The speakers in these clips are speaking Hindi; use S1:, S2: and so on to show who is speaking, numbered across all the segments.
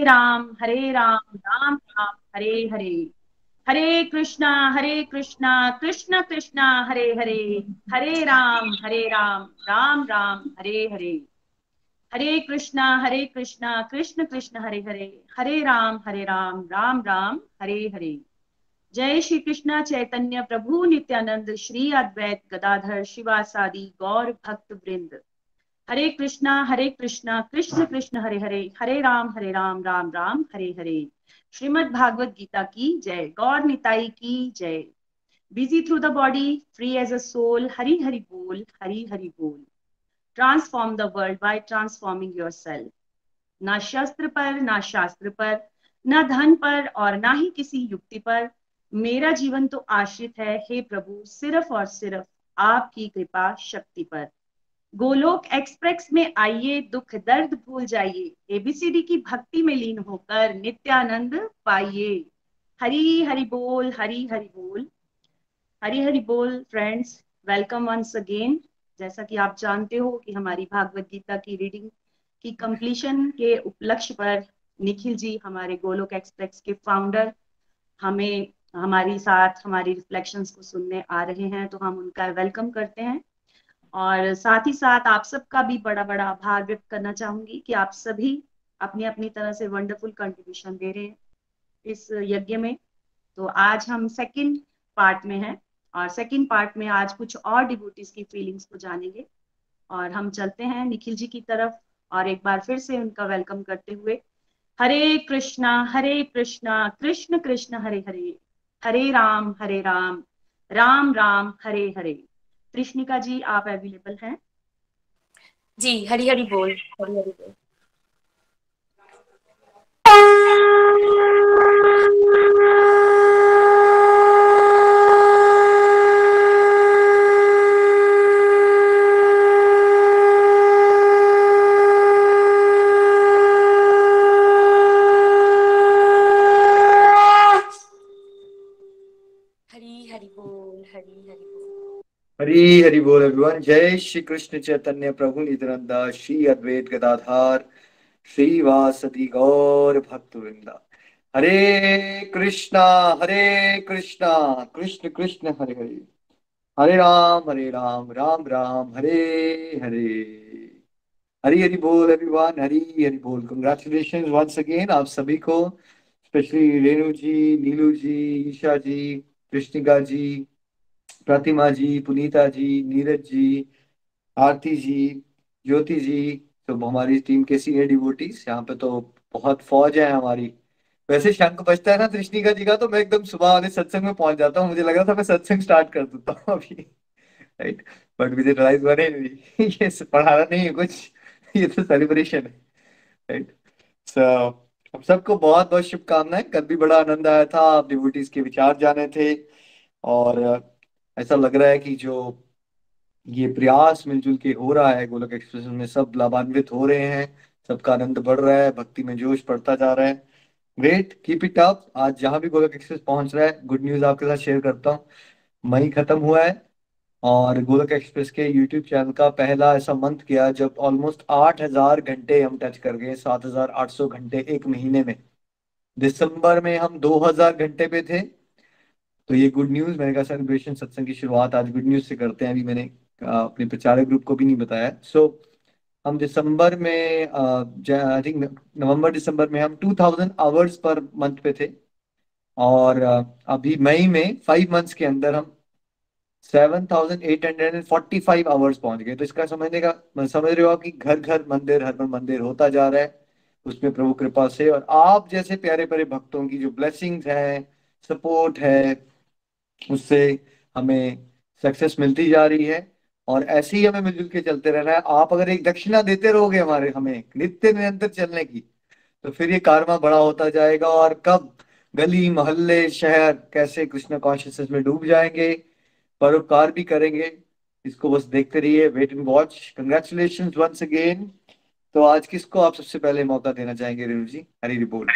S1: हरे राम, राम राम, हरे हरे। हरे कृष्णा कृष्ण कृष्णा हरे हरे, हरे राम राम राम, हरे हरे। हरे कृष्णा कृष्ण कृष्ण हरे हरे, हरे राम राम राम, हरे हरे। जय श्री कृष्ण चैतन्य प्रभु नित्यानंद, श्री अद्वैत गदाधर शिवासादि गौर भक्त वृंद। हरे कृष्णा कृष्ण कृष्ण हरे हरे, हरे राम राम राम, हरे हरे। श्रीमद् भागवत गीता की जय, गौर निताई की जय। Busy through the body, free as a soul, Hari Hari बोल, हरि हरि बोल। Transform the world by transforming yourself. ना शस्त्र पर, ना शास्त्र पर, ना धन पर और ना ही किसी युक्ति पर मेरा जीवन तो आश्रित है हे प्रभु, सिर्फ और सिर्फ आपकी कृपा शक्ति पर। गोलोक एक्सप्रेस में आइए, दुख दर्द भूल जाइए, एबीसीडी की भक्ति में लीन होकर नित्यानंद पाइए। हरि हरि बोल, हरि हरि बोल, हरि हरि बोल। Friends, welcome once again. जैसा कि आप जानते हो कि हमारी भागवत गीता की रीडिंग की कंप्लीशन के उपलक्ष्य पर निखिल जी, हमारे गोलोक एक्सप्रेस के फाउंडर, हमें हमारी साथ हमारी रिफ्लेक्शंस को सुनने आ रहे हैं, तो हम उनका वेलकम करते हैं। और साथ ही साथ आप सबका भी बड़ा बड़ा आभार व्यक्त करना चाहूंगी कि आप सभी अपनी अपनी तरह से वंडरफुल कंट्रीब्यूशन दे रहे हैं इस यज्ञ में। तो आज हम सेकंड पार्ट में हैं, और सेकंड पार्ट में आज कुछ और डिवोटीज की फीलिंग्स को जानेंगे। और हम चलते हैं निखिल जी की तरफ, और एक बार फिर से उनका वेलकम करते हुए, हरे कृष्णा कृष्ण कृष्ण हरे हरे, हरे राम राम राम, हरे हरे। कृष्णिका जी, आप अवेलेबल हैं?
S2: जी, हरी हरी बोल, हरी हरी बोल। हरी हरी बोल, हरी हरी बोल।
S3: हरी हरि बोल एवरीवन। जय श्री कृष्ण चैतन्य प्रभु नित्यानंद, श्री अद्वैत गदाधार श्रीवासदि गौर भक्त वृंदा। हरे कृष्णा कृष्ण कृष्ण हरे हरे, हरे राम राम राम हरे हरे। हरी हरि बोल एवरीवन, हरी हरि बोल। कंग्रेचुलेशन वंस अगेन आप सभी को, स्पेशली रेणु जी, नीलू जी, ईशा जी, कृष्णिका जी, प्रतिमा जी, पुनीता जी, नीरज जी, आरती जी, ज्योति जी। तो हमारी टीम के सीनियर डिवोटीज यहाँ पे तो बहुत फौज है हमारी। वैसे शंख बजता है ना कृष्णिका जी का, तो मैं एकदम सुबह वाले सत्संग में पहुंच जाता हूँ। मुझे लग रहा था मैं सत्संग स्टार्ट कर देता हूँ अभी, राइट। बट मुझे रियलाइज हुआ नहीं, ये पढ़ाना नहीं है कुछ, ये तो सेलिब्रेशन है, राइट। सो हम सबको बहुत बहुत शुभकामनाएं। कल भी बड़ा आनंद आया था, आप डिवोटीज के विचार जाने थे। और ऐसा लग रहा है कि जो ये प्रयास मिलजुल के हो रहा है गोलोक एक्सप्रेस में, सब लाभान्वित हो रहे हैं, सबका आनंद बढ़ रहा है, भक्ति में जोश बढ़ता जा रहा है। Great, keep it up. आज जहां भी गोलोक एक्सप्रेस पहुंच रहा है, गुड न्यूज आपके साथ शेयर करता हूँ। मई खत्म हुआ है, और गोलोक एक्सप्रेस के यूट्यूब चैनल का पहला ऐसा मंथ किया जब ऑलमोस्ट 8,000 घंटे हम टच कर गए, 7,800 घंटे एक महीने में। दिसंबर में हम 2,000 घंटे पे थे। तो ये गुड न्यूज, मैंने कहा सेलिब्रेशन सत्संग की शुरुआत आज गुड न्यूज से करते हैं। अभी मैंने अपने प्रचारक ग्रुप को भी नहीं बताया। सो हम दिसंबर में, आई थिंक नवंबर दिसंबर में हम 2,000 आवर्स पर मंथ पे थे। और अभी मई में 5 मंथ्स के अंदर हम 7,845 आवर्स पहुंच गए। तो इसका समझ रहे हो आप कि घर घर मंदिर, हर घर मंदिर होता जा रहा है उसमें प्रभु कृपा से। और आप जैसे प्यारे प्यारे भक्तों की जो ब्लेसिंग्स है, सपोर्ट है, उससे हमें सक्सेस मिलती जा रही है। और ऐसे ही हमें मिलजुल के चलते रहना है। आप अगर एक दक्षिणा देते रहोगे हमारे, हमें नित्य निरंतर चलने की, तो फिर ये कारवा बड़ा होता जाएगा। और कब गली मोहल्ले शहर कैसे कृष्ण कॉन्शियसनेस में डूब जाएंगे, परोपकार भी करेंगे। इसको बस देखते रहिए, wait and watch. Congratulation once again. तो आज किसको आप सबसे पहले मौका देना चाहेंगे रेणु जी? हरी रिपोर्ट।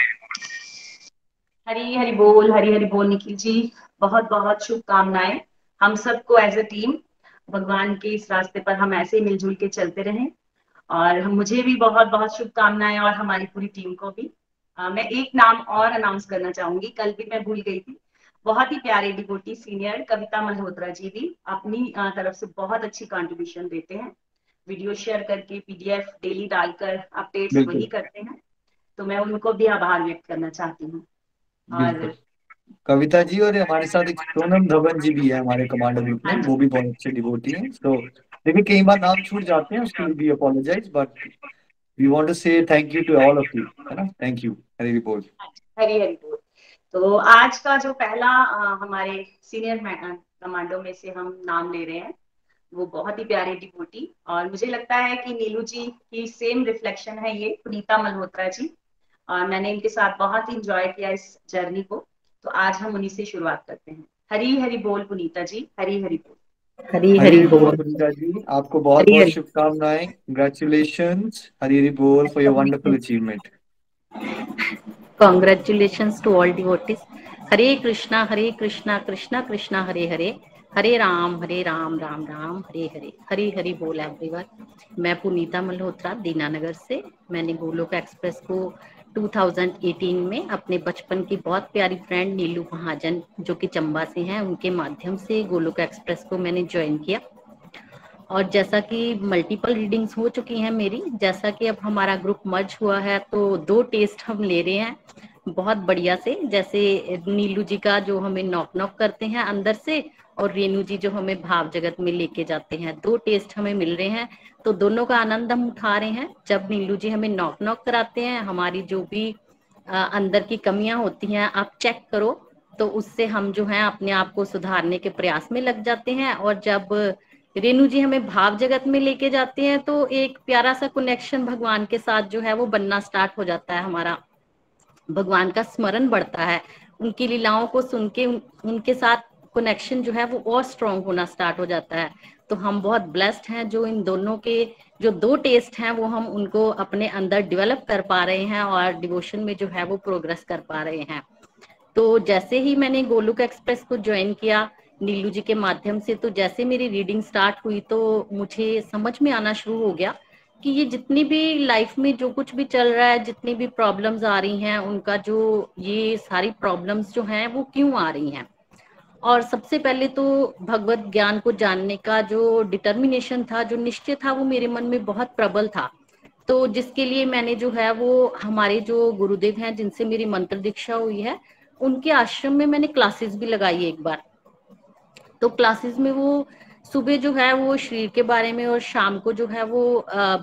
S1: हरी हरि बोल निखिल जी। बहुत बहुत शुभकामनाएं हम सबको एज अ टीम। भगवान के इस रास्ते पर हम ऐसे ही मिलजुल के चलते रहें। और हम, मुझे भी बहुत बहुत शुभकामनाएं, और हमारी पूरी टीम को भी। मैं एक नाम और अनाउंस करना चाहूंगी, कल भी मैं भूल गई थी। बहुत ही प्यारे डिवोटी सीनियर कविता मल्होत्रा जी भी अपनी तरफ से बहुत अच्छी कंट्रीब्यूशन देते हैं, वीडियो शेयर करके, पीडीएफ डेली डालकर अपडेट्स वही
S3: बिल्कुल
S1: करते हैं। तो मैं उनको भी आभार व्यक्त करना चाहती हूँ।
S3: बिल्कुल।
S1: और
S3: कविता जी और हमारे साथ एक सोनम धवन जी भी है हमारे कमांडो ग्रुप में,
S1: हाँ
S3: वो
S1: जी,
S3: भी बहुत अच्छे डिवोटी हैं। तो देखिए कई बार नाम छूट जाते हैं, उसके लिए भी apologize, but we want to say thank you to all of you, है ना। थैंक यू, हरी हरी बोल।
S1: हरी हरी बोल। तो आज का जो पहला हमारे सीनियर कमांडो में से हम नाम ले रहे हैं, वो बहुत ही प्यारे डिवोटी, और मुझे लगता है कि नीलू जी की सेम रिफ्लेक्शन है ये, पुनीता मल्होत्रा जी। और मैंने इनके साथ बहुत इंजॉय किया इस जर्नी को। तो आज हम उन्हीं से शुरुआत करते हैं। हरी हरी बोल पुनीता जी, हरी हरी बोल।
S2: हरी
S3: हरी
S2: हरी
S3: हरी बोल
S2: बोल।
S3: पुनीता जी, आपको बहुत
S2: हरी
S3: बहुत
S2: हरी।
S3: शुभकामनाएं, कंग्रेचुलेशंस, हरी हरी बोल for your wonderful achievement.
S2: Congratulations to all devotees. Hare Krishna, Krishna Krishna, Hare Hare, Hare Ram, Ram Ram, Hare Hare. हरी हरी बोल एवरीवन। मैं पुनीता मल्होत्रा दीनानगर से। मैंने गोलोक एक्सप्रेस को 2018 में अपने बचपन की बहुत प्यारी फ्रेंड नीलू महाजन, जो कि चंबा से हैं, उनके माध्यम से गोलोक एक्सप्रेस को मैंने ज्वाइन किया। और जैसा कि मल्टीपल रीडिंग्स हो चुकी हैं मेरी, जैसा कि अब हमारा ग्रुप मर्ज हुआ है तो 2 टेस्ट हम ले रहे हैं बहुत बढ़िया से। जैसे नीलू जी का जो हमें नॉक नॉक करते हैं अंदर से, और रेनू जी जो हमें भाव जगत में लेके जाते हैं, 2 टेस्ट हमें मिल रहे हैं। तो दोनों का आनंद हम उठा रहे हैं। जब नीलू जी हमें नॉक नॉक कराते हैं, हमारी जो भी अंदर की कमियां होती हैं आप चेक करो, तो उससे हम जो है अपने आप को सुधारने के प्रयास में लग जाते हैं। और जब रेनू जी हमें भाव जगत में लेके जाते हैं तो एक प्यारा सा कनेक्शन भगवान के साथ जो है वो बनना स्टार्ट हो जाता है हमारा। भगवान का स्मरण बढ़ता है, उनकी लीलाओं को सुन के उनके साथ कनेक्शन जो है वो और स्ट्रांग होना स्टार्ट हो जाता है। तो हम बहुत ब्लेस्ड हैं जो इन दोनों के जो 2 टेस्ट हैं वो हम उनको अपने अंदर डेवलप कर पा रहे हैं और डिवोशन में जो है वो प्रोग्रेस कर पा रहे हैं। तो जैसे ही मैंने गोलोक एक्सप्रेस को ज्वाइन किया नीलू जी के माध्यम से, तो जैसे मेरी रीडिंग स्टार्ट हुई तो मुझे समझ में आना शुरू हो गया कि ये जितनी भी लाइफ में जो कुछ भी चल रहा है, जितनी भी प्रॉब्लम्स आ रही हैं, उनका जो ये सारी प्रॉब्लम्स जो हैं वो क्यों आ रही हैं। और सबसे पहले तो भगवत ज्ञान को जानने का जो डिटर्मिनेशन था, जो निश्चय था, वो मेरे मन में बहुत प्रबल था। तो जिसके लिए मैंने जो है वो हमारे जो गुरुदेव हैं जिनसे मेरी मंत्र दीक्षा हुई है, उनके आश्रम में मैंने क्लासेस भी लगाई एक बार। तो क्लासेस में वो सुबह जो है वो शरीर के बारे में और शाम को जो है वो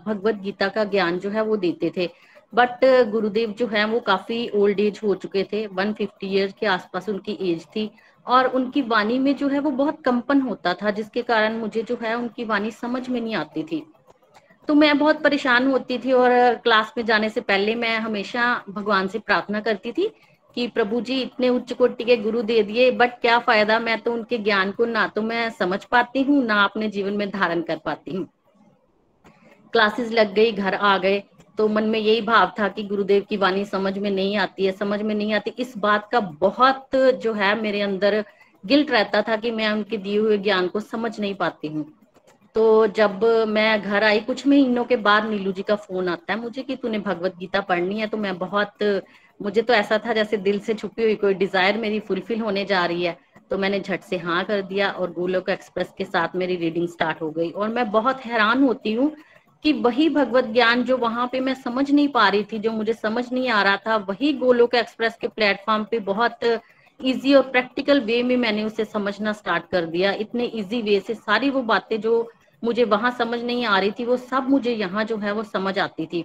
S2: भगवत गीता का ज्ञान जो है वो देते थे। बट गुरुदेव जो है वो काफी ओल्ड एज हो चुके थे, 150 ईयर्स के आसपास उनकी एज थी, और उनकी वाणी में जो है वो बहुत कंपन होता था, जिसके कारण मुझे जो है उनकी वाणी समझ में नहीं आती थी। तो मैं बहुत परेशान होती थी और क्लास में जाने से पहले मैं हमेशा भगवान से प्रार्थना करती थी कि प्रभु जी इतने उच्च कोटि के गुरु दे दिए, बट क्या फायदा, मैं तो उनके ज्ञान को ना तो मैं समझ पाती हूँ ना अपने जीवन में धारण कर पाती हूँ। क्लासेस लग गई, घर आ गए, तो मन में यही भाव था कि गुरुदेव की वाणी समझ में नहीं आती है, समझ में नहीं आती। इस बात का बहुत जो है मेरे अंदर गिल्ट रहता था कि मैं उनके दिए हुए ज्ञान को समझ नहीं पाती हूँ। तो जब मैं घर आई कुछ महीनों के बाद नीलू जी का फोन आता है मुझे कि तूने भगवत गीता पढ़नी है। तो मैं बहुत, मुझे तो ऐसा था जैसे दिल से छुपी हुई कोई डिजायर मेरी फुलफिल होने जा रही है। तो मैंने झट से हाँ कर दिया और गोलोक एक्सप्रेस के साथ मेरी रीडिंग स्टार्ट हो गई। और मैं बहुत हैरान होती हूँ कि वही भगवत ज्ञान जो वहां पे मैं समझ नहीं पा रही थी, जो मुझे समझ नहीं आ रहा था, वही गोलोक एक्सप्रेस के प्लेटफॉर्म पे बहुत इजी और प्रैक्टिकल वे में मैंने उसे समझना स्टार्ट कर दिया। इतने इजी वे से सारी वो बातें जो मुझे वहां समझ नहीं आ रही थी वो सब मुझे यहाँ जो है वो समझ आती थी।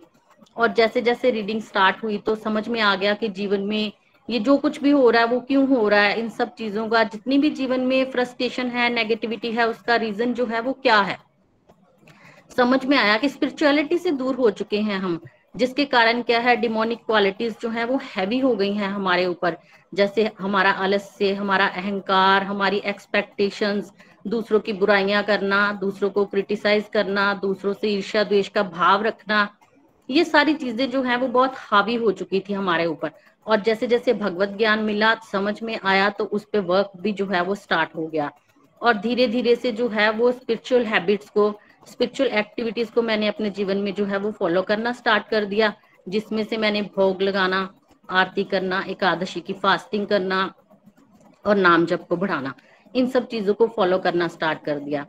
S2: और जैसे जैसे रीडिंग स्टार्ट हुई तो समझ में आ गया कि जीवन में ये जो कुछ भी हो रहा है वो क्यों हो रहा है। इन सब चीजों का, जितनी भी जीवन में फ्रस्ट्रेशन है, नेगेटिविटी है, उसका रीजन जो है वो क्या है। समझ में आया कि स्पिरिचुअलिटी से दूर हो चुके हैं हम, जिसके कारण क्या है, डिमोनिक क्वालिटीज जो है वो हैवी हो गई हैं हमारे ऊपर। जैसे हमारा आलस्य, हमारा अहंकार, हमारी एक्सपेक्टेशंस, दूसरों की बुराइयां करना, दूसरों को क्रिटिसाइज करना, दूसरों से ईर्ष्या द्वेष का भाव रखना, ये सारी चीजें जो है वो बहुत हावी हो चुकी थी हमारे ऊपर। और जैसे जैसे भगवत ज्ञान मिला, समझ में आया, तो उस पे वर्क भी जो है वो स्टार्ट हो गया। और धीरे धीरे से जो है वो स्पिरिचुअल हैबिट्स को, स्पिरिचुअल एक्टिविटीज को मैंने अपने जीवन में जो है वो फॉलो करना स्टार्ट कर दिया, जिसमें से मैंने भोग लगाना, आरती करना, एकादशी की फास्टिंग करना और नाम जप को बढ़ाना, इन सब चीजों को फॉलो करना स्टार्ट कर दिया।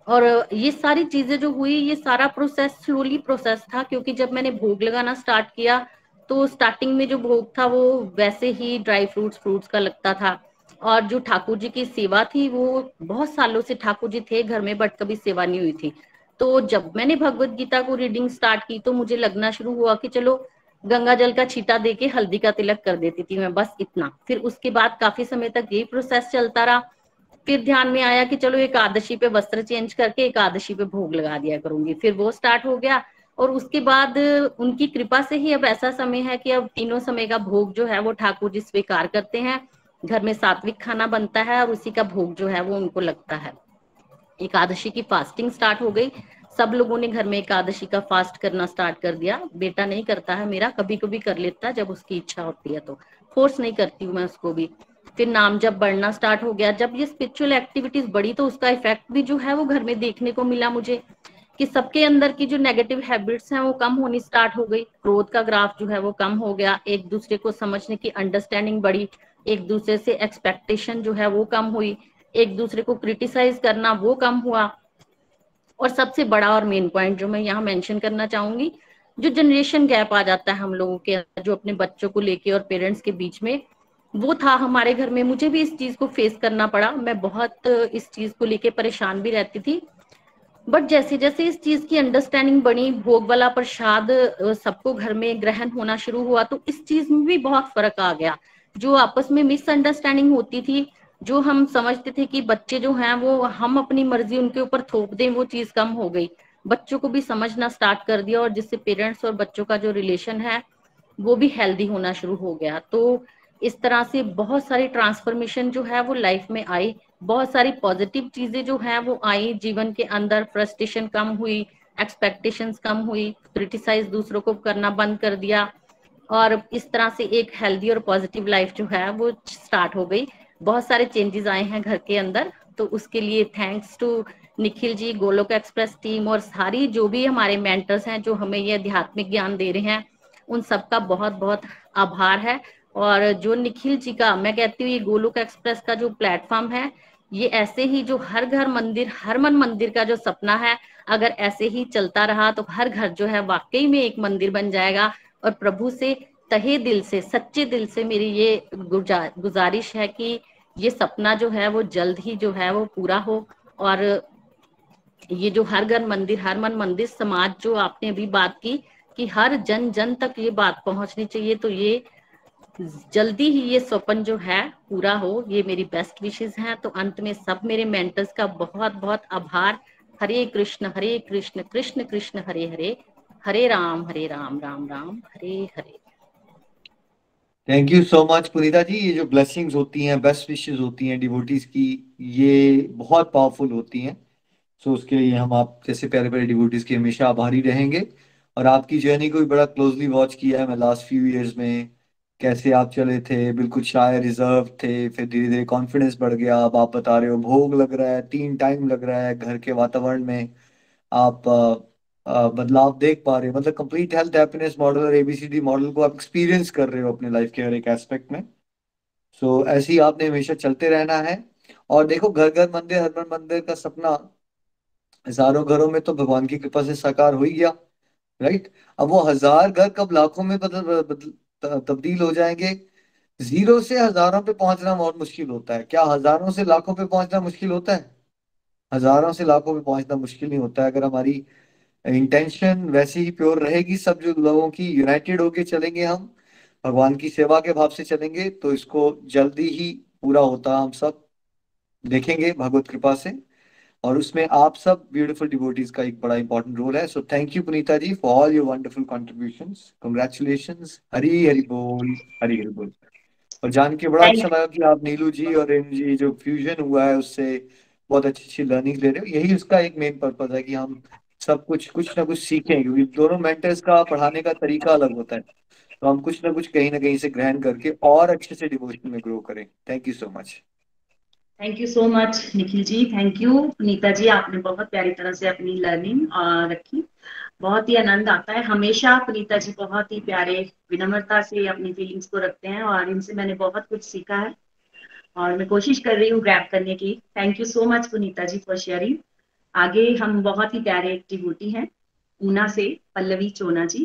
S2: और ये सारी चीजें जो हुई, ये सारा प्रोसेस स्लोली प्रोसेस था, क्योंकि जब मैंने भोग लगाना स्टार्ट किया तो स्टार्टिंग में जो भोग था वो वैसे ही ड्राई फ्रूट्स फ्रूट्स का लगता था। और जो ठाकुर जी की सेवा थी, वो बहुत सालों से ठाकुर जी थे घर में बट कभी सेवा नहीं हुई थी। तो जब मैंने भगवत गीता को रीडिंग स्टार्ट की तो मुझे लगना शुरू हुआ कि चलो गंगा जल का छींटा देके हल्दी का तिलक कर देती थी मैं, बस इतना। फिर उसके बाद काफी समय तक यही प्रोसेस चलता रहा। फिर ध्यान में आया कि चलो एकादशी पे वस्त्र चेंज करके एकादशी पे भोग लगा दिया करूंगी, फिर वो स्टार्ट हो गया। और उसके बाद उनकी कृपा से ही अब ऐसा समय है कि अब तीनों समय का भोग जो है वो ठाकुर जी स्वीकार करते हैं। घर में सात्विक खाना बनता है और उसी का भोग जो है वो उनको लगता है। एकादशी की फास्टिंग स्टार्ट हो गई, सब लोगों ने घर में एकादशी का फास्ट करना स्टार्ट कर दिया। बेटा नहीं करता है मेरा, कभी कभी कर लेता है जब उसकी इच्छा होती है, तो फोर्स नहीं करती हूँ मैं उसको भी। फिर नाम जब बढ़ना स्टार्ट हो गया, जब ये स्पिरिचुअल एक्टिविटीज बढ़ी तो उसका इफेक्ट भी जो है वो घर में देखने को मिला मुझे, कि सबके अंदर की जो नेगेटिव हैबिट्स हैं वो कम होनी स्टार्ट हो गई। क्रोध का ग्राफ जो है वो कम हो गया, एक दूसरे को समझने की अंडरस्टैंडिंग बढ़ी, एक दूसरे से एक्सपेक्टेशन जो है वो कम हुई, एक दूसरे को क्रिटिसाइज करना वो कम हुआ। और सबसे बड़ा और मेन पॉइंट जो मैं यहाँ मेंशन करना चाहूंगी, जो जनरेशन गैप आ जाता है हम लोगों के जो अपने बच्चों को लेके और पेरेंट्स के बीच में, वो था हमारे घर में। मुझे भी इस चीज को फेस करना पड़ा, मैं बहुत इस चीज को लेके परेशान भी रहती थी। बट जैसे जैसे इस चीज की अंडरस्टैंडिंग बनी, भोग वाला प्रसाद सबको घर में ग्रहण होना शुरू हुआ, तो इस चीज में भी बहुत फर्क आ गया। जो आपस में मिसअंडरस्टैंडिंग होती थी, जो हम समझते थे कि बच्चे जो हैं वो हम अपनी मर्जी उनके ऊपर थोप दें, वो चीज कम हो गई। बच्चों को भी समझना स्टार्ट कर दिया, और जिससे पेरेंट्स और बच्चों का जो रिलेशन है वो भी हेल्दी होना शुरू हो गया। तो इस तरह से बहुत सारी ट्रांसफॉर्मेशन जो है वो लाइफ में आई, बहुत सारी पॉजिटिव चीजें जो है वो आई जीवन के अंदर। फ्रस्ट्रेशन कम हुई, एक्सपेक्टेशंस कम हुई, क्रिटिसाइज दूसरों को करना बंद कर दिया, और इस तरह से एक हेल्दी और पॉजिटिव लाइफ जो है वो स्टार्ट हो गई। बहुत सारे चेंजेस आए हैं घर के अंदर, तो उसके लिए thanks to Nikhil ji, Golok express team, और सारी जो भी हमारे मेंटर्स हैं जो हमें ये आध्यात्मिक ज्ञान दे रहे हैं, उन सबका बहुत बहुत आभार है। और जो निखिल जी का, मैं कहती हूँ ये गोलोक एक्सप्रेस का जो प्लेटफॉर्म है, ये ऐसे ही जो हर घर मंदिर हर मन मंदिर का जो सपना है, अगर ऐसे ही चलता रहा तो हर घर जो है वाकई में एक मंदिर बन जाएगा। और प्रभु से तहे दिल से, सच्चे दिल से मेरी ये गुजारिश है कि ये सपना जो है वो जल्द ही जो है वो पूरा हो। और ये जो हर घर मंदिर हर मन मंदिर समाज जो आपने अभी बात की, कि हर जन जन तक ये बात पहुंचनी चाहिए, तो ये जल्दी ही ये स्वप्न जो है पूरा हो, ये मेरी बेस्ट विशेष हैं। तो अंत में सब मेरे मेंटर्स का बहुत बहुत आभार। हरे कृष्ण कृष्ण कृष्ण हरे हरे, हरे Ram Ram Ram Hare Hare.
S3: Thank you so much Punita जी। ये जो ब्लेसिंग्स होती हैं, बेस्ट विशेस होती हैं डिवोटीज की, ये बहुत पावरफुल होती हैं। सो उसके लिए हम आप जैसे प्यारे प्यारे डिवोटीज के हमेशा आभारी रहेंगे। और आपकी जर्नी को भी बड़ा क्लोजली वॉच किया है मैं लास्ट फ्यू इयर्स में। कैसे आप चले थे, बिल्कुल शाय रिजर्व थे, फिर धीरे धीरे कॉन्फिडेंस बढ़ गया। अब आप बता रहे हो भोग लग रहा है, 3 टाइम लग रहा है, घर के वातावरण में आप बदलाव देख पा रहे हो। मतलब कंप्लीट हेल्थ हैप्पीनेस मॉडल और एबीसीडी मॉडल को आप एक्सपीरियंस कर रहे हो अपने लाइफ के हर एक एस्पेक्ट में। सो ऐसे ही आपने हमेशा चलते रहना है। और देखो, घर घर मंदिर हर घर मंदिर का सपना हजारों घरों में तो भगवान की कृपा से साकार हो ही गया, राइट। अब वो 1000 घर कब लाखों में तब्दील हो जाएंगे। जीरो से हजारों पे पहुंचना बहुत मुश्किल होता है। क्या हजारों से लाखों पे पहुंचना मुश्किल होता है? हजारों से लाखों पे पहुंचना मुश्किल नहीं होता है अगर हमारी इंटेंशन वैसी ही प्योर रहेगी। सब जो लोगों की यूनाइटेड होके चलेंगे, हम भगवान की सेवा के भाव से चलेंगे, तो इसको जल्दी ही पूरा होता हम सब देखेंगे भगवत कृपा से। और उसमें आप सब ब्यूटीफुल डिवोटीज का एक बड़ा इंपॉर्टेंट रोल है। So thank you Punita ji for all your wonderful contributions. Congratulations. Hari Hari बोल, हरी हरि बोल। और जान के बड़ा अच्छा लगा कि आप नीलू जी और रेणु जी जो फ्यूजन हुआ है उससे बहुत अच्छी अच्छी लर्निंग ले रहे हो। यही उसका एक मेन पर्पज है कि हम सब कुछ ना कुछ सीखें, क्योंकि दोनों मेंटर्स का पढ़ाने का तरीका अलग होता है। तो हम कुछ ना कहीं से ग्रहण करके और अच्छे से डिवोशन में ग्रो करें। Thank you so much.
S1: Thank you so much Nikhil ji, thank you Nita ji, आपने बहुत प्यारी तरह से अपनी लर्निंग रखी। बहुत ही आनंद आता है। हमेशा पुनीता जी बहुत ही प्यारे विनम्रता से अपनी फीलिंग्स को रखते हैं और इनसे मैंने बहुत कुछ सीखा है और मैं कोशिश कर रही हूँ ग्रैब करने की। Thank you so much Punita ji for sharing. आगे हम बहुत ही प्यारे एक डिवोटी हैं ऊना से, पल्लवी चोना जी,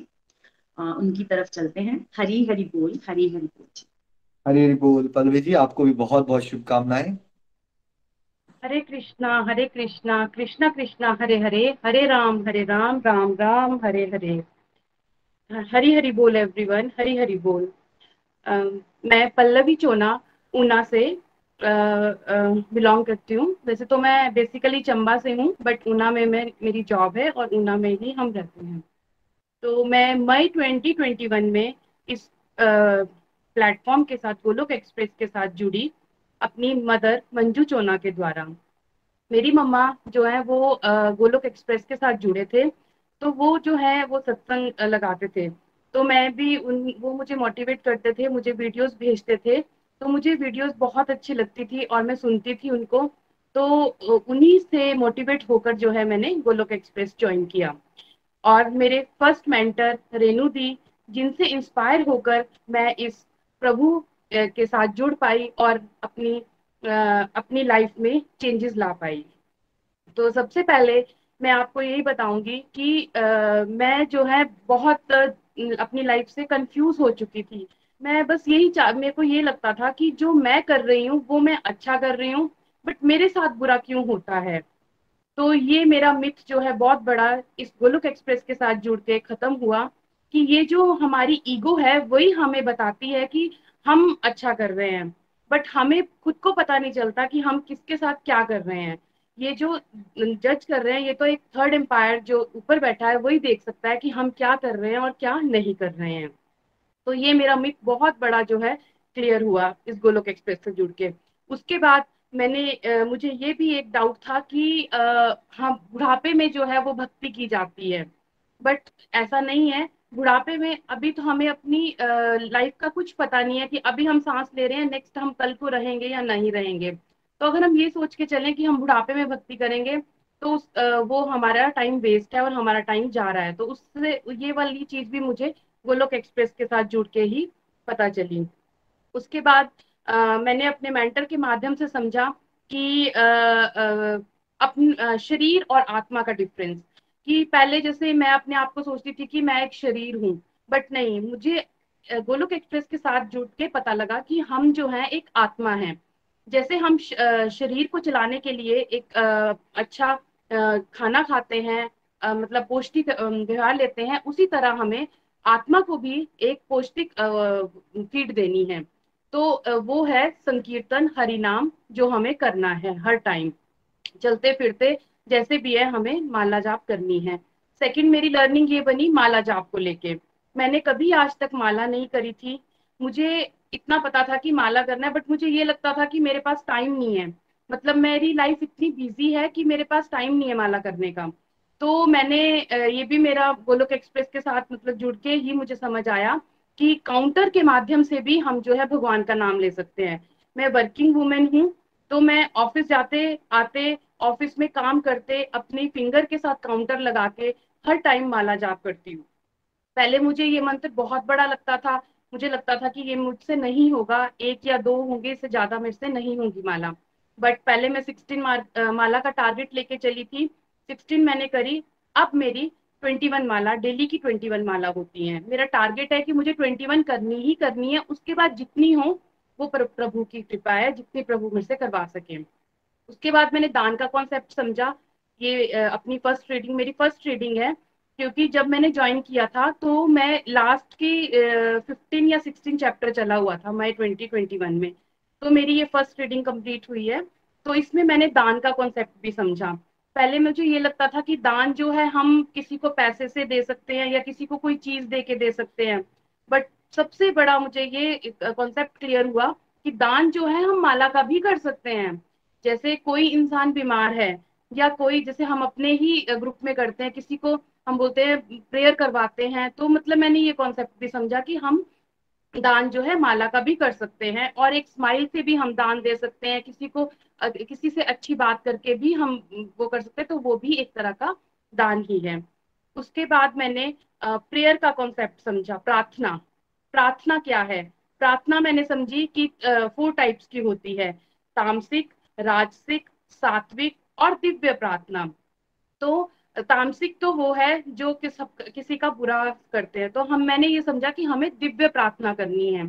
S1: उनकी तरफ चलते हैं। हरी हरी बोल, हरी हरी बोल जी।
S3: हरे हरि बोल। पल्लवी जी, आपको भी बहुत बहुत शुभकामनाएं।
S4: हरे कृष्णा कृष्णा कृष्णा हरे हरे, हरे राम राम राम हरे हरे। हरी हरी बोल एवरीवन, हरी हरी बोल। मैं पल्लवी चोना ऊना से बिलोंग करती हूँ। वैसे तो मैं बेसिकली चंबा से हूँ, बट ऊना में मेरी जॉब है और ऊना में ही हम रहते हैं। तो मैं मई 2021 में इस प्लेटफॉर्म के साथ, गोलोक एक्सप्रेस के साथ जुड़ी अपनी मदर मंजू चोना के द्वारा। मेरी मम्मा जो है वो गोलोक एक्सप्रेस के साथ जुड़े थे, तो वो जो है वो सत्संग लगाते थे। तो मैं भी वो मुझे मोटिवेट करते थे, मुझे वीडियोस भेजते थे, तो मुझे वीडियोस बहुत अच्छी लगती थी और मैं सुनती थी उनको। तो उन्हीं से मोटिवेट होकर जो है मैंने गोलोक एक्सप्रेस ज्वाइन किया। और मेरे फर्स्ट मेंटर रेनू दी, जिनसे इंस्पायर होकर मैं इस प्रभु के साथ जुड़ पाई और अपनी लाइफ में चेंजेस ला पाई। तो सबसे पहले मैं आपको यही बताऊंगी कि मैं जो है बहुत अपनी लाइफ से कंफ्यूज हो चुकी थी। मैं बस मेरे को ये लगता था कि जो मैं कर रही हूँ वो मैं अच्छा कर रही हूँ, बट मेरे साथ बुरा क्यों होता है। तो ये मेरा मिथ जो है बहुत बड़ा इस गोलोक एक्सप्रेस के साथ जुड़ के खत्म हुआ, कि ये जो हमारी ईगो है वही हमें बताती है कि हम अच्छा कर रहे हैं, बट हमें खुद को पता नहीं चलता कि हम किसके साथ क्या कर रहे हैं। ये जो जज कर रहे हैं, ये तो एक थर्ड एम्पायर जो ऊपर बैठा है वही देख सकता है कि हम क्या कर रहे हैं और क्या नहीं कर रहे हैं। तो ये मेरा मिथ बहुत बड़ा जो है क्लियर हुआ इस गोलोक एक्सप्रेस से जुड़ के। उसके बाद मुझे ये भी एक डाउट था कि हाँ, बुढ़ापे में जो है वो भक्ति की जाती है, बट ऐसा नहीं है। बुढ़ापे में अभी तो हमें अपनी लाइफ का कुछ पता नहीं है कि अभी हम सांस ले रहे हैं, नेक्स्ट हम कल को रहेंगे या नहीं रहेंगे। तो अगर हम ये सोच के चलें कि हम बुढ़ापे में भक्ति करेंगे, तो वो हमारा टाइम वेस्ट है और हमारा टाइम जा रहा है। तो उससे ये वाली चीज भी मुझे गोलोक एक्सप्रेस के साथ जुड़ के ही पता चली। उसके बाद मैंने अपने मेंटर के माध्यम से समझा कि अपन शरीर और आत्मा का डिफरेंस। कि पहले जैसे मैं अपने आप को सोचती थी कि मैं एक शरीर हूँ, बट नहीं, मुझे गोलोक एक्सप्रेस के साथ जुड़ के पता लगा कि हम जो है एक आत्मा है। जैसे हम शरीर को चलाने के लिए एक अच्छा खाना खाते हैं, मतलब पौष्टिक व्यवहार लेते हैं, उसी तरह हमें आत्मा को भी एक पौष्टिक फीड देनी है। तो वो है संकीर्तन, हरि नाम, जो हमें करना है हर टाइम चलते फिरते, जैसे भी है हमें माला जाप करनी है। सेकंड मेरी लर्निंग ये बनी माला जाप को लेके। मैंने कभी आज तक माला नहीं करी थी। मुझे इतना पता था कि माला करना है, बट मुझे ये लगता था कि मेरे पास टाइम नहीं है। मतलब मेरी लाइफ इतनी बिजी है कि मेरे पास टाइम नहीं है माला करने का। तो मैंने ये भी मेरा गोलोक एक्सप्रेस के साथ मतलब जुड़ के ही मुझे समझ आया कि काउंटर के माध्यम से भी हम जो है भगवान का नाम ले सकते हैं। मैं वर्किंग वुमेन हूँ, तो मैं ऑफिस जाते आते, ऑफिस में काम करते, अपनी फिंगर के साथ काउंटर लगा के हर टाइम माला जाप करती हूँ। पहले मुझे ये मंत्र बहुत बड़ा लगता था। मुझे लगता था कि ये मुझसे नहीं होगा, एक या दो होंगे, इससे ज्यादा मेरे से नहीं होगी माला। बट पहले मैं 16 माला का टारगेट लेके चली थी। 16 मैंने करी। अब मेरी 21 माला, डेली की 21 माला होती है। मेरा टारगेट है कि मुझे 21 करनी ही करनी है, उसके बाद जितनी हो वो प्रभु की कृपा है, जितनी प्रभु मेरे से करवा सके। उसके बाद मैंने दान का कॉन्सेप्ट समझा। ये अपनी फर्स्ट रीडिंग, मेरी फर्स्ट रीडिंग है, क्योंकि जब मैंने ज्वाइन किया था तो मैं लास्ट की 15 या 16 चैप्टर चला हुआ था मई 2021 में। तो मेरी ये फर्स्ट रीडिंग कंप्लीट हुई है। तो इसमें मैंने दान का कॉन्सेप्ट भी समझा। पहले मुझे ये लगता था कि दान जो है हम किसी को पैसे से दे सकते हैं या किसी को कोई चीज दे के दे सकते हैं, बट सबसे बड़ा मुझे ये कॉन्सेप्ट क्लियर हुआ कि दान जो है हम माला का भी कर सकते हैं। जैसे कोई इंसान बीमार है, या कोई, जैसे हम अपने ही ग्रुप में करते हैं, किसी को हम बोलते हैं प्रेयर करवाते हैं, तो मतलब मैंने ये कॉन्सेप्ट भी समझा कि हम दान जो है माला का भी कर सकते हैं, और एक स्माइल से भी हम दान दे सकते हैं। किसी को किसी से अच्छी बात करके भी हम वो कर सकते हैं, तो वो भी एक तरह का दान ही है। उसके बाद मैंने प्रेयर का कॉन्सेप्ट समझा। प्रार्थना, प्रार्थना क्या है? प्रार्थना मैंने समझी कि 4 टाइप्स की होती है, तामसिक, राजसिक, सात्विक और दिव्य प्रार्थना। तो तामसिक तो वो है जो किसी का बुरा करते हैं, तो मैंने ये समझा कि हमें दिव्य प्रार्थना करनी है।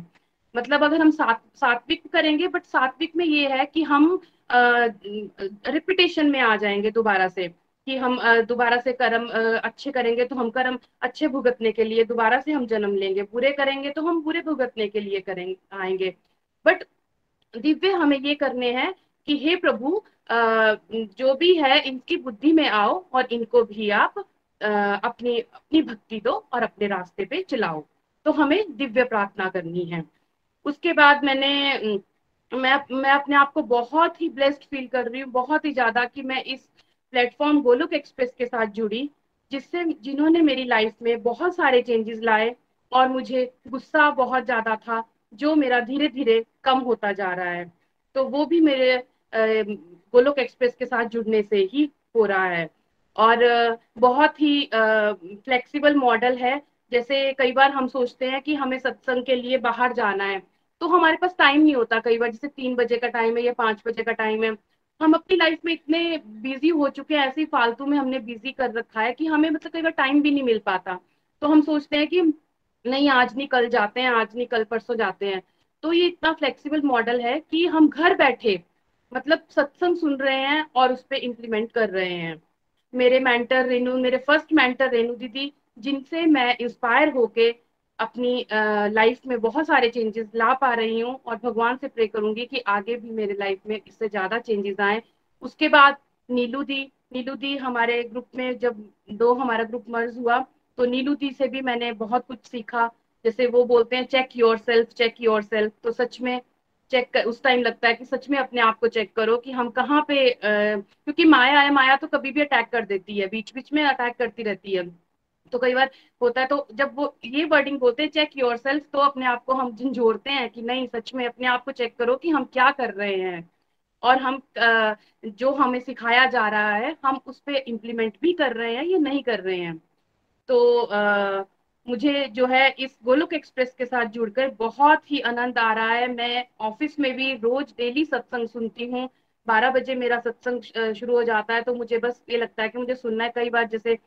S4: मतलब अगर हम सात्विक करेंगे, बट सात्विक में ये है कि हम रिपीटेशन में आ जाएंगे दोबारा से, कि हम दोबारा से कर्म अच्छे करेंगे तो हम कर्म अच्छे भुगतने के लिए दोबारा से हम जन्म लेंगे, बुरे करेंगे तो हम बुरे भुगतने के लिए करेंगे आएंगे। बट दिव्य हमें ये करने हैं कि हे प्रभु, जो भी है इनकी बुद्धि में आओ और इनको भी आप अपनी अपनी भक्ति दो और अपने रास्ते पे चलाओ। तो हमें दिव्य प्रार्थना करनी है। उसके बाद मैं अपने आप को बहुत ही ब्लेस्ड फील कर रही हूँ, बहुत ही ज्यादा, कि मैं इस प्लेटफॉर्म गोलोक एक्सप्रेस के साथ जुड़ी, जिन्होंने मेरी लाइफ में बहुत सारे चेंजेस लाए। और मुझे गुस्सा बहुत ज्यादा था, जो मेरा धीरे धीरे कम होता जा रहा है। तो वो भी मेरे गोलोक एक्सप्रेस के साथ जुड़ने से ही हो रहा है। और बहुत ही फ्लेक्सिबल मॉडल है। जैसे कई बार हम सोचते हैं कि हमें सत्संग के लिए बाहर जाना है, तो हमारे पास टाइम नहीं होता। कई बार जैसे 3 बजे का टाइम है या 5 बजे का टाइम है, हम अपनी लाइफ में इतने बिजी हो चुके हैं, ऐसे ही फालतू में हमने बिजी कर रखा है कि हमें मतलब कई बार टाइम भी नहीं मिल पाता। तो हम सोचते हैं कि नहीं, आज नहीं कल जाते हैं, आज नहीं कल परसों जाते हैं। तो ये इतना फ्लेक्सिबल मॉडल है कि हम घर बैठे मतलब सत्संग सुन रहे हैं और उस पर इम्प्लीमेंट कर रहे हैं। मेरे फर्स्ट मेंटर रेनू दीदी, जिनसे मैं इंस्पायर होके अपनी लाइफ में बहुत सारे चेंजेस ला पा रही हूँ, और भगवान से प्रे करूंगी कि आगे भी मेरे लाइफ में इससे ज्यादा चेंजेस आए। उसके बाद नीलू दी हमारे ग्रुप में, जब हमारा ग्रुप मर्ज हुआ, तो नीलू दी से भी मैंने बहुत कुछ सीखा। जैसे वो बोलते हैं check yourself, check yourself. तो सच में उस टाइम लगता है कि सच में अपने आप को चेक करो कि हम कहाँ पे क्योंकि माया है, माया तो कभी भी अटैक कर देती है, बीच बीच में अटैक करती रहती है। तो कई बार होता है, तो जब वो ये वर्डिंग बोलते हैं चेक योर सेल्फ, तो अपने आप को हम झंझोड़ते हैं कि नहीं, सच में अपने आप को चेक करो कि हम क्या कर रहे हैं, और हम जो हमें सिखाया जा रहा है हम उस पे इम्प्लीमेंट भी कर रहे हैं या नहीं कर रहे हैं। तो मुझे जो है इस गोलोक एक्सप्रेस के साथ जुड़कर बहुत ही आनंद आ रहा है। मैं ऑफिस में भी रोज डेली सत्संग सुनती हूँ। 12 बजे मेरा सत्संग शुरू हो जाता है, तो मुझे बस ये लगता है कि मुझे सुनना है। कई बार जैसे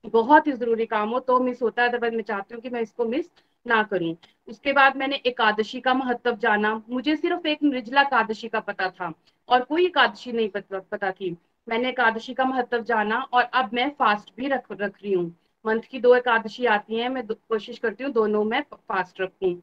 S4: बहुत ही जरूरी काम हो तो मिस होता है, तो मैं चाहती हूँ कि मैं इसको मिस ना करूं। उसके बाद मैंने एकादशी का महत्व जाना। मुझे सिर्फ एक निर्जला एकादशी का पता था और कोई एकादशी नहीं पता थी। मैंने एकादशी का महत्व जाना और अब मैं फास्ट भी रख रही हूँ। मंथ की 2 एकादशी आती हैं, मैं कोशिश करती हूँ दोनों में फास्ट रखूं।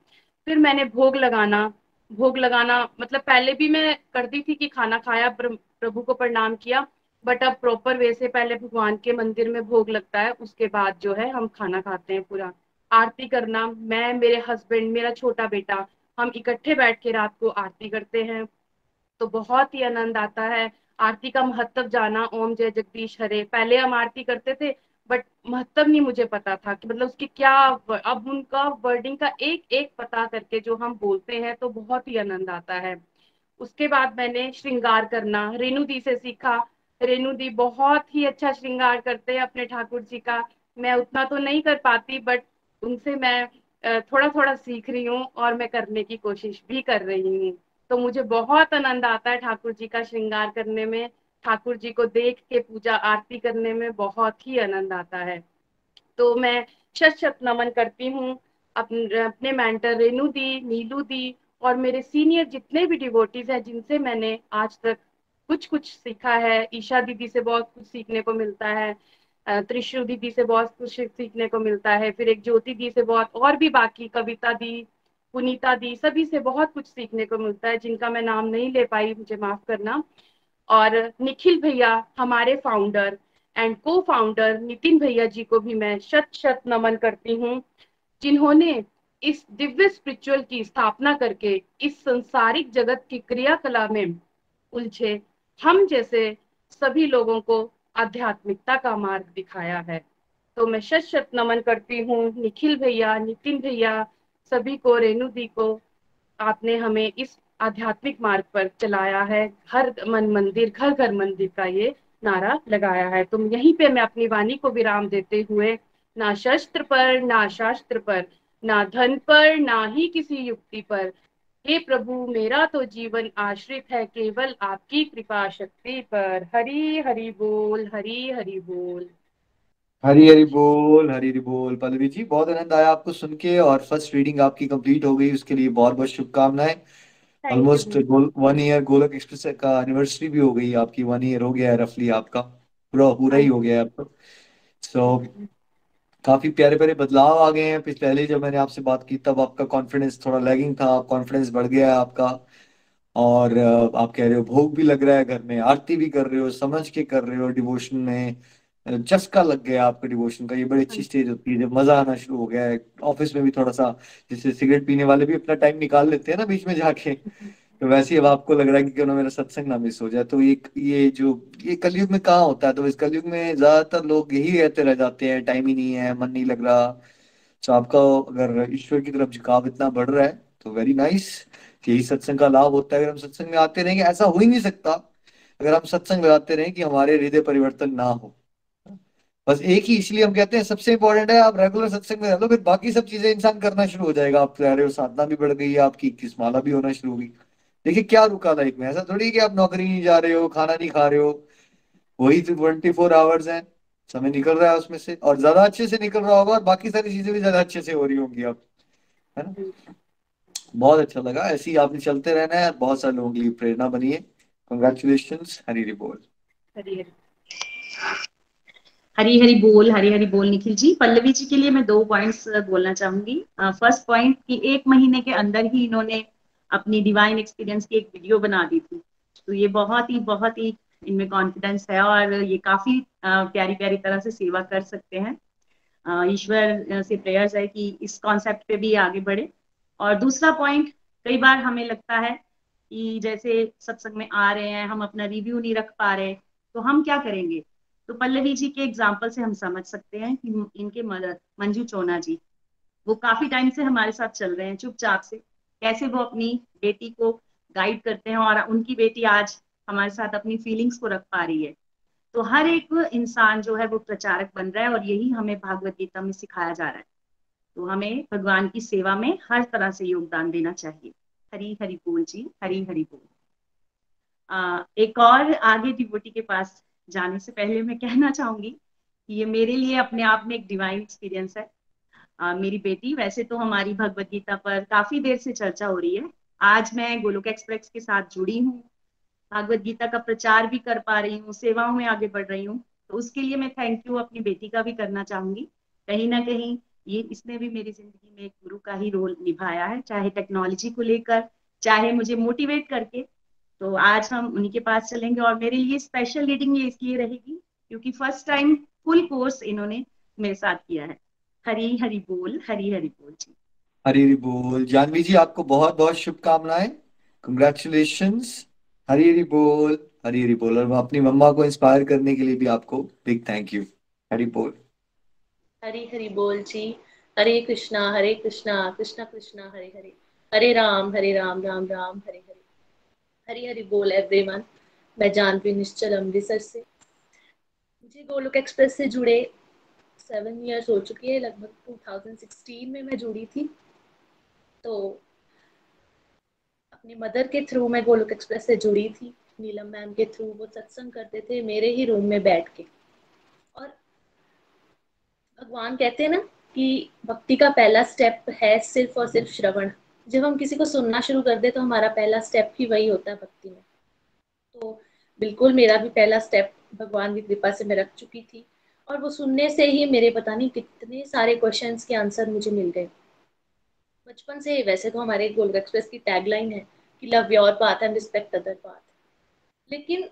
S4: फिर मैंने भोग लगाना मतलब पहले भी मैं करती थी कि खाना खाया, प्रभु को प्रणाम किया, बट अब प्रॉपर वे से पहले भगवान के मंदिर में भोग लगता है, उसके बाद जो है हम खाना खाते हैं पूरा। आरती करना, मैं, मेरे हस्बैंड, मेरा छोटा बेटा, हम इकट्ठे बैठ के रात को आरती करते हैं, तो बहुत ही आनंद आता है। आरती का महत्व जाना, ओम जय जगदीश हरे, पहले हम आरती करते थे बट महत्व नहीं मुझे पता था कि मतलब उसकी क्या, अब उनका वर्डिंग का एक एक पता करके जो हम बोलते हैं तो बहुत ही आनंद आता है। उसके बाद मैंने श्रृंगार करना रेणु दी से सीखा। रेणु दी बहुत ही अच्छा श्रृंगार करते हैं अपने ठाकुर जी का। मैं उतना तो नहीं कर पाती, बट उनसे मैं थोड़ा थोड़ा सीख रही हूँ और मैं करने की कोशिश भी कर रही हूँ। तो मुझे बहुत आनंद आता है ठाकुर जी का श्रृंगार करने में, ठाकुर जी को देख के पूजा आरती करने में बहुत ही आनंद आता है। तो मैं शत शत नमन करती हूँ अपने मेंटर रेणु दी, नीलू दी और मेरे सीनियर जितने भी डिवोटीज हैं जिनसे मैंने आज तक कुछ कुछ सीखा है। ईशा दीदी से बहुत कुछ सीखने को मिलता है, त्रिशु दीदी से बहुत कुछ सीखने को मिलता है, फिर एक ज्योति दी से बहुत, और भी बाकी कविता दी, पुनीता दी, सभी से बहुत कुछ सीखने को मिलता है, जिनका मैं नाम नहीं ले पाई, मुझे माफ करना। और निखिल भैया, हमारे फाउंडर एंड को फाउंडर नितिन भैया जी को भी मैं शत शत नमन करती हूँ, जिन्होंने इस दिव्य स्पिरिचुअल की स्थापना करके इस संसारिक जगत की क्रियाकला में उलझे हम जैसे सभी लोगों को आध्यात्मिकता का मार्ग दिखाया है। तो मैं शत शत नमन करती हूँ निखिल भैया, नितिन भैया, सभी को, रेणु दी को। आपने हमें इस आध्यात्मिक मार्ग पर चलाया है। घर घर मंदिर का ये नारा लगाया है। तो यहीं पे मैं अपनी वाणी को विराम देते हुए, ना शस्त्र पर, ना शास्त्र पर, ना धन पर, ना ही किसी युक्ति पर, हे प्रभु मेरा तो जीवन आश्रित है केवल आपकी कृपा शक्ति पर। हरि हरि बोल, हरि हरि बोल।
S3: हरी हरी बोल, हरी हरी बोल। पल्लवी जी, बहुत आनंद आया आपको सुन के, और फर्स्ट रीडिंग आपकी कंप्लीट हो गई, उसके लिए बहुत बहुत शुभकामनाएं।
S4: Thank you
S3: almost
S4: Guru.
S3: 1 year गोलक एक्सप्रेस का एनिवर्सरी भी हो गई आपकी, 1 ईयर हो गया है रफली आपका, पूरा पूरा
S4: हाँ
S3: ही हो गया है आपका। सो
S4: जी।
S3: काफी प्यारे प्यारे बदलाव आ गए हैं। पहले जब मैंने आपसे बात की तब आपका कॉन्फिडेंस थोड़ा लैगिंग था, कॉन्फिडेंस बढ़ गया है आपका। और आप कह रहे हो भोग भी लग रहा है घर में, आरती भी कर रहे हो, समझ के कर रहे हो डिवोशन में। चस्का लग गया आपका डिवोशन का, ये बड़ी
S4: हाँ
S3: अच्छी स्टेज होती है जब मजा आना शुरू हो गया है। ऑफिस में भी थोड़ा सा, जैसे सिगरेट पीने वाले भी अपना टाइम निकाल लेते हैं ना बीच में जाके,
S4: जी।
S3: तो वैसे ही अब आपको लग रहा है कि क्यों ना मेरा सत्संग ना मिस हो जाए। तो ये जो ये कलयुग में कहाँ होता है, तो इस कलयुग में ज्यादातर लोग यही कहते रह जाते हैं, टाइम ही नहीं है, मन नहीं लग रहा। तो आपका अगर ईश्वर की तरफ झुकाव इतना बढ़ रहा है तो वेरी नाइस। यही सत्संग का लाभ होता है। अगर हम सत्संग में आते रहेंगे, ऐसा हो ही नहीं सकता अगर हम सत्संग लगाते रहें कि हमारे हृदय परिवर्तन ना हो। बस एक ही, इसलिए हम कहते हैं सबसे इंपॉर्टेंट है आप रेगुलर सत्संग में रह लो, फिर बाकी सब चीजें इंसान करना शुरू हो जाएगा। आप कह रहे हो साधना भी बढ़ गई है आपकी, 21 माला भी होना शुरू होगी। देखिए क्या रुका लाइफ में, ऐसा थोड़ी है कि आप नौकरी नहीं जा रहे हो, खाना नहीं खा रहे हो। वही तो 24 आवर्स है, समय निकल रहा है उसमें से, और ज्यादा अच्छे से निकल रहा होगा, और बाकी सारी चीजें भी ज्यादा अच्छे से हो रही होंगी आप, है ना। बहुत अच्छा लगा, ऐसे ही आपने चलते रहना है, बहुत सारे लोगों के लिए प्रेरणा बनिए। कंग्रेचुलेशन। हरी हरी बोल।
S4: हरि हरि।
S1: हरी हरी बोल, हरी हरी बोल। निखिल जी, पल्लवी जी के लिए मैं 2 पॉइंट्स बोलना चाहूंगी। फर्स्ट पॉइंट कि 1 महीने के अंदर ही इन्होंने अपनी डिवाइन एक्सपीरियंस की एक वीडियो बना दी थी। तो ये बहुत ही इनमें कॉन्फिडेंस है, और ये काफी प्यारी प्यारी तरह से सेवा कर सकते हैं। ईश्वर से प्रेयर्स है कि इस कॉन्सेप्ट पे भी आगे बढ़े। और दूसरा पॉइंट, कई बार हमें लगता है कि जैसे सत्संग में आ रहे हैं, हम अपना रिव्यू नहीं रख पा रहे, तो हम क्या करेंगे। तो पल्लवी जी के एग्जाम्पल से हम समझ सकते हैं कि इनके मदर मंजू चोना जी, वो काफी टाइम से हमारे साथ चल रहे हैं चुपचाप से, कैसे वो अपनी बेटी को गाइड करते हैं, और उनकी बेटी आज हमारे साथ अपनी फीलिंग्स को रख पा रही है। तो हर एक इंसान जो है वो प्रचारक बन रहा है, और यही हमें भागवत गीता में सिखाया जा रहा है। तो हमें भगवान की सेवा में हर तरह से योगदान देना चाहिए। हरी हरि बोल जी, हरी हरि बोल। एक और आगे डिवोटी के पास जाने से पहले मैं कहना चाहूंगी कि ये मेरे लिए अपने आप में एक डिवाइन एक्सपीरियंस है। मेरी बेटी, वैसे तो हमारी भगवत गीता पर काफी देर से चर्चा हो रही है, आज मैं गोलोक एक्सप्रेस के साथ जुड़ी हूँ, भागवत गीता का प्रचार भी कर पा रही हूँ, सेवाओं में आगे बढ़ रही हूँ। तो उसके लिए मैं थैंक यू अपनी बेटी का भी करना चाहूंगी। कहीं ना कहीं ये इसने भी मेरी जिंदगी में एक गुरु का ही रोल निभाया है, चाहे टेक्नोलॉजी को लेकर, चाहे मुझे मोटिवेट करके। तो आज हम उन्हीं के पास चलेंगे, और मेरे लिए स्पेशल रीडिंग ये इसलिए रहेगी क्योंकि फर्स्ट टाइम फुल कोर्स इन्होंने मेरे साथ किया है। हरी हरी बोल, हरी हरी बोल जी।
S3: हरी हरी बोल। जानवी जी, आपको बहुत बहुत शुभकामनाएं, कंग्रेचुलेशंस। हरी हरी बोल, हरी हरी बोल। और अपनी मम्मा को इंस्पायर करने के लिए भी आपको बिग थैंक यू। हरी बोल।
S2: हरी हरी बोल जी। हरे कृष्णा कृष्णा कृष्णा हरे हरे, हरे राम राम राम हरे हरे। हरी हरी बोल एवरीवन। मैं जानवी निश्चल अमृतसर से। मुझे गोलोक एक्सप्रेस से जुड़े 7 इयर्स हो चुकी है, लगभग 2016 में मैं जुड़ी थी। तो अपनी मदर के थ्रू मैं गोलोक एक्सप्रेस से जुड़ी थी, नीलम मैम के थ्रू। वो सत्संग करते थे मेरे ही रूम में बैठ के। और भगवान कहते हैं ना कि भक्ति का पहला स्टेप है सिर्फ और सिर्फ श्रवण। जब हम किसी को सुनना शुरू कर दे तो हमारा पहला स्टेप ही वही होता है भक्ति में। तो बिल्कुल मेरा भी पहला स्टेप भगवान की कृपा से मैं रख चुकी थी, और वो सुनने से ही मेरे पता नहीं कितने सारे क्वेश्चंस के आंसर मुझे मिल गए। बचपन से, वैसे तो हमारे गोल्ड एक्सप्रेस की टैगलाइन है कि love your path and respect other path, लेकिन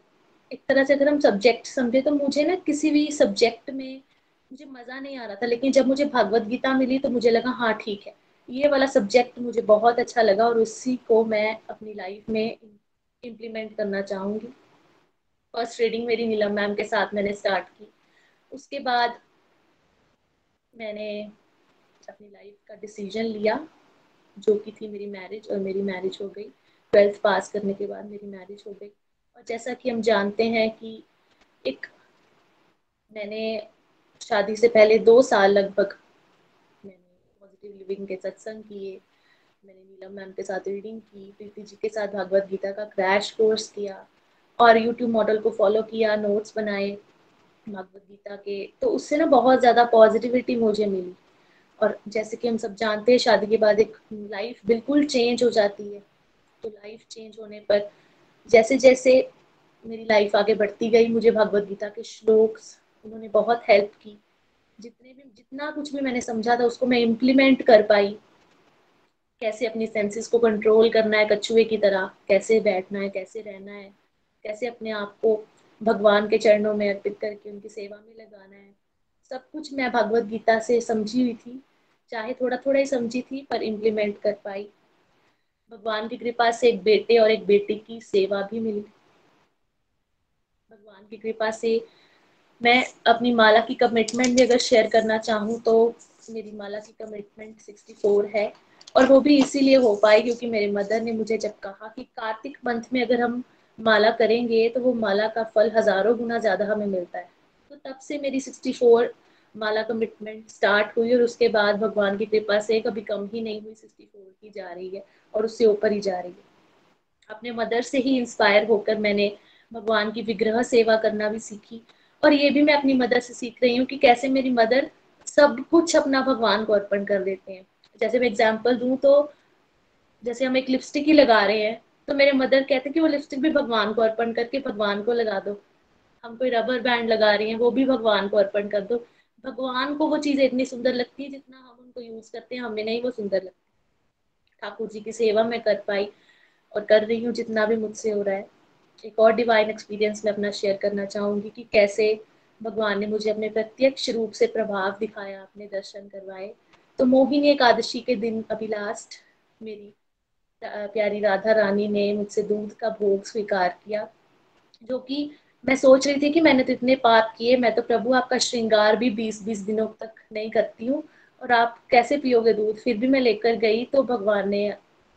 S2: एक तरह से अगर हम सब्जेक्ट समझे तो मुझे ना किसी भी सब्जेक्ट में मुझे मजा नहीं आ रहा था। लेकिन जब मुझे भगवत गीता मिली तो मुझे लगा हाँ ठीक है, ये वाला सब्जेक्ट मुझे बहुत अच्छा लगा, और उसी को मैं अपनी लाइफ में इम्प्लीमेंट करना चाहूंगी। फर्स्ट रीडिंग मेरी नीलम मैम के साथ मैंने स्टार्ट की। उसके बाद मैंने अपनी लाइफ का डिसीजन लिया, जो कि थी मेरी मैरिज, और मेरी मैरिज हो गई। 12th पास करने के बाद मेरी मैरिज हो गई। और जैसा कि हम जानते हैं कि
S5: एक मैंने शादी से पहले 2 साल लगभग मैंने पॉजिटिव लिविंग के सत्संग किए, मैंने नीलम मैम के साथ रीडिंग की, प्रीति जी के साथ भागवत गीता का क्रैश कोर्स किया और यूट्यूब मॉडल को फॉलो किया, नोट्स बनाए भागवत गीता के। तो उससे ना बहुत ज़्यादा पॉजिटिविटी मुझे मिली। और जैसे कि हम सब जानते हैं, शादी के बाद एक लाइफ बिल्कुल चेंज हो जाती है। तो लाइफ चेंज होने पर जैसे जैसे मेरी लाइफ आगे बढ़ती गई, मुझे भगवत गीता के श्लोक उन्होंने बहुत हेल्प की। जितना कुछ भी मैंने समझा था उसको मैं इम्प्लीमेंट कर पाई। कैसे अपनी सेंसेस को कंट्रोल करना है कछुए की तरह, कैसे बैठना है, कैसे रहना है, कैसे अपने आप को भगवान के चरणों में अर्पित करके उनकी सेवा में लगाना है, सब कुछ मैं भगवत गीता से समझी हुई थी। चाहे थोड़ा थोड़ा ही समझी थी पर इम्प्लीमेंट कर पाई। भगवान की कृपा से एक बेटे और एक बेटी की सेवा भी मिली। भगवान की कृपा से मैं अपनी माला की कमिटमेंट भी अगर शेयर करना चाहूँ तो मेरी माला की कमिटमेंट 64 है। और वो भी इसीलिए हो पाई क्योंकि मेरे मदर ने मुझे जब कहा कि कार्तिक मंथ में अगर हम माला करेंगे तो वो माला का फल हजारों गुना ज्यादा हमें मिलता है। तो तब से मेरी 64 माला कमिटमेंट स्टार्ट हुई और उसके बाद भगवान की कृपा से कभी कम ही नहीं हुई, 64 की जा रही है और उससे ऊपर ही जा रही है। अपने मदर से ही इंस्पायर होकर मैंने भगवान की विग्रह सेवा करना भी सीखी। और ये भी मैं अपनी मदर से सीख रही हूँ कि कैसे मेरी मदर सब कुछ अपना भगवान को अर्पण कर देते हैं। जैसे मैं एग्जांपल दूं तो जैसे हम एक लिपस्टिक ही लगा रहे हैं तो मेरे मदर कहते हैं कि वो लिपस्टिक भी भगवान को अर्पण करके भगवान को लगा दो। हम कोई रबर बैंड लगा रही हैं वो भी भगवान को अर्पण कर दो। भगवान को वो चीजें इतनी सुंदर लगती है जितना हम उनको यूज करते हैं हमें नहीं वो सुंदर लगती। ठाकुर जी की सेवा में कर पाई और कर रही हूँ जितना भी मुझसे हो रहा है। एक और डिवाइन एक्सपीरियंस मैं अपना शेयर करना चाहूंगी कि कैसे भगवान ने मुझे अपने प्रत्यक्ष रूप से प्रभाव दिखाया, अपने दर्शन करवाए। तो मोहिनी एकादशी के दिन अभी लास्ट मेरी प्यारी राधा रानी ने मुझसे दूध का भोग स्वीकार किया। जो कि मैं सोच रही थी कि मैंने तो इतने पाप किए, मैं तो प्रभु आपका श्रृंगार भी 20-20 दिनों तक नहीं करती हूँ और आप कैसे पियोगे दूध। फिर भी मैं लेकर गई तो भगवान ने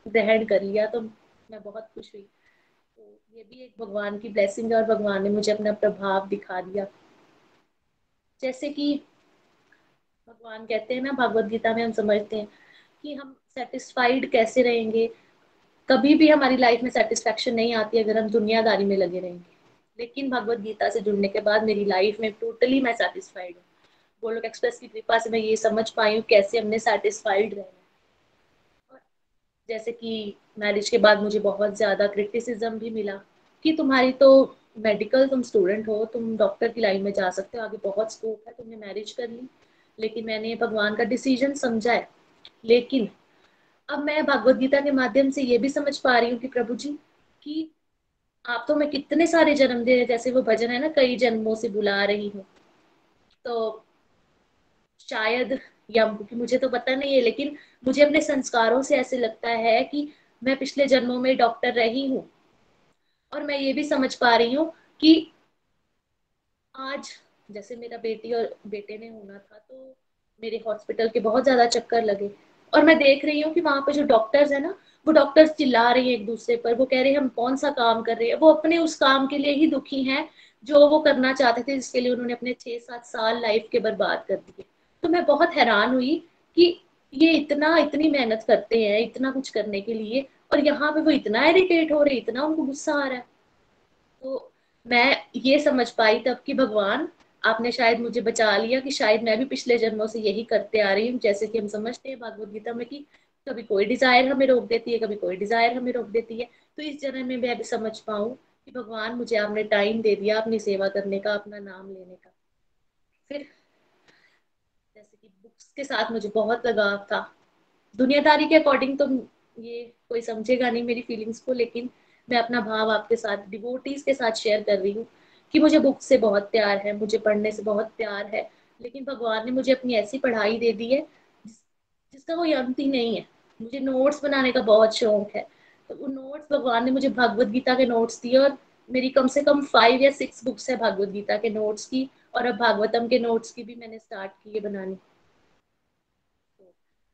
S5: ग्रहण कर लिया। तो मैं बहुत खुश हुई। तो ये भी एक भगवान की ब्लेसिंग है और भगवान ने मुझे अपना प्रभाव दिखा दिया। जैसे कि भगवान कहते हैं ना, भगवत गीता में हम समझते हैं कि हम सेटिस्फाइड कैसे रहेंगे। कभी भी हमारी लाइफ में सेटिस्फेक्शन नहीं आती अगर हम दुनियादारी में लगे रहेंगे। लेकिन भगवत गीता से जुड़ने के बाद मेरी लाइफ में टोटली मैं सेटिस्फाइड हूँ। गोलोक एक्सप्रेस की कृपा से मैं ये समझ पाई हूँ कैसे हमने सेटिस्फाइड रहना है। जैसे कि मैरिज के बाद मुझे बहुत ज्यादा क्रिटिसिज्म भी मिला कि तुम्हारी तो मेडिकल, तुम स्टूडेंट हो, तुम डॉक्टर की लाइन में जा सकते हो, आगे बहुत स्कोप है, तुमने मैरिज कर ली। लेकिन मैंने भगवान का डिसीजन समझा है। लेकिन अब मैं भगवत गीता के माध्यम से ये भी समझ पा रही हूँ कि प्रभु जी कि आप तो मैं कितने सारे जन्म दे रहे, जैसे वो भजन है ना, कई जन्मों से बुला रही हूँ। तो शायद, या क्योंकि मुझे तो पता नहीं है, लेकिन मुझे अपने संस्कारों से ऐसे लगता है कि मैं पिछले जन्मों में डॉक्टर रही हूँ। और मैं ये भी समझ पा रही हूँ कि आज जैसे मेरा बेटी और बेटे ने होना था तो मेरे हॉस्पिटल के बहुत ज्यादा चक्कर लगे। और मैं देख रही हूँ कि वहां पे जो डॉक्टर्स है ना, वो डॉक्टर्स चिल्ला रहे हैं एक दूसरे पर। वो कह रहे हैं हम कौन सा काम कर रहे हैं, वो अपने उस काम के लिए ही दुखी हैं जो वो करना चाहते थे, जिसके लिए उन्होंने अपने 6-7 साल लाइफ के बर्बाद कर दिए। तो मैं बहुत हैरान हुई कि ये इतनी मेहनत करते हैं इतना कुछ करने के लिए, और यहाँ पे वो इतना इरिटेट हो रहे, इतना उनको गुस्सा आ रहा है। तो मैं ये समझ पाई तब कि भगवान आपने शायद मुझे बचा लिया, कि शायद मैं भी पिछले जन्मों से यही करते आ रही हूँ। जैसे कि हम समझते हैं भागवत गीता में कि कभी कोई डिजायर हमें रोक देती है, कभी कोई डिजायर हमें रोक देती है। तो इस जन्म में मैं भी समझ पाऊँ कि भगवान मुझे आपने टाइम दे दिया अपनी सेवा करने का, अपना नाम लेने का। फिर जैसे कि बुक्स के साथ मुझे बहुत लगाव था। दुनियादारी के अकॉर्डिंग तो ये कोई समझेगा नहीं मेरी फीलिंग्स को, लेकिन मैं अपना भाव आपके साथ डिवोटीज के साथ शेयर कर रही हूँ कि मुझे बुक से बहुत प्यार है, मुझे पढ़ने से बहुत प्यार है। लेकिन भगवान ने मुझे अपनी ऐसी पढ़ाई दे दी है जिसका कोई अंत ही नहीं है। मुझे नोट्स बनाने का बहुत शौक है। तो वो नोट्स भगवान ने मुझे भगवत गीता के नोट्स दिए, और मेरी कम से कम 5 या 6 बुक्स है भगवत गीता के नोट्स की। और अब भागवतम के नोट्स की भी मैंने स्टार्ट की है बनानी।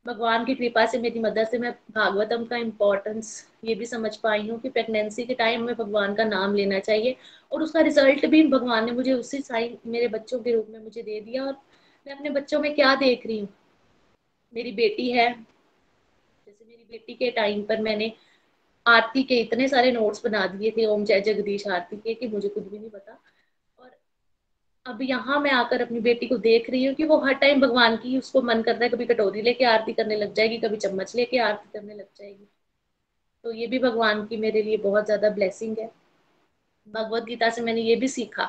S5: भगवान की कृपा से, मेरी मदर से मैं भागवतम का इम्पोर्टेंस ये भी समझ पाई हूँ कि प्रेगनेंसी के टाइम में भगवान का नाम लेना चाहिए, और उसका रिजल्ट भी भगवान ने मुझे उसी साइन मेरे बच्चों के रूप में मुझे दे दिया। और मैं अपने बच्चों में क्या देख रही हूँ, मेरी बेटी है, जैसे मेरी बेटी के टाइम पर मैंने आरती के इतने सारे नोट्स बना दिए थे, ओम जय जगदीश आरती के, कि मुझे कुछ भी नहीं पता। और अब यहाँ मैं आकर अपनी बेटी को देख रही हूँ कि वो हर टाइम भगवान की, उसको मन करता है कभी कटोरी लेके आरती करने लग जाएगी, कभी चम्मच लेके आरती करने लग जाएगी। तो ये भी भगवान की मेरे लिए बहुत ज्यादा ब्लेसिंग है। भगवत गीता से मैंने ये भी सीखा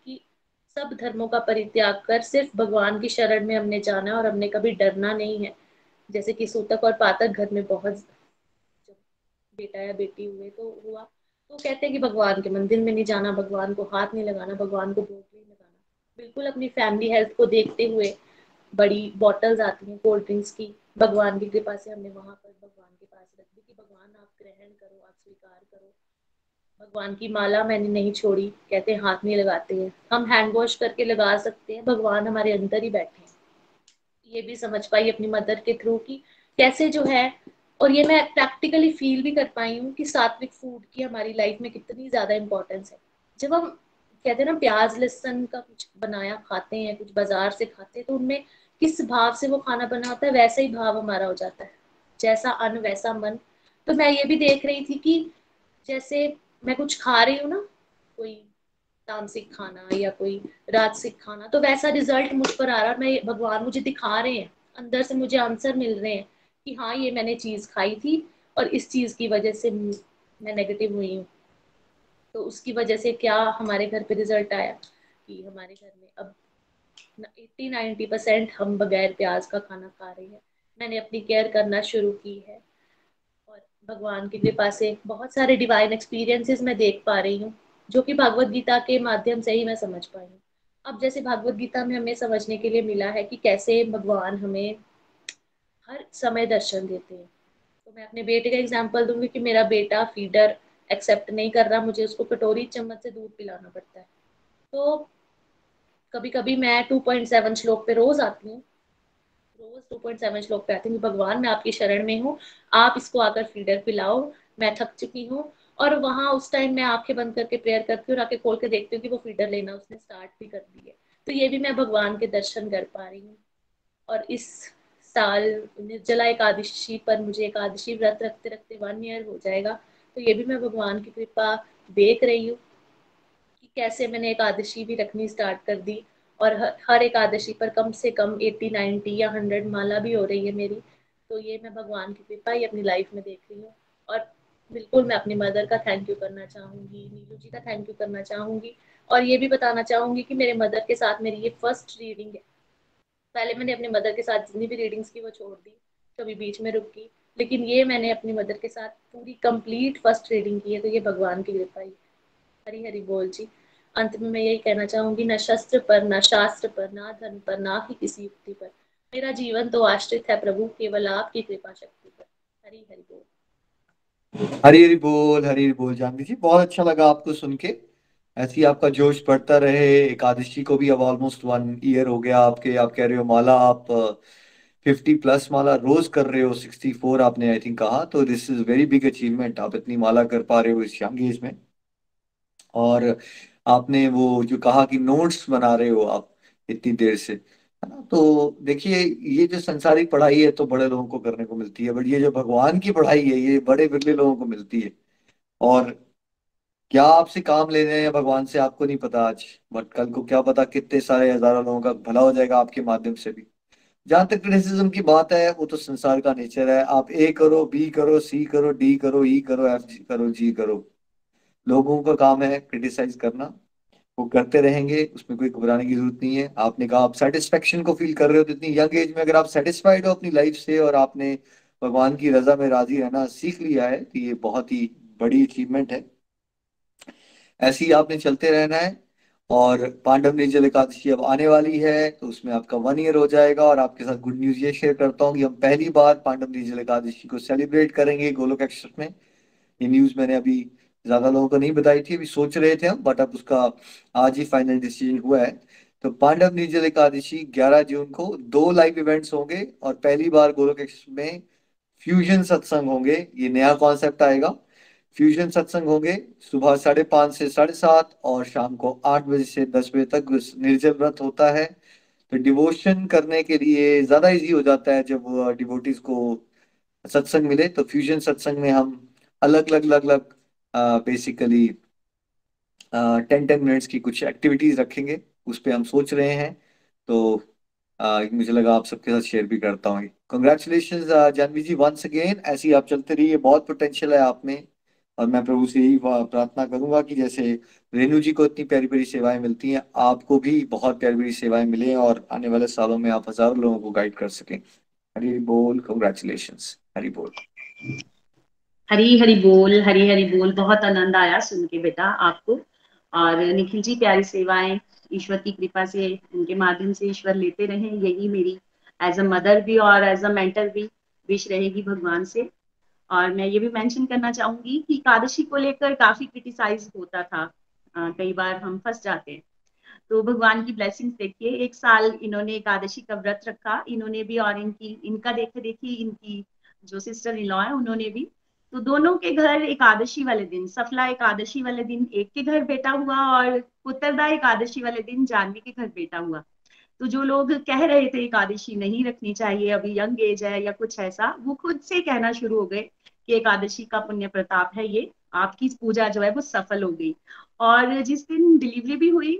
S5: कि सब धर्मों का परित्याग कर सिर्फ भगवान की शरण में हमने जाना, और हमने कभी डरना नहीं है। जैसे कि सूतक और पातक घर में बहुत, जब बेटा या बेटी हुए तो हुआ, तो कहते हैं कि भगवान के मंदिर में नहीं जाना, भगवान को हाथ नहीं लगाना, भगवान को भोग नहीं लगाना। बिल्कुल अपनी फैमिली हेल्थ को देखते हुए बड़ी बॉटल्स आती हैं कोल्ड ड्रिंक्स की, भगवान की कृपा से हमने वहां पर भगवान के पास रख दी कि भगवान आप ग्रहण करो, आप स्वीकार करो। भगवान की माला मैंने नहीं छोड़ी, कहते हैं हाथ नहीं लगाते हैं, हम हैंड वॉश करके लगा सकते हैं, भगवान हमारे अंदर ही बैठे हैं। ये भी समझ पाई अपनी मदर के थ्रू कि कैसे जो है, और ये मैं प्रैक्टिकली फील भी कर पाई हूँ कि सात्विक फूड की हमारी लाइफ में कितनी ज्यादा इंपॉर्टेंस है। जब हम कहते हैं ना प्याज लहसुन का कुछ बनाया खाते हैं, कुछ बाजार से खाते हैं, तो उनमें किस भाव से वो खाना बना होता है, वैसा ही भाव हमारा हो जाता है, जैसा अन्न वैसा मन। तो मैं ये भी देख रही थी कि जैसे मैं कुछ खा रही हूँ ना, कोई तामसिक खाना या कोई राजसिक खाना, तो वैसा रिजल्ट मुझ पर आ रहा है, मैं भगवान मुझे दिखा रहे हैं, अंदर से मुझे आंसर मिल रहे हैं कि हाँ ये मैंने चीज खाई थी, और इस चीज की वजह से मैं नेगेटिव हुई हूँ। तो उसकी वजह से क्या हमारे घर पे रिजल्ट आया कि हमारे घर में अब 80-90% हम बगैर प्याज का खाना खा रहे हैं। मैंने अपनी केयर करना शुरू की है, और भगवान की कृपा से बहुत सारे डिवाइन एक्सपीरियंसेस मैं देख पा रही हूँ, जो कि भागवत गीता के माध्यम से ही मैं समझ पाई हूँ। अब जैसे भागवत गीता में हमें समझने के लिए मिला है कि कैसे भगवान हमें हर समय दर्शन देते हैं। तो मैं अपने बेटे का एग्जाम्पल दूंगी कि मेरा बेटा फीडर एक्सेप्ट नहीं कर रहा, मुझे उसको कटोरी चम्मच से दूध पिलाना पड़ता है। तो कभी कभी मैं 2.7 श्लोक पे रोज आती हूँ, रोज 2.7 श्लोक पे आती हूँ, भगवान मैं आपकी शरण में हूँ, आप इसको आकर फीडर पिलाओ, मैं थक चुकी हूँ। और वहां उस टाइम मैं आंखें बंद करके प्रेयर करती हूँ, और आके खोल के देखती हूँ कि वो फीडर लेना उसने स्टार्ट भी कर दी है। तो ये भी मैं भगवान के दर्शन कर पा रही हूँ। और इस साल निर्जला एकादशी पर मुझे एकादशी व्रत रखते रखते 1 ईयर हो जाएगा। तो ये भी मैं भगवान की कृपा देख रही हूँ कि कैसे मैंने एकादशी भी रखनी स्टार्ट कर दी, और हर एकादशी पर कम से कम 80-90 या 100 माला भी हो रही है मेरी। तो ये मैं भगवान की कृपा ही अपनी लाइफ में देख रही हूँ। और बिल्कुल मैं अपनी मदर का थैंक यू करना चाहूंगी, नीलू जी का थैंक यू करना चाहूंगी, और ये भी बताना चाहूंगी कि मेरे मदर के साथ मेरी ये फर्स्ट रीडिंग है। पहले मैंने अपने मदर के साथ जितनी भी रीडिंग्स की वो छोड़ दी, कभी बीच में रुक गई, लेकिन ये मैंने अपनी मदर के साथ पूरी कंप्लीट फर्स्ट रीडिंग की है, तो ये भगवान की कृपा ही। हरी हरी बोल जी। अंत में मैं यही कहना चाहूंगी, न शस्त्र पर, न शास्त्र पर, ना धन पर, ना ही किसी युक्ति पर, मेरा जीवन तो आश्रित है प्रभु केवल आपकी कृपा शक्ति पर। हरी हरी बोल।
S3: हरी हरी बोल, हरी हरी बोल। जानवी जी, बहुत अच्छा लगा आपको सुन के। ऐसे ही आपका जोश बढ़ता रहे। एकादशी को भी अब ऑलमोस्ट 1 ईयर हो गया आपके। आप कह रहे हो माला आप 50+ माला रोज कर रहे हो, 64 आपने आई थिंक कहा, तो this is very big achievement. आप इतनी माला कर पा रहे हो इस यंग एज में। और आपने वो जो कहा कि नोट्स बना रहे हो आप इतनी देर से, है ना, तो देखिए ये जो संसारिक पढ़ाई है तो बड़े लोगों को करने को मिलती है, बट ये जो भगवान की पढ़ाई है ये बड़े बिरले लोगों को मिलती है। और क्या आपसे काम ले रहे हैं भगवान से आपको नहीं पता आज, बट कल को क्या पता कितने सारे हजारों लोगों का भला हो जाएगा आपके माध्यम से भी। जहां तक क्रिटिसिज्म की बात है, वो तो संसार का नेचर है। आप ए करो, बी करो, सी करो, डी करो, ई करो, एफ करो, जी करो। लोगों का काम है क्रिटिसाइज करना, वो करते रहेंगे, उसमें कोई घबराने की जरूरत नहीं है। आपने कहा आप सेटिस्फेक्शन को फील कर रहे हो, तो इतनी यंग एज में अगर आप सेटिस्फाइड हो अपनी लाइफ से और आपने भगवान की रजा में राजी रहना सीख लिया है, तो ये बहुत ही बड़ी अचीवमेंट है। ऐसे ही आपने चलते रहना है। और पांडव निर्जल एकादशी अब आने वाली है, तो उसमें आपका 1 ईयर हो जाएगा। और आपके साथ गुड न्यूज ये शेयर करता हूँ कि हम पहली बार पांडव निर्जल एकादशी को सेलिब्रेट करेंगे गोलोक एक्सप्रेस में। ये न्यूज मैंने अभी ज्यादा लोगों को नहीं बताई थी, अभी सोच रहे थे हम, बट अब उसका आज ही फाइनल डिसीजन हुआ है तो पांडव निर्जल एकादशी 11 जून को 2 लाइव इवेंट्स होंगे और पहली बार गोलोक एक्सप्रेस में फ्यूजन सत्संग होंगे। ये नया कॉन्सेप्ट आएगा। फ्यूजन सत्संग होंगे सुबह 5:30 से 7:30 और शाम को 8 बजे से 10 बजे तक निर्जल व्रत होता है। तो डिवोशन करने के लिए ज्यादा इजी हो जाता है जब डिवोटीज को सत्संग मिले। तो फ्यूजन सत्संग में हम अलग अलग अलग अलग बेसिकली 10-10 मिनट्स की कुछ एक्टिविटीज रखेंगे, उस पे हम सोच रहे हैं। तो मुझे लगा आप सबके साथ शेयर भी करता हूँ। कंग्रेचुलेशन जानवी जी, वंस अगेन ऐसी आप चलते रहिए, बहुत पोटेंशियल है आप में। और मैं प्रभु से यही प्रार्थना करूंगा कि जैसे रेणु जी को इतनी प्यारी प्यारी सेवाएं मिलती हैं, आपको भी बहुत प्यारी प्यारी सेवाएं मिले और आने वाले सालों में आप हजारों लोगों को गाइड कर सकें। हरी हरी बोल, कंग्रेचुलेशंस, हरी बोल।
S1: हरी हरी बोल, हरी हरी बोल। बहुत आनंद आया सुन के बेटा आपको। और निखिल जी, प्यारी सेवाएं ईश्वर की कृपा से, उनके माध्यम से ईश्वर लेते रहें, यही मेरी एज अ मदर भी और एज अ मेंटर भी विश रहेगी भगवान से। और मैं ये भी मेंशन करना चाहूंगी कि एकादशी को लेकर काफी क्रिटिसाइज होता था, कई बार हम फंस जाते हैं। तो भगवान की ब्लेसिंग्स देखिए, 1 साल इन्होंने एकादशी का व्रत रखा, इन्होंने भी, और इनका देखे देखी इनकी जो सिस्टर इन लॉ है उन्होंने भी। तो दोनों के घर एकादशी वाले दिन, सफला एकादशी वाले दिन एक के घर बेटा हुआ और पुत्रदा एकादशी वाले दिन जानवी के घर बेटा हुआ। तो जो लोग कह रहे थे एकादशी नहीं रखनी चाहिए, अभी यंग एज है या कुछ ऐसा, वो खुद से कहना शुरू हो गए कि एकादशी का पुण्य प्रताप है ये, आपकी पूजा जो है वो सफल हो गई। और जिस दिन डिलीवरी भी हुई,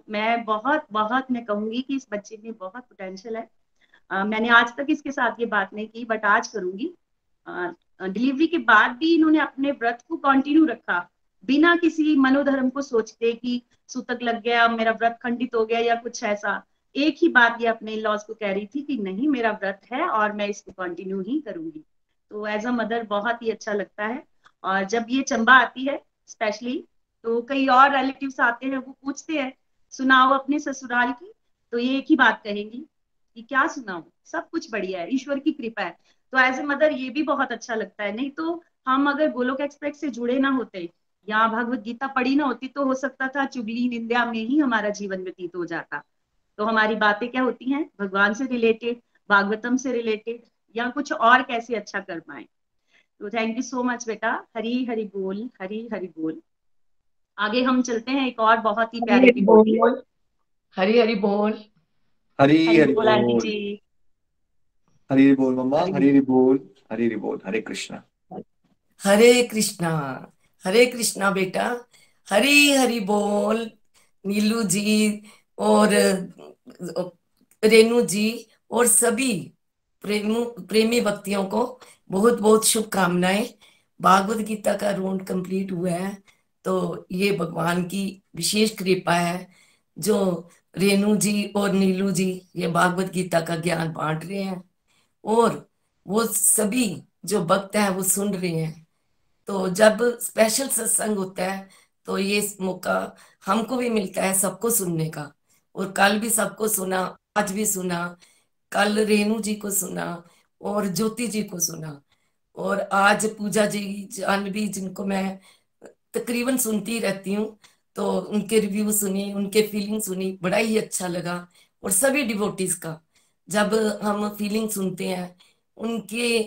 S1: मैं बहुत बहुत मैं कहूंगी कि इस बच्चे में बहुत पोटेंशियल है। मैंने आज तक इसके साथ ये बात नहीं की, बट आज करूंगी। डिलीवरी के बाद भी इन्होंने अपने व्रत को कंटिन्यू रखा, बिना किसी मनोधर्म को सोचते कि सूतक लग गया, मेरा व्रत खंडित हो गया या कुछ ऐसा। एक ही बात ये अपने लॉज को कह रही थी कि नहीं, मेरा व्रत है और मैं इसको कंटिन्यू ही करूंगी। तो एज अ मदर बहुत ही अच्छा लगता है। और जब ये चंबा आती है स्पेशली, तो कई और रिलेटिव्स आते हैं, वो पूछते हैं सुनाओ अपने ससुराल की, तो ये एक ही बात कहेंगी कि क्या सुनाओ, सब कुछ बढ़िया है, ईश्वर की कृपा है। तो एज ए मदर ये भी बहुत अच्छा लगता है। नहीं तो हम अगर गोलोक एक्सप्रेस से जुड़े ना होते या भगवत गीता पढ़ी ना होती, तो हो सकता था चुगली निंदा में ही हमारा जीवन व्यतीत हो जाता। तो हमारी बातें क्या होती हैं, भगवान से रिलेटेड, भागवतम से रिलेटेड, या कुछ और कैसे अच्छा कर पाए। तो थैंक यू सो मच बेटा। हरी हरी बोल, हरी हरी बोल। आगे हम चलते हैं, एक और बहुत ही
S6: हरी
S1: प्यारे
S6: हरी
S1: डिवोटी।
S6: बोल, हरी हरी बोल,
S3: हरी
S1: हरी
S3: हरी
S1: बोल आंटी
S3: बोल,
S1: जी।
S3: हरी हरी बोल मम्मा,
S6: हरी
S3: हरी हरी बोल, हरी हरी बोल। हरे कृष्णा।
S6: हरे कृष्णा, हरे कृष्णा बेटा। हरी हरी बोल नीलू जी और रेनू जी और सभी प्रेमी भक्तियों को बहुत बहुत शुभकामनाएं। भागवत गीता का राउंड कंप्लीट हुआ है, तो ये भगवान की विशेष कृपा है जो रेनू जी और नीलू जी ये भागवत गीता का ज्ञान बांट रहे हैं और वो सभी जो भक्त हैं वो सुन रहे हैं। तो जब स्पेशल सत्संग होता है तो ये मौका हमको भी मिलता है सबको सुनने का। और कल भी सबको सुना, आज भी सुना, कल रेणु जी को सुना और ज्योति जी को सुना, और आज पूजा जी, जानवी, जिनको मैं तकरीबन सुनती रहती हूँ, तो उनके रिव्यू सुनी, उनके फीलिंग सुनी, बड़ा ही अच्छा लगा। और सभी डिवोटीज का जब हम फीलिंग सुनते हैं, उनके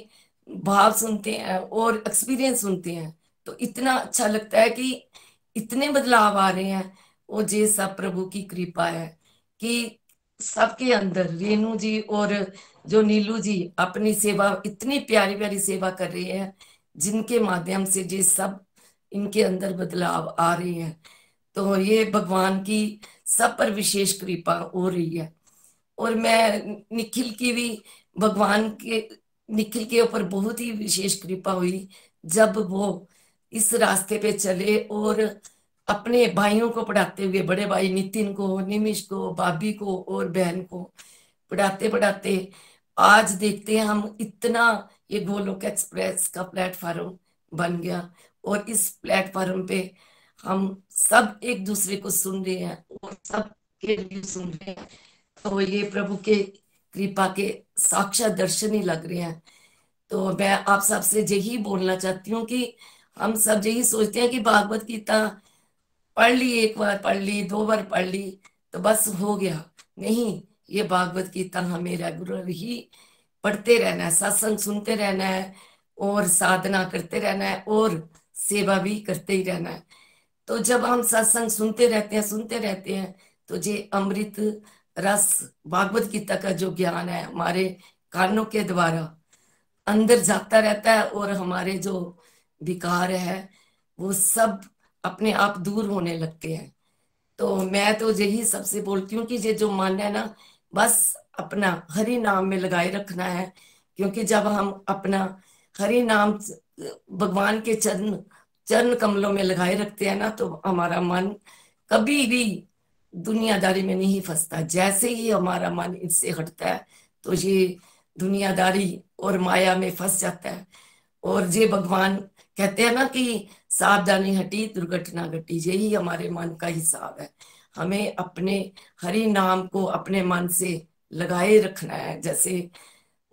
S6: भाव सुनते हैं और एक्सपीरियंस सुनते हैं, तो इतना अच्छा लगता है कि इतने बदलाव आ रहे हैं। और ये सब प्रभु की कृपा है कि सबके अंदर रेणु जी और जो नीलू जी अपनी सेवा, इतनी प्यारी प्यारी सेवा कर रही है, जिनके माध्यम से ये सब इनके अंदर बदलाव आ रहे हैं। तो ये भगवान की सब पर विशेष कृपा हो रही है। और मैं निखिल की भी, भगवान के निखिल के ऊपर बहुत ही विशेष कृपा हुई जब वो इस रास्ते पे चले और अपने भाइयों को पढ़ाते हुए, बड़े भाई नितिन को, निमिष को, भाभी को और बहन को पढ़ाते पढ़ाते आज देखते हैं हम इतना, ये गोलोक एक्सप्रेस का प्लेटफॉर्म बन गया और इस प्लेटफॉर्म पे हम सब एक दूसरे को सुन रहे हैं और सब के रिव्यू सुन रहे हैं। तो ये प्रभु के कृपा के साक्षात दर्शन ही लग रहे हैं। तो मैं आप सबसे यही बोलना चाहती हूँ कि हम सब यही सोचते हैं कि भागवत गीता पढ़ ली, एक बार पढ़ ली, 2 बार पढ़ ली, तो बस हो गया। नहीं, ये भागवत गीता हमें रेगुलर ही पढ़ते रहना है, सत्संग सुनते रहना है, और साधना करते रहना है, और सेवा भी करते ही रहना है। तो जब हम सत्संग सुनते रहते हैं तो ये अमृत रस भागवत गीता का जो ज्ञान है हमारे कानों के द्वारा अंदर जाता रहता है, और हमारे जो विकार है वो सब अपने आप दूर होने लगते हैं। तो मैं तो यही सबसे बोलती हूँ कि ये जो मन है ना, बस अपना हरि नाम में लगाए रखना है। क्योंकि जब हम अपना हरि नाम भगवान के चरण चरण कमलों में लगाए रखते हैं ना, तो हमारा मन कभी भी दुनियादारी में नहीं फंसता। जैसे ही हमारा मन इससे हटता है तो ये दुनियादारी और माया में फंस जाता है। और ये भगवान कहते हैं ना कि सावधानी हटी दुर्घटना घटी, यही हमारे मन का हिसाब है। हमें अपने हरि नाम को अपने मन से लगाए रखना है। जैसे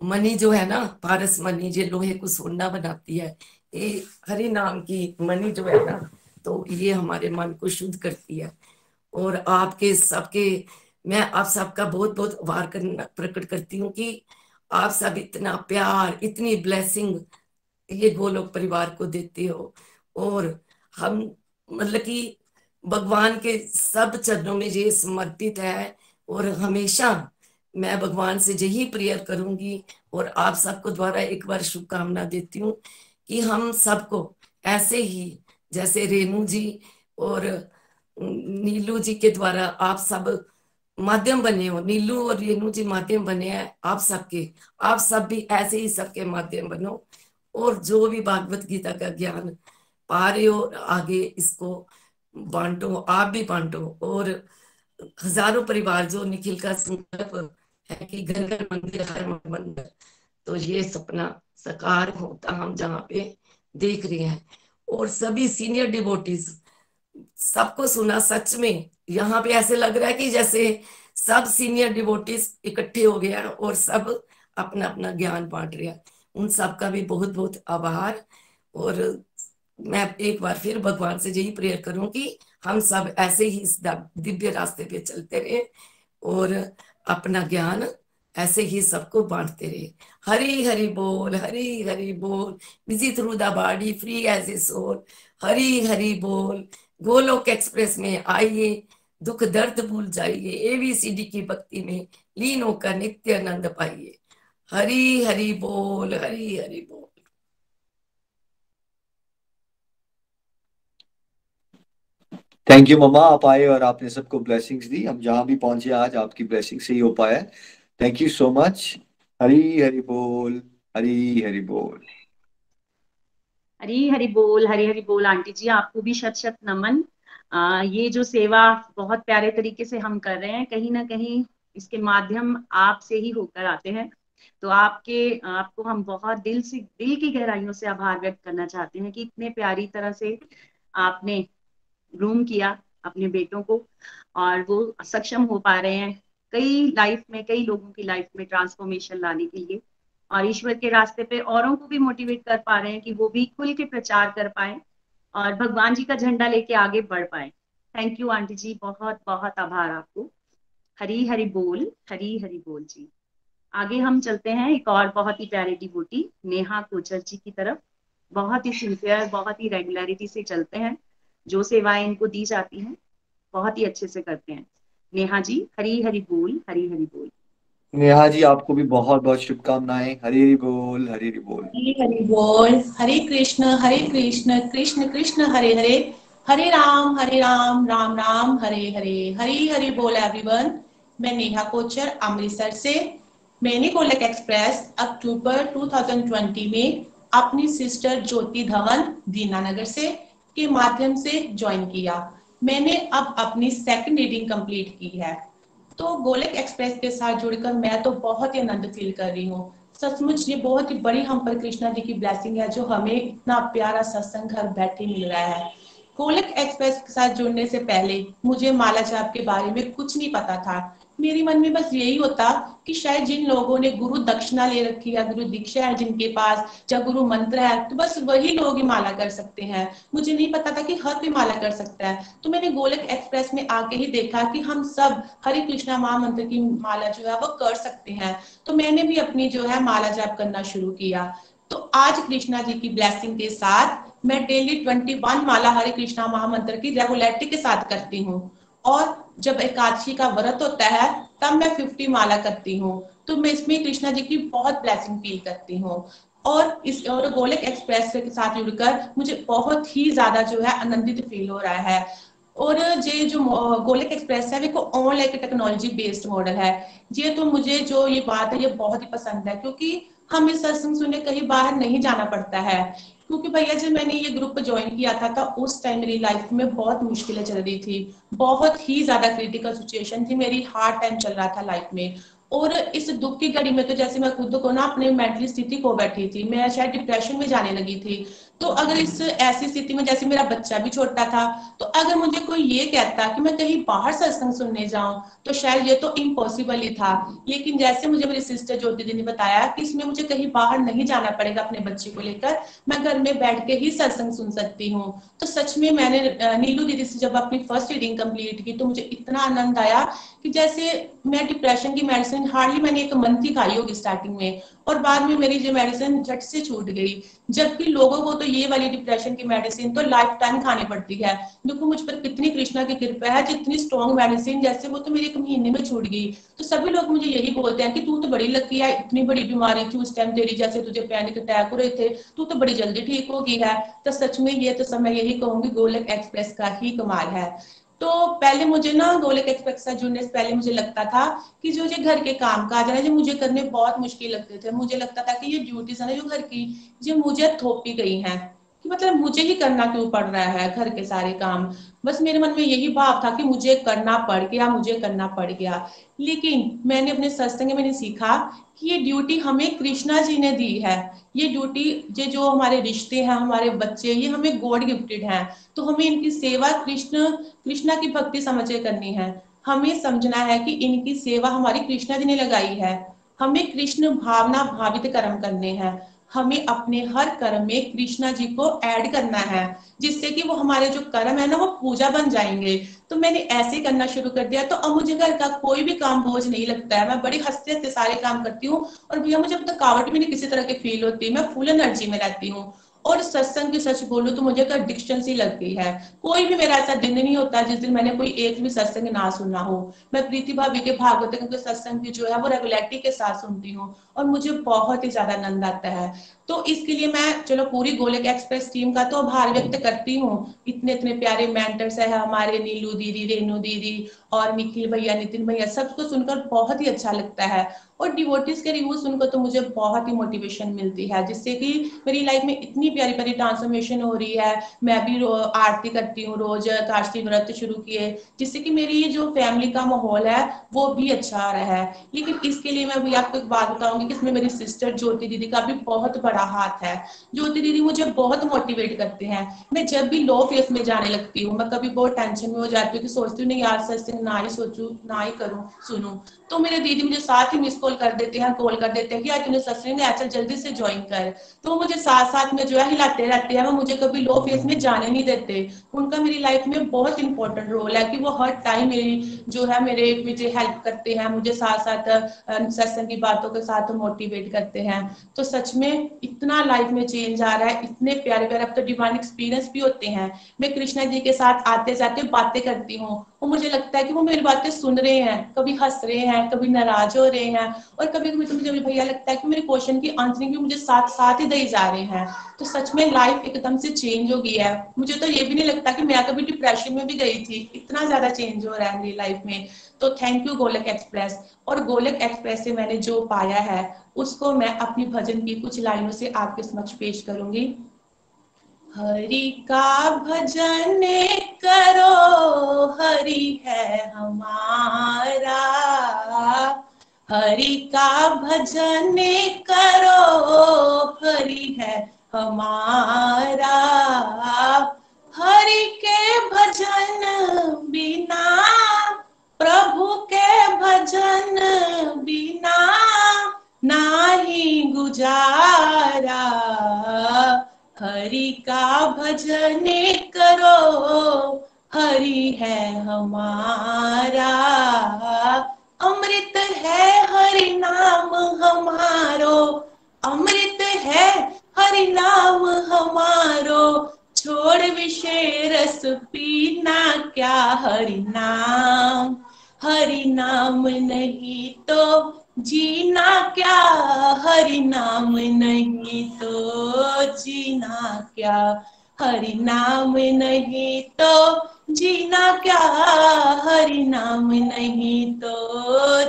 S6: मणि जो है ना, पारस मणि, ये लोहे को सोना बनाती है, ये हरि नाम की मणि जो है ना, तो ये हमारे मन को शुद्ध करती है। और आपके सबके मैं आप सबका बहुत बहुत आभार प्रकट करती हूँ कि आप सब इतना प्यार, इतनी ब्लेसिंग ये गोलोक परिवार को देते हो। और हम मतलब कि भगवान के सब चरणों में ये समर्पित है। और हमेशा मैं भगवान से यही प्रेयर करूंगी, और आप सबको द्वारा एक बार शुभकामना देती हूँ कि हम सबको ऐसे ही जैसे रेणु जी और नीलू जी के द्वारा आप सब माध्यम बने हो, नीलू और रेणु जी माध्यम बने हैं आप सबके, आप सब भी ऐसे ही सबके माध्यम बनो। और जो भी भागवत गीता का ज्ञान पा रहे हो आगे इसको बांटो, आप भी बांटो। और हजारों परिवार जो निखिल का संकल्प है कि घर घर मंदिर हर मंदिर, तो ये सपना साकार होता हम जहाँ पे देख रहे हैं। और सभी सीनियर डिवोटीज सबको सुना, सच में यहाँ पे ऐसे लग रहा है कि जैसे सब सीनियर डिवोटीज इकट्ठे हो गया और सब अपना अपना ज्ञान बांट रहे हैं। उन सबका भी बहुत बहुत आभार। और मैं एक बार फिर भगवान से यही प्रेयर करूं कि हम सब ऐसे ही इस दिव्य रास्ते पे चलते रहे और अपना ज्ञान ऐसे ही सबको बांटते रहे। हरी हरि बोल, हरी हरि बोल। Busy through the body, free as a soul. Hari Hari बोल। गोलोक एक्सप्रेस में आइए, दुख दर्द भूल जाइए, एबीसीडी की भक्ति में लीन होकर नित्य आनंद पाइए। हरी हरि बोल, हरी हरि बोल।
S3: थैंक यू मम्मा, आप आए और आपने सबको ब्लेसिंग्स दी। हम जहां भी पहुंचे आज आपकी ब्लेसिंग से ही हो पाया। Thank you so much. Hari Hari बोल, हरी हरि बोल।
S1: हरी हरि बोल, हरी हरि बोल। आंटी जी आपको भी शत शत नमन। ये जो सेवा बहुत प्यारे तरीके से हम कर रहे हैं, कहीं ना कहीं इसके माध्यम आपसे ही होकर आते हैं। तो आपको हम बहुत दिल की गहराइयों से आभार व्यक्त करना चाहते हैं कि इतने प्यारी तरह से आपने ग्रूम किया अपने बेटों को, और वो सक्षम हो पा रहे हैं कई लोगों की लाइफ में ट्रांसफॉर्मेशन लाने के लिए, और ईश्वर के रास्ते पे औरों को भी मोटिवेट कर पा रहे हैं कि वो भी खुल के प्रचार कर पाए और भगवान जी का झंडा लेके आगे बढ़ पाए। थैंक यू आंटी जी, बहुत बहुत आभार आपको। हरी हरि बोल, हरी हरि बोल जी। आगे हम चलते हैं एक और बहुत ही प्यारे डिवोटी नेहा कोचर जी की तरफ। बहुत ही सिंसियर, बहुत ही रेगुलरिटी से चलते हैं, जो सेवाएं इनको दी जाती हैं बहुत ही अच्छे से करते हैं। नेहा जी, हरी हरि बोल, हरी हरि बोल।
S3: नेहा जी आपको भी बहुत बहुत शुभकामनाएं। हरी हरि बोल, हरी हरि बोल।
S5: हरि हरि बोल। हरे कृष्ण कृष्ण कृष्ण हरे हरे, हरे राम राम राम हरे हरे। हरी हरि बोल एवरीवन। मैं नेहा कोचर अमृतसर से। मैंने गोलोक एक्सप्रेस अक्टूबर 2020 में अपनी सिस्टर ज्योति धवन दीनानगर से के माध्यम से ज्वाइन किया। मैंने अब अपनी सेकंड रीडिंग कंप्लीट की है। तो गोलोक एक्सप्रेस के साथ जुड़कर मैं तो बहुत ही आनंद फील कर रही हूँ। सचमुच ये बहुत ही बड़ी हम पर कृष्णा जी की ब्लेसिंग है जो हमें इतना प्यारा सत्संग घर बैठे मिल रहा है। गोलोक एक्सप्रेस के साथ जुड़ने से पहले मुझे माला जाप के बारे में कुछ नहीं पता था।
S7: मेरे मन में बस यही होता कि शायद जिन लोगों ने गुरु दक्षिणा ले रखी है, गुरु दीक्षा है जिनके पास, या गुरु मंत्र है, तो बस वही लोग ही माला कर सकते हैं। मुझे नहीं पता था कि हर कोई माला कर सकता है। तो मैंने गोलक एक्सप्रेस में आके ही देखा कि हम सब हरे कृष्णा महामंत्र की माला जो है वो कर सकते हैं। तो मैंने भी अपनी जो है माला जाप करना शुरू किया। तो आज कृष्णा जी की ब्लेसिंग के साथ मैं डेली 21 माला हरे कृष्णा महामंत्र की रेगुलरिटी के साथ करती हूँ। और जब एकादशी का व्रत होता है तब मैं 50 माला करती हूँ। तो मैं इसमें कृष्णा जी की बहुत ब्लेसिंग फील करती हूँ। और गोलक एक्सप्रेस के साथ जुड़कर मुझे बहुत ही ज्यादा जो है आनंदित फील हो रहा है। और ये जो गोलक एक्सप्रेस है वो ऑनलाइन टेक्नोलॉजी बेस्ड मॉडल है। ये तो मुझे जो ये बात है ये बहुत ही पसंद है, क्योंकि हमें सत्संग सुनने कहीं बाहर नहीं जाना पड़ता है। क्योंकि भैया जब मैंने ये ग्रुप ज्वाइन किया था उस टाइम मेरी लाइफ में बहुत मुश्किलें चल रही थी, बहुत ही ज्यादा क्रिटिकल सिचुएशन थी, मेरी हार्ड टाइम चल रहा था लाइफ में। और इस दुख की घड़ी में तो जैसे मैं खुद को ना अपने मेंटली स्थिति को बैठी थी, मैं शायद डिप्रेशन में जाने लगी थी। तो अगर इस ऐसी स्थिति में जैसे मेरा बच्चा भी छोटा था, तो अगर मुझे कोई ये कहता कि मैं कहीं बाहर सत्संग सुनने जाऊं तो शायद ये तो इम्पॉसिबल ही था। लेकिन जैसे मुझे मेरी सिस्टर ज्योति दी ने बताया कि इसमें मुझे कहीं बाहर नहीं जाना पड़ेगा अपने बच्चे को लेकर, मैं घर में बैठ के ही सत्संग सुन सकती हूँ। तो सच में मैंने नीलू दीदी से जब अपनी फर्स्ट रीडिंग कंप्लीट की तो मुझे इतना आनंद आया कि जैसे मैं डिप्रेशन की मेडिसिन हार्डली मैंने एक मंथ ही खाई होगी स्टार्टिंग में, और बाद में मेरी जो मेडिसिन झट से छूट गई। जबकि लोगों को तो ये वाली डिप्रेशन की मेडिसिन तो लाइफ टाइम खानी पड़ती है। देखो मुझ पर कितनी कृष्णा की कृपा है, जितनी स्ट्रॉन्ग मेडिसिन जैसे वो तो मेरी 1 महीने में छूट गई। तो सभी लोग मुझे यही बोलते हैं कि तू तो बड़ी लकी है, इतनी बड़ी बीमारी थी उस टाइम तेरी, जैसे तुझे पैनिक अटैक हो रहे थे, तू तो बड़ी जल्दी ठीक हो गई है। तो सच में ये तो समय यही कहूंगी गोलक एक्सप्रेस का ही कमाल है। तो पहले मुझे ना गोलक एक्सप्रेस से जुड़ने से पहले मुझे लगता था कि जो ये घर के काम काज है ना जो मुझे करने बहुत मुश्किल लगते थे, मुझे लगता था कि ये ड्यूटीज है ना जो घर की ये मुझे थोपी गई हैं, कि मतलब मुझे ही करना क्यों पड़ रहा है घर के सारे काम। बस मेरे मन में यही भाव था कि मुझे करना पड़ गया, मुझे करना पड़ गया। लेकिन मैंने अपने सत्संग में मैंने सीखा कि ये ड्यूटी हमें कृष्णा जी ने दी है। ये ड्यूटी ये जो हमारे रिश्ते हैं, हमारे बच्चे, ये हमें गॉड गिफ्टेड हैं। तो हमें इनकी सेवा कृष्णा की भक्ति समझ के करनी है। हमें समझना है कि इनकी सेवा हमारी कृष्णा जी ने लगाई है। हमें कृष्ण भावना भावित कर्म करने हैं। हमें अपने हर कर्म में कृष्णा जी को ऐड करना है, जिससे कि वो हमारे जो कर्म है ना वो पूजा बन जाएंगे। तो मैंने ऐसे ही करना शुरू कर दिया। तो अब मुझे घर का कोई भी काम बोझ नहीं लगता है, मैं बड़ी हंसते हंसते सारे काम करती हूँ। और भैया मुझे अब थकावट भी नहीं किसी तरह की फील होती, मैं फुल एनर्जी में रहती हूँ। और सत्संग की सच बोलूं तो मुझे तो एडिक्शन सी लग गई है। कोई भी मेरा ऐसा दिन नहीं होता जिस दिन मैंने कोई एक भी सत्संग ना सुना हो। मैं प्रीति भाभी के भागवत के सत्संग की जो है वो रेगुलरिटी के साथ सुनती हूँ, और मुझे बहुत ही ज्यादा आनंद आता है। तो इसके लिए मैं चलो पूरी गोलक एक्सप्रेस टीम का तो आभार व्यक्त करती हूँ। इतने इतने प्यारे मेंटर्स है हमारे, नीलू दीदी, रेनू दीदी और निखिल भैया, नितिन भैया, सबको सुनकर बहुत ही अच्छा लगता है। और डिवोटीज के रिव्यू सुनकर तो मुझे बहुत ही मोटिवेशन मिलती है, जिससे कि मेरी लाइफ में इतनी प्यारी प्यारी ट्रांसफॉर्मेशन हो रही है। मैं भी आरती करती हूँ रोज, काशी व्रत शुरू किए, जिससे कि मेरी जो फैमिली का माहौल है वो भी अच्छा आ रहा है। लेकिन इसके लिए मैं भी आपको एक बात बताऊंगी कि इसमें मेरी सिस्टर ज्योति दीदी का भी बहुत बड़ा हाथ है। ज्योति दीदी मुझे बहुत मोटिवेट करते हैं। मैं जब भी लो फेस में जाने लगती हूँ, मैं कभी बहुत टेंशन में हो जाती हूँ कि सोचती हूँ नहीं यार सत्संग ना ही सोचूं ना ही करूँ सुनूं, तो मेरे दीदी मुझे साथ ही मिस कॉल कर देते हैं, कॉल कर देते हैं कि यार तूने सत्संग में चल जल्दी से ज्वाइन कर। तो मुझे साथ साथ में जो है हिलाते रहते हैं, वो मुझे कभी लो फेस में जाने नहीं देते। उनका मेरी लाइफ में बहुत इंपॉर्टेंट रोल है कि वो हर टाइम मेरी जो है मेरे मुझे हेल्प करते हैं, मुझे साथ साथ सत्संग की बातों के साथ मोटिवेट करते हैं। तो सच में इतना लाइफ में चेंज आ रहा है, इतने प्यारे प्यारे अब तो डिवाइन एक्सपीरियंस भी होते हैं। मैं कृष्णा जी के साथ आते जाते बातें करती हूँ, और मुझे लगता है कि वो मेरी बातें सुन रहे हैं, कभी हंस रहे हैं, कभी नाराज हो रहे हैं, और कभी कभी तो मुझे भैया लगता है कि मेरे क्वेश्चन की आंसरिंग भी मुझे साथ साथ ही दे जा रहे हैं। तो सच में लाइफ एकदम से चेंज हो गई है। मुझे तो ये भी नहीं लगता कि मैं कभी डिप्रेशन में भी गई थी, इतना ज्यादा चेंज हो रहा है मेरी लाइफ में। तो थैंक यू गोलक एक्सप्रेस। और गोलक एक्सप्रेस से मैंने जो पाया है उसको मैं अपनी भजन की कुछ लाइनों से आपके समक्ष पेश करूंगी। हरि का भजन करो, हरि है हमारा। हरि का भजन करो, हरि है हमारा। हरि के भजन बिना प्रभु के भजन बिना नाही गुजारा, हरि का भजन करो हरि है हमारा, अमृत है हरि नाम हमारो, अमृत है हरि नाम हमारो, छोड़ विषय रस पीना क्या हरि नाम, हरि नाम नहीं तो जीना क्या, हरि नाम नहीं तो जीना क्या, हरि नाम नहीं तो जीना क्या, हरि नाम नहीं तो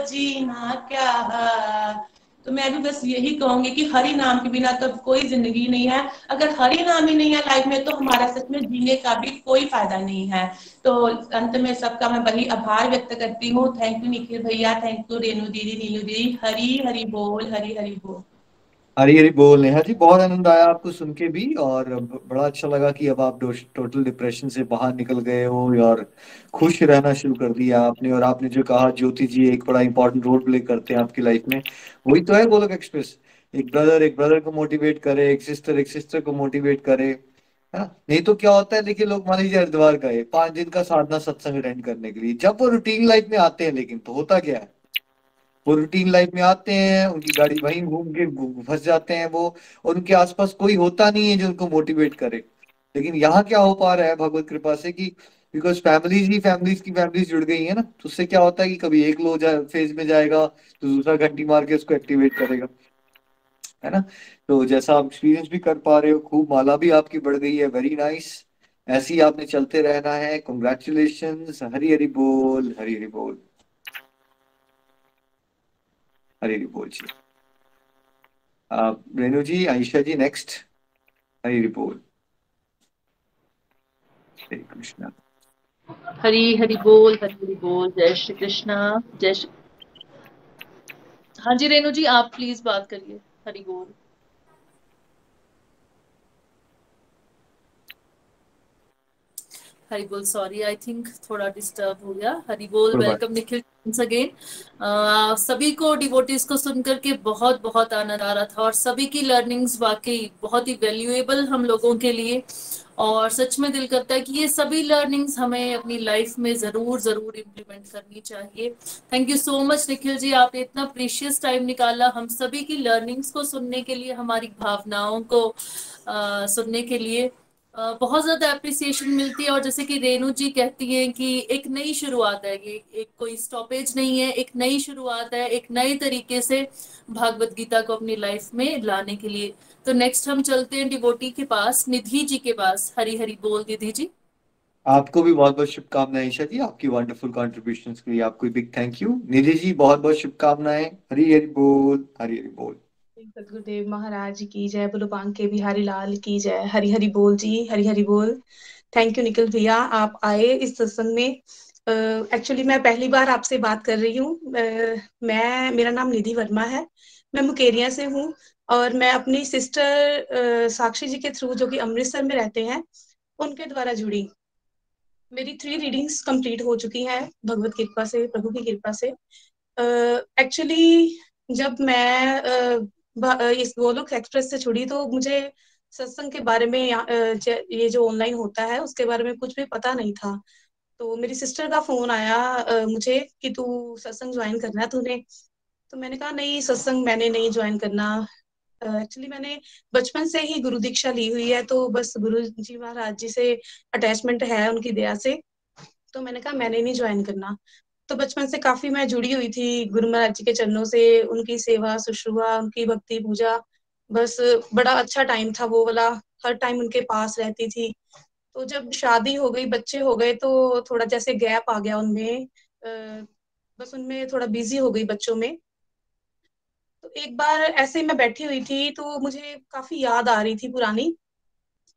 S7: जीना क्या। तो मैं भी बस यही कहूंगी कि हरि नाम के बिना तो कोई जिंदगी नहीं है, अगर हरि नाम ही नहीं है लाइफ में तो हमारा सच में जीने का भी कोई फायदा नहीं है। तो अंत में सबका मैं वही आभार व्यक्त करती हूँ। थैंक यू निखिल भैया, थैंक यू रेणु दीदी, नीलू दीदी। हरि हरि बोल, हरि हरि बोल।
S3: हरी हरी बोल। नेहा जी, बहुत आनंद आया आपको सुन के भी, और बड़ा अच्छा लगा कि अब आप टोटल डिप्रेशन से बाहर निकल गए हो और खुश रहना शुरू कर दिया आपने। और आपने जो कहा ज्योति जी एक बड़ा इंपॉर्टेंट रोल प्ले करते हैं आपकी लाइफ में, वही तो है गोलोक एक्सप्रेस। एक ब्रदर को मोटिवेट करे, एक सिस्टर को मोटिवेट करे, है ना। नहीं तो क्या होता है, देखिए लोग मान लीजिए हरिद्वार गए 5 दिन का साधना सत्संग अटेंड करने के लिए, जब वो रूटीन लाइफ में आते हैं, लेकिन तो होता क्या है, वो रूटीन लाइफ में आते हैं, उनकी गाड़ी वहीं घूम के फंस जाते हैं वो, और उनके आसपास कोई होता नहीं है जो उनको मोटिवेट करे। लेकिन यहाँ क्या हो पा रहा है भगवत कृपा से कि बिकॉज फैमिलीज जुड़ गई है ना, तो उससे क्या होता है कि कभी एक लो फेज में जाएगा तो दूसरा घंटी मार के उसको एक्टिवेट करेगा, है ना। तो जैसा आप एक्सपीरियंस भी कर पा रहे हो, खूब माला भी आपकी बढ़ गई है, वेरी नाइस। ऐसे ही आपने चलते रहना है, कॉन्ग्रेचुलेशन। हरी हरी बोल, हरी हरी बोल, हरी हरी बोल जी। रेणु जी, आयशा जी नेक्स्ट। हरी हरी बोल, हरे कृष्णा।
S5: हरी हरि बोल, हरि हरि बोल। जय श्री कृष्णा, जय श्री। हाँ जी रेणु जी, आप प्लीज बात करिए। हरि बोल। हरि बोल, सॉरी आई थिंक थोड़ा डिस्टर्ब हो गया। हरि बोल,
S3: कोई बात
S5: वेलकम निखिल वंस अगेन। सभी को डिवोटीज को सुनकर के बहुत बहुत आनंद आ रहा था, और सभी की लर्निंग्स वाकई बहुत ही वैल्यूएबल हम लोगों के लिए। और सच में दिल करता है कि ये सभी लर्निंग्स हमें अपनी लाइफ में जरूर जरूर इम्प्लीमेंट करनी चाहिए। Thank you so much Nikhil ji, आपने इतना प्रीशियस टाइम निकाला हम सभी की लर्निंग्स को सुनने के लिए, हमारी भावनाओं को सुनने के लिए। बहुत ज्यादा अप्रिसिएशन मिलती है। और जैसे कि रेणु जी कहती हैं कि एक नई शुरुआत है, ये एक कोई स्टॉपेज नहीं है, एक नई शुरुआत है, एक नए तरीके से भागवत गीता को अपनी लाइफ में लाने के लिए। तो नेक्स्ट हम चलते हैं डिवोटी के पास, निधि जी के पास। हरी हरी बोल निधि जी।
S3: आपको भी बहुत बहुत शुभकामनाएं ईशा जी, आपकी वंडरफुल कॉन्ट्रीब्यूशंस के लिए आपको big thank you. Nidhi ji बहुत बहुत शुभकामनाएं। हरी हरी बोल, हरी हरी बोल।
S8: सदगुरुदेव महाराज की जय, बोलो बांके बिहारी लाल की जय। हरि हरि बोल जी, हरि हरि बोल। थैंक यू निखिल भैया, आप आए इस सत्संग में। एक्चुअली मैं पहली बार आपसे बात कर रही हूँ। मेरा नाम निधि वर्मा है, मैं मुकेरिया से हूँ, और मैं अपनी सिस्टर साक्षी जी के थ्रू, जो कि अमृतसर में रहते हैं, उनके द्वारा जुड़ी। मेरी 3 रीडिंग्स कंप्लीट हो चुकी हैं भगवत कृपा से, प्रभु की कृपा से। एक्चुअली जब मैं इस गोलोक एक्सप्रेस से जुड़ी तो मुझे सत्संग के बारे में ये जो ऑनलाइन होता है उसके बारे में कुछ भी पता नहीं था। तो मेरी सिस्टर का फोन आया मुझे कि तू सत्संग ज्वाइन करना है तूने। तो मैंने कहा नहीं, सत्संग मैंने नहीं ज्वाइन करना। एक्चुअली मैंने बचपन से ही गुरु दीक्षा ली हुई है, तो बस गुरु जी महाराज जी से अटैचमेंट है उनकी दया से। तो मैंने कहा मैंने नहीं ज्वाइन करना। तो बचपन से काफी मैं जुड़ी हुई थी गुरु महाराज जी के चरणों से, उनकी सेवा शुश्रूषा, उनकी भक्ति पूजा, बस बड़ा अच्छा टाइम था वो वाला। हर टाइम उनके पास रहती थी। तो जब शादी हो गई, बच्चे हो गए, तो थोड़ा जैसे गैप आ गया उनमें। बस उनमें थोड़ा बिजी हो गई बच्चों में। तो एक बार ऐसे ही मैं बैठी हुई थी तो मुझे काफी याद आ रही थी पुरानी।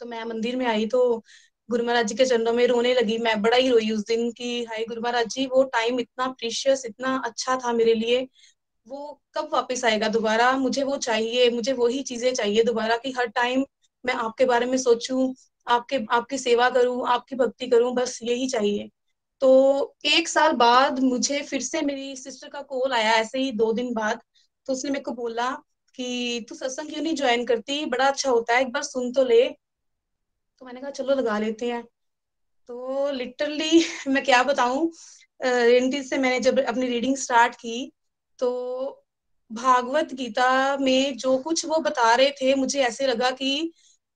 S8: तो मैं मंदिर में आई तो गुरु महाराज जी के चरणों में रोने लगी। मैं बड़ा ही रोई उस दिन कि हाय गुरु महाराज जी, वो टाइम इतना प्रीशियस, इतना अच्छा था मेरे लिए, वो कब वापस आएगा दोबारा। मुझे वो चाहिए, मुझे वही चीजें चाहिए दोबारा, कि हर टाइम मैं आपके बारे में सोचूं, आपकी सेवा करूं, आपकी भक्ति करूं, बस यही चाहिए। तो 1 साल बाद मुझे फिर से मेरी सिस्टर का कॉल आया, ऐसे ही 2 दिन बाद। तो उसने मेरे को बोला कि तू सत्संग क्यों नहीं ज्वाइन करती, बड़ा अच्छा होता है, एक बार सुन तो ले। तो मैंने कहा चलो लगा लेते हैं। तो लिटरली मैं क्या बताऊं, रिंटी से मैंने जब अपनी रीडिंग स्टार्ट की तो भागवत गीता में जो कुछ वो बता रहे थे, मुझे ऐसे लगा कि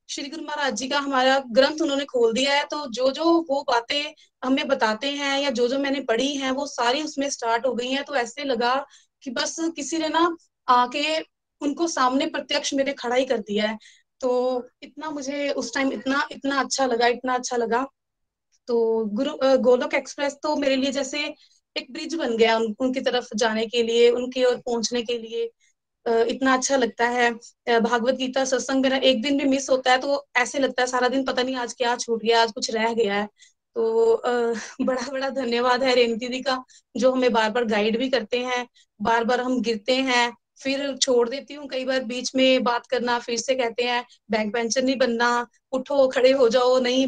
S8: श्री गुरु महाराज जी का हमारा ग्रंथ उन्होंने खोल दिया है। तो जो जो वो बातें हमें बताते हैं या जो जो मैंने पढ़ी है वो सारी उसमें स्टार्ट हो गई हैं। तो ऐसे लगा कि बस किसी ने ना आके उनको सामने प्रत्यक्ष मेरे खड़ा ही कर दिया है। तो इतना मुझे उस टाइम इतना इतना अच्छा लगा, इतना अच्छा लगा। तो गोलोक एक्सप्रेस तो मेरे लिए जैसे एक ब्रिज बन गया उनकी तरफ जाने के लिए, उनकी ओर पहुंचने के लिए। इतना अच्छा लगता है। भागवत गीता सत्संग मेरा एक दिन भी मिस होता है तो ऐसे लगता है सारा दिन पता नहीं आज क्या छूट गया, आज कुछ रह गया है। तो बड़ा बड़ा धन्यवाद है रेणु दीदी का, जो हमें बार बार गाइड भी करते हैं। बार बार हम गिरते हैं, फिर छोड़ देती हूँ कई बार बीच में बात करना, फिर से कहते हैं बैक बेंचर नहीं बनना, उठो खड़े हो जाओ, नहीं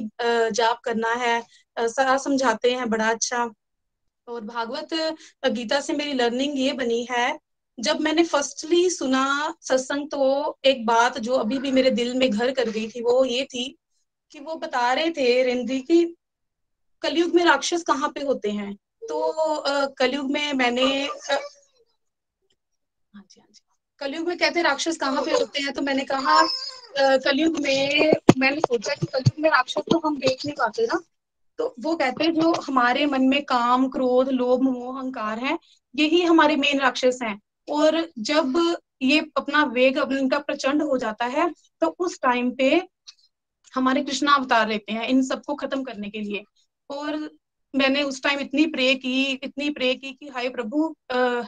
S8: जाप करना है। सारा समझाते हैं बड़ा अच्छा। और भागवत गीता से मेरी लर्निंग ये बनी है, जब मैंने फर्स्टली सुना सत्संग तो एक बात जो अभी भी मेरे दिल में घर कर गई थी वो ये थी कि वो बता रहे थे रिंदी की कलयुग में राक्षस कहाँ पे होते हैं। तो कलयुग में मैंने हाँ जी हाँ जी, कलयुग में कहते राक्षस कहाँ पे होते हैं। तो मैंने कहा कलयुग में मैंने सोचा कि कलयुग में राक्षस तो हम देख नहीं पाते ना। तो वो कहते हैं जो हमारे मन में काम क्रोध लोभ मोह अहंकार है, यही हमारे मेन राक्षस हैं। और जब ये अपना वेग इनका प्रचंड हो जाता है तो उस टाइम पे हमारे कृष्णा अवतार लेते हैं इन सबको खत्म करने के लिए। और मैंने उस टाइम इतनी प्रे की कि हाय प्रभु,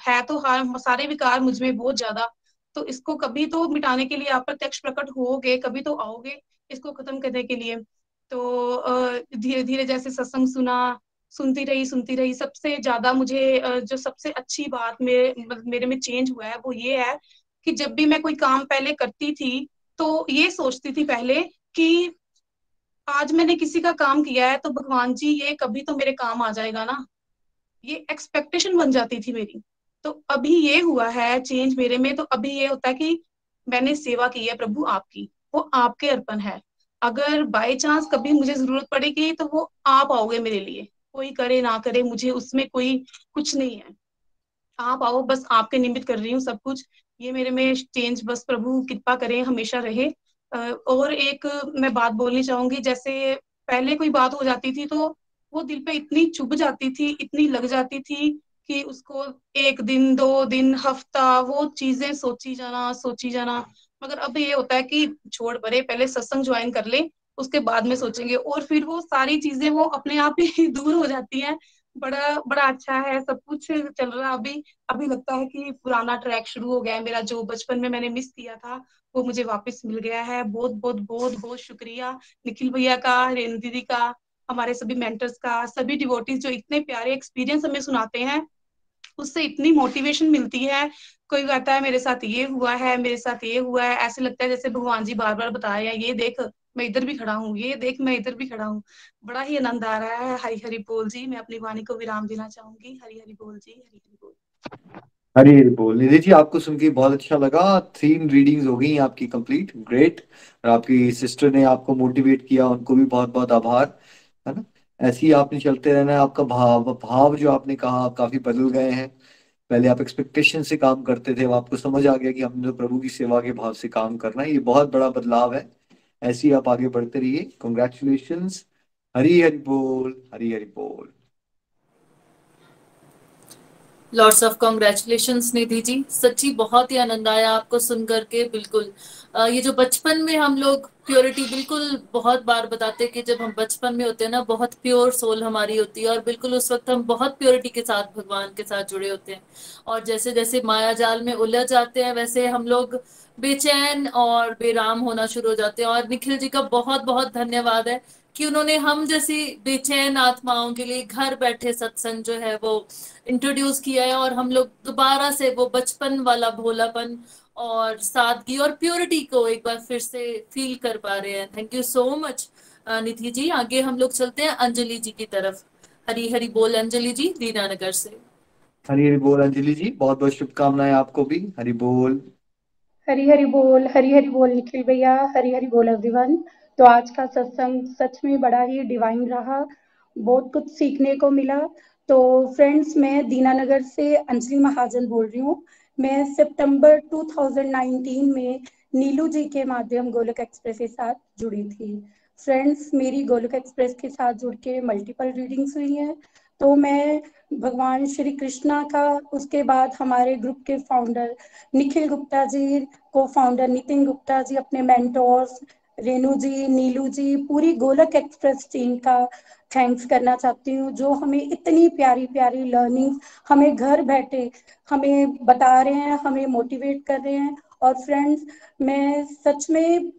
S8: है तो सारे विकार मुझ में बहुत ज्यादा, तो इसको कभी तो मिटाने के लिए आप प्रत्यक्ष प्रकट होगे, कभी तो आओगे इसको खत्म करने के लिए। तो धीरे धीरे जैसे सत्संग सुनती रही। सबसे ज्यादा मुझे जो सबसे अच्छी बात मेरे में चेंज हुआ है वो ये है कि जब भी मैं कोई काम पहले करती थी तो ये सोचती थी पहले कि आज मैंने किसी का काम किया है तो भगवान जी ये कभी तो मेरे काम आ जाएगा ना, ये एक्सपेक्टेशन बन जाती थी मेरी। तो अभी ये हुआ है चेंज मेरे में। तो अभी ये होता है कि मैंने सेवा की है प्रभु आपकी, वो आपके अर्पण है। अगर बाय चांस कभी मुझे जरूरत पड़ेगी तो वो आप आओगे मेरे लिए, कोई करे ना करे मुझे उसमें कोई कुछ नहीं है। आप आओ, बस आपके निमित्त कर रही हूँ सब कुछ। ये मेरे में चेंज बस प्रभु कृपा करें हमेशा रहे। और एक मैं बात बोलनी चाहूंगी, जैसे पहले कोई बात हो जाती थी तो वो दिल पे इतनी चुभ जाती थी, इतनी लग जाती थी कि उसको एक दिन 2 दिन हफ्ता वो चीजें सोची जाना। मगर अब ये होता है कि छोड़ परे, पहले सत्संग ज्वाइन कर ले उसके बाद में सोचेंगे, और फिर वो सारी चीजें वो अपने आप ही दूर हो जाती हैं। बड़ा बड़ा अच्छा है सब कुछ चल रहा है अभी। अभी लगता है कि पुराना ट्रैक शुरू हो गया है मेरा, जो बचपन में मैंने मिस किया था वो मुझे वापस मिल गया है। बहुत बहुत बहुत बहुत शुक्रिया निखिल भैया का, रेणु दीदी का, हमारे सभी मेंटर्स का, सभी डिवोटीज जो इतने प्यारे एक्सपीरियंस हमें सुनाते हैं, उससे इतनी मोटिवेशन मिलती है। कोई कहता है मेरे साथ ये हुआ है, मेरे साथ ये हुआ है, ऐसे लगता है जैसे भगवान जी बार बार बताए हैं, ये देख मैं इधर भी खड़ा हूँ, ये देख मैं इधर भी खड़ा हूँ। बड़ा ही आनंद आ रहा है। हरि हरि बोल जी। मैं अपनी वाणी को विराम देना चाहूंगी। हरि हरि बोल जी, हरि हरि बोल।
S3: हरी हरी बोल। निधि जी, आपको सुन के बहुत अच्छा लगा। 3 रीडिंग्स हो गई आपकी कंप्लीट, ग्रेट। और आपकी सिस्टर ने आपको मोटिवेट किया, उनको भी बहुत बहुत आभार, है ना। ऐसे ही आपने चलते रहना है। आपका भाव भाव जो आपने कहा काफी बदल गए हैं। पहले आप एक्सपेक्टेशन से काम करते थे, अब आपको समझ आ गया कि हमने तो प्रभु की सेवा के भाव से काम करना है। ये बहुत बड़ा बदलाव है। ऐसे ही आप आगे बढ़ते रहिए। कॉन्ग्रेचुलेशंस। हरी हरि बोल, हरी हरि बोल।
S5: Lots of congratulations Nidhi ji, सच्ची बहुत ही आनंद आया आपको सुन करके। बिल्कुल ये जो बचपन में हम लोग प्योरिटी, बिल्कुल बहुत बार बताते कि जब हम बचपन में होते हैं ना, बहुत प्योर सोल हमारी होती है और बिल्कुल उस वक्त हम बहुत प्योरिटी के साथ भगवान के साथ जुड़े होते हैं। और जैसे जैसे माया जाल में उलझ जाते हैं वैसे हम लोग बेचैन और बेराम होना शुरू हो जाते हैं। और निखिल जी का बहुत बहुत धन्यवाद है कि उन्होंने हम जैसी बेचैन आत्माओं के लिए घर बैठे सत्संग जो है वो इंट्रोड्यूस किया है, और हम लोग दोबारा से वो बचपन वाला भोलापन और सादगी और प्योरिटी को एक बार फिर से फील कर पा रहे हैं। Thank you so much Nidhi ji. आगे हम लोग चलते हैं अंजलि जी की तरफ। हरी हरी बोल अंजलि जी, दीनानगर से।
S3: हरी हरी बोल अंजलि जी, बहुत बहुत शुभकामनाएं आपको भी। हरी बोल।
S8: हरी हरी बोल निखिल भैया, हरी हरी बोल एवरीवन। तो आज का सत्संग सच में बड़ा ही डिवाइन रहा, बहुत कुछ सीखने को मिला। तो फ्रेंड्स, मैं दीनानगर से अंजलि महाजन बोल रही हूँ। मैं सितंबर 2019 में नीलू जी के माध्यम गोलोक एक्सप्रेस के साथ जुड़ी थी। फ्रेंड्स, मेरी गोलोक एक्सप्रेस के साथ जुड़ के मल्टीपल रीडिंग्स हुई हैं। तो मैं भगवान श्री कृष्णा का, उसके बाद हमारे ग्रुप के फाउंडर निखिल गुप्ता जी, को फाउंडर नितिन गुप्ता जी, अपने मेंटोर्स रेनू जी, नीलू जी, पूरी गोलक एक्सप्रेस टीम का थैंक्स करना चाहती हूँ, जो हमें इतनी प्यारी प्यारी लर्निंग हमें घर बैठे हमें बता रहे हैं, हमें मोटिवेट कर रहे हैं। और फ्रेंड्स, मैं सच में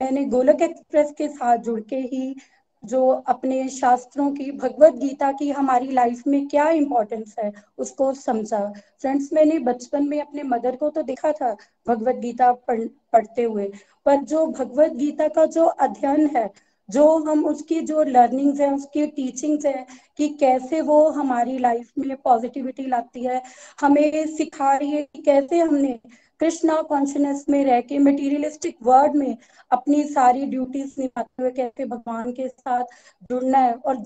S8: मैंने गोलक एक्सप्रेस के साथ जुड़ के ही जो अपने शास्त्रों की, भगवत गीता की हमारी लाइफ में क्या इंपॉर्टेंस है उसको समझा। फ्रेंड्स, मैंने बचपन में अपने मदर को तो देखा था भगवत गीता पढ़ते हुए, पर जो भगवत गीता का जो अध्ययन है, जो हम उसकी जो लर्निंग्स है, उसकी टीचिंग्स है कि कैसे वो हमारी लाइफ में पॉजिटिविटी लाती है, हमें सिखा रही है कि कैसे हमने कृष्णा कॉन्शियसनेस में रह के मटीरियलिस्टिक वर्ल्ड में अपनी सारी ड्यूटीज निभाते हुए कैसे भगवान के साथ जुड़ना है। और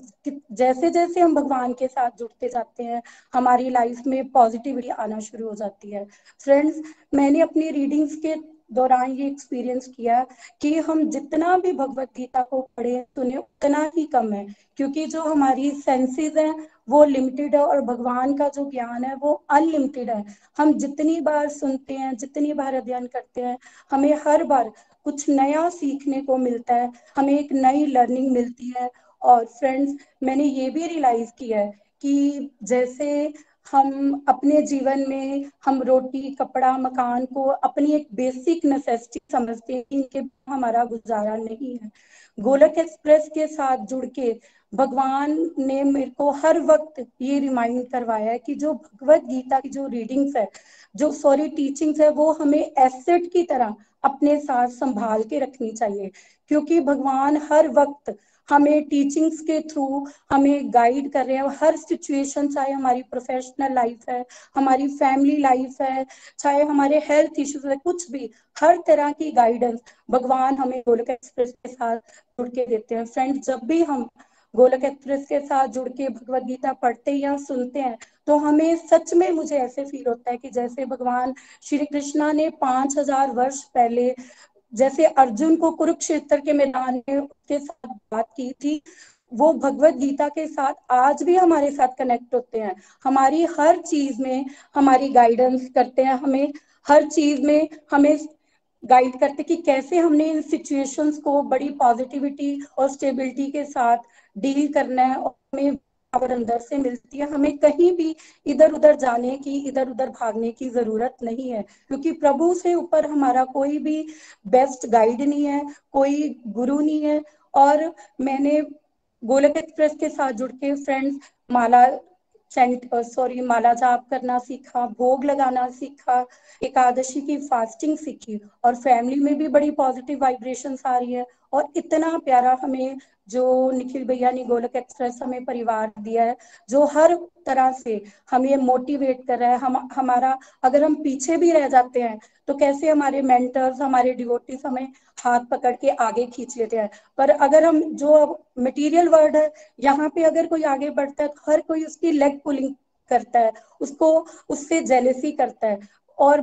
S8: जैसे जैसे हम भगवान के साथ जुड़ते जाते हैं, हमारी लाइफ में पॉजिटिविटी आना शुरू हो जाती है। फ्रेंड्स, मैंने अपनी रीडिंग्स के दौरान ये एक्सपीरियंस किया कि हम जितना भी भगवत गीता को पढ़े सुने उतना ही कम है, क्योंकि जो हमारी सेंसेस हैं वो लिमिटेड है और भगवान का जो ज्ञान है वो अनलिमिटेड है। हम जितनी बार सुनते हैं, जितनी बार अध्ययन करते हैं, हमें हर बार कुछ नया सीखने को मिलता है, हमें एक नई लर्निंग मिलती है। और फ्रेंड्स, मैंने ये भी रियलाइज किया है कि जैसे हम अपने जीवन में हम रोटी कपड़ा मकान को अपनी एक बेसिक नेसेसिटी समझते हैं, इनके बिना हमारा गुजारा नहीं है। गोलक एक्सप्रेस के साथ जुड़ के भगवान ने मेरे को हर वक्त ये रिमाइंड करवाया है कि जो भगवत गीता की जो रीडिंग्स है, जो सॉरी टीचिंग्स है, वो हमें एसेट की तरह अपने साथ संभाल के रखनी चाहिए, क्योंकि भगवान हर वक्त हमें टीचिंग्स के थ्रू हमें गाइड कर रहे हैं हर सिचुएशन, चाहे हमारी प्रोफेशनल लाइफ है, हमारी फैमिली लाइफ है, चाहे हमारे हेल्थ इश्यूज है, कुछ भी हर तरह की गाइडेंस भगवान हमें गोलक एक्सप्रेस के साथ जुड़ के देते हैं। फ्रेंड्स, जब भी हम गोलक एक्सप्रेस के साथ जुड़ के भगवत गीता पढ़ते या सुनते हैं, तो हमें सच में मुझे ऐसे फील होता है कि जैसे भगवान श्री कृष्णा ने 5000 वर्ष पहले जैसे अर्जुन को कुरुक्षेत्र के मैदान में उसके साथ बात की थी, वो भगवत गीता के साथ आज भी हमारे साथ कनेक्ट होते हैं, हमारी हर चीज में हमारी गाइडेंस करते हैं, हमें हर चीज में हमें गाइड करते कि कैसे हमने इन सिचुएशंस को बड़ी पॉजिटिविटी और स्टेबिलिटी के साथ डील करना है। और हमें पावर अंदर से मिलती है, हमें कहीं भी इधर उधर जाने की, इधर उधर भागने की जरूरत नहीं है, क्योंकि प्रभु से ऊपर हमारा कोई भी बेस्ट गाइड नहीं है, कोई गुरु नहीं है। और मैंने गोलक एक्सप्रेस के साथ जुड़ के फ्रेंड्स माला माला जाप करना सीखा, भोग लगाना सीखा, एकादशी की फास्टिंग सीखी, और फैमिली में भी बड़ी पॉजिटिव वाइब्रेशंस आ रही है। और इतना प्यारा हमें जो निखिल भैया ने गोलक एक्सप्रेस हमें परिवार दिया है, जो हर तरह से हमें मोटिवेट कर रहा है। हमारा अगर हम पीछे भी रह जाते हैं तो कैसे हमारे मेंटर्स, हमारे डिवोटीज हमें हाथ पकड़ के आगे खींच लेते हैं। पर अगर हम जो मटेरियल वर्ल्ड है, यहाँ पे अगर कोई आगे बढ़ता है तो हर कोई उसकी लेग पुलिंग करता है, उसको उससे जेलेसी करता है। और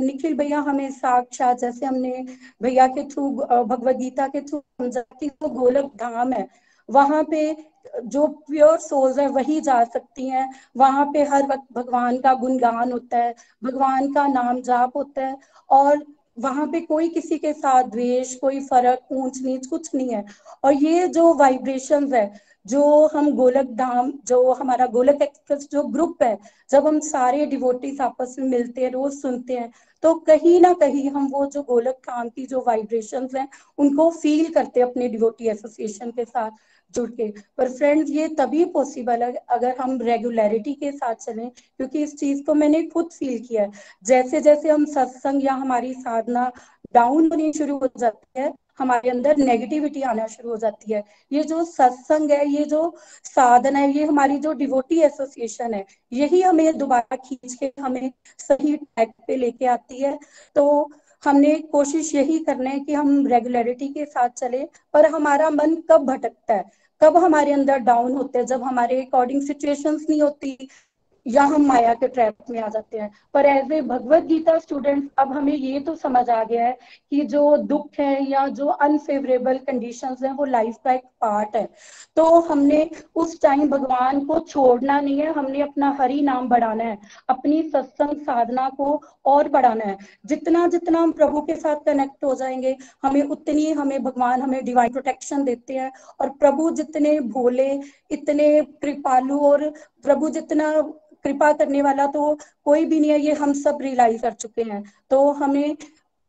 S8: निखिल भैया हमें साक्षात, जैसे हमने भैया के थ्रू भगवत गीता के थ्रू समझा कि वो गोलक धाम है, वहां पे जो प्योर सोल्स है वही जा सकती हैं, वहां पे हर वक्त भगवान का गुणगान होता है, भगवान का नाम जाप होता है, और वहां पे कोई किसी के साथ द्वेष, कोई फर्क ऊंच नीच कुछ नहीं है। और ये जो वाइब्रेशंस है, जो हम गोलक धाम, जो हमारा गोलक एक्सप्रेस जो ग्रुप है, जब हम सारे डिवोटीज आपस में मिलते हैं, रोज सुनते हैं, तो कहीं ना कहीं हम वो जो गोलक धाम की जो वाइब्रेशंस हैं उनको फील करते हैं अपने डिवोटी एसोसिएशन के साथ जुड़ के। पर फ्रेंड्स, ये तभी पॉसिबल है अगर हम रेगुलरिटी के साथ चलें, क्योंकि इस चीज को मैंने खुद फील किया है। जैसे जैसे हम सत्संग या हमारी साधना डाउन होनी शुरू हो जाती है,
S9: हमारे अंदर नेगेटिविटी आना शुरू हो जाती है। ये जो सत्संग है, ये जो साधना है, ये हमारी जो डिवोटी एसोसिएशन है, यही हमें दोबारा खींच के हमें सही ट्रैक पे लेके आती है। तो हमने कोशिश यही करना है कि हम रेगुलरिटी के साथ चले। पर हमारा मन कब भटकता है, कब हमारे अंदर डाउन होते हैं, जब हमारे अकॉर्डिंग सिचुएशंस नहीं होती या हम माया के ट्रैप में आ जाते हैं। पर as a Bhagavad Gita student अब हमें ये तो समझ आ गया है कि जो दुख है या जो अनफेवरेबल कंडीशंस हैं वो लाइफ का एक पार्ट है। तो हमने उस टाइम भगवान को छोड़ना नहीं है, हमने अपना हरि नाम बढ़ाना है, अपनी सत्संग साधना को और बढ़ाना है। जितना जितना हम प्रभु के साथ कनेक्ट हो जाएंगे, हमें उतनी हमें भगवान हमें डिवाइन प्रोटेक्शन देते हैं। और प्रभु जितने भोले, इतने कृपालु और प्रभु जितना कृपा करने वाला तो कोई भी नहीं है, ये हम सब रियलाइज कर चुके हैं। तो हमें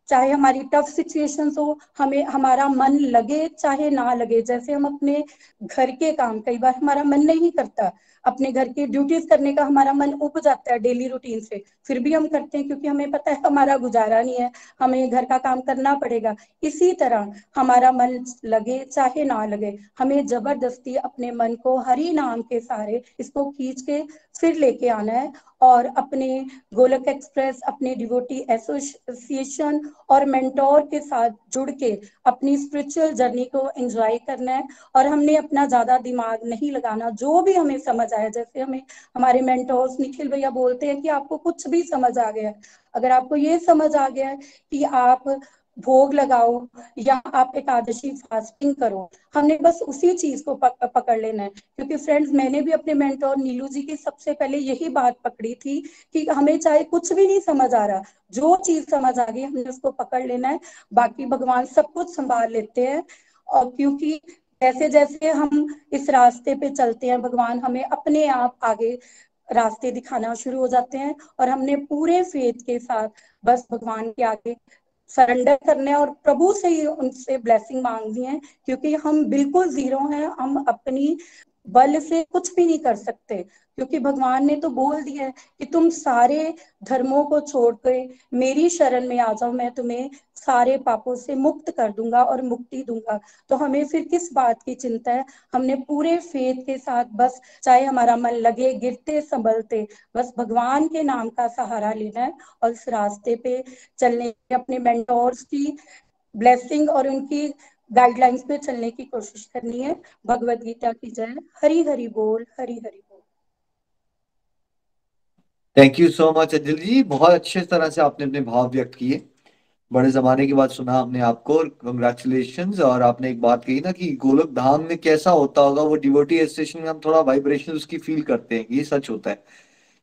S9: चाहे हमारी टफ सिचुएशंस हो, हमें हमारा मन लगे चाहे ना लगे, जैसे हम अपने घर के काम, कई बार हमारा मन नहीं करता, अपने घर की ड्यूटीज करने का हमारा मन उब जाता है डेली रूटीन से, फिर भी हम करते हैं क्योंकि हमें पता है हमारा गुजारा नहीं है, हमें घर का काम करना पड़ेगा। इसी तरह हमारा मन लगे चाहे ना लगे, हमें जबरदस्ती अपने मन को हरि नाम के सहारे इसको खींच के फिर लेके आना है और अपने गोलक एक्सप्रेस, अपने डिवोटी एसोसिएशन और मेंटोर के साथ जुड़ के अपनी स्पिरिचुअल जर्नी को एंजॉय करना है। और हमने अपना ज्यादा दिमाग नहीं लगाना, जो भी हमें समझ आया, जैसे हमें हमारे मेंटोर्स निखिल भैया बोलते हैं कि आपको कुछ भी समझ आ गया है, अगर आपको ये समझ आ गया है कि आप भोग लगाओ या आप एकादशी फास्टिंग करो, हमने बस उसी चीज को पकड़ लेना है। क्योंकि फ्रेंड्स, मैंने भी अपने मेंटोर नीलू जी की सबसे पहले यही बात पकड़ी थी कि हमें चाहे कुछ भी नहीं समझ आ रहा, जो चीज समझ आ गई हमने उसको पकड़ लेना है, बाकी भगवान सब कुछ संभाल लेते हैं। और क्योंकि जैसे जैसे हम इस रास्ते पे चलते हैं, भगवान हमें अपने आप आगे रास्ते दिखाना शुरू हो जाते हैं और हमने पूरे फेथ के साथ बस भगवान के आगे सरेंडर करने और प्रभु से ही उनसे ब्लेसिंग मांगनी है। क्योंकि हम बिल्कुल जीरो हैं, हम अपनी बल से कुछ भी नहीं कर सकते। क्योंकि भगवान ने तो बोल दिया है कि तुम सारे धर्मों को छोड़ के मेरी शरण में आ जाओ, मैं तुम्हें सारे पापों से मुक्त कर दूंगा और मुक्ति दूंगा। तो हमें फिर किस बात की चिंता है, हमने पूरे फेथ के साथ बस, चाहे हमारा मन लगे गिरते संभलते, बस भगवान के नाम का सहारा लेना है और इस रास्ते पे चलने, अपने मेंटोर्स की ब्लेसिंग और उनकी गाइडलाइंस पे चलने की कोशिश करनी है। भगवत गीता की जय। हरि हरि बोल, हरि हरि बोल।
S3: Thank you so much Anjali ji, बहुत अच्छे तरह से आपने अपने भाव व्यक्त किए। बड़े जमाने के बाद सुना हमने आपको, और कंग्रेचुलेशंस। और आपने एक बात कही ना कि गोलोक धाम में कैसा होता होगा, वो डिवोटी एसोसिएशन में हम थोड़ा वाइब्रेशन उसकी फील करते हैं, ये सच होता है।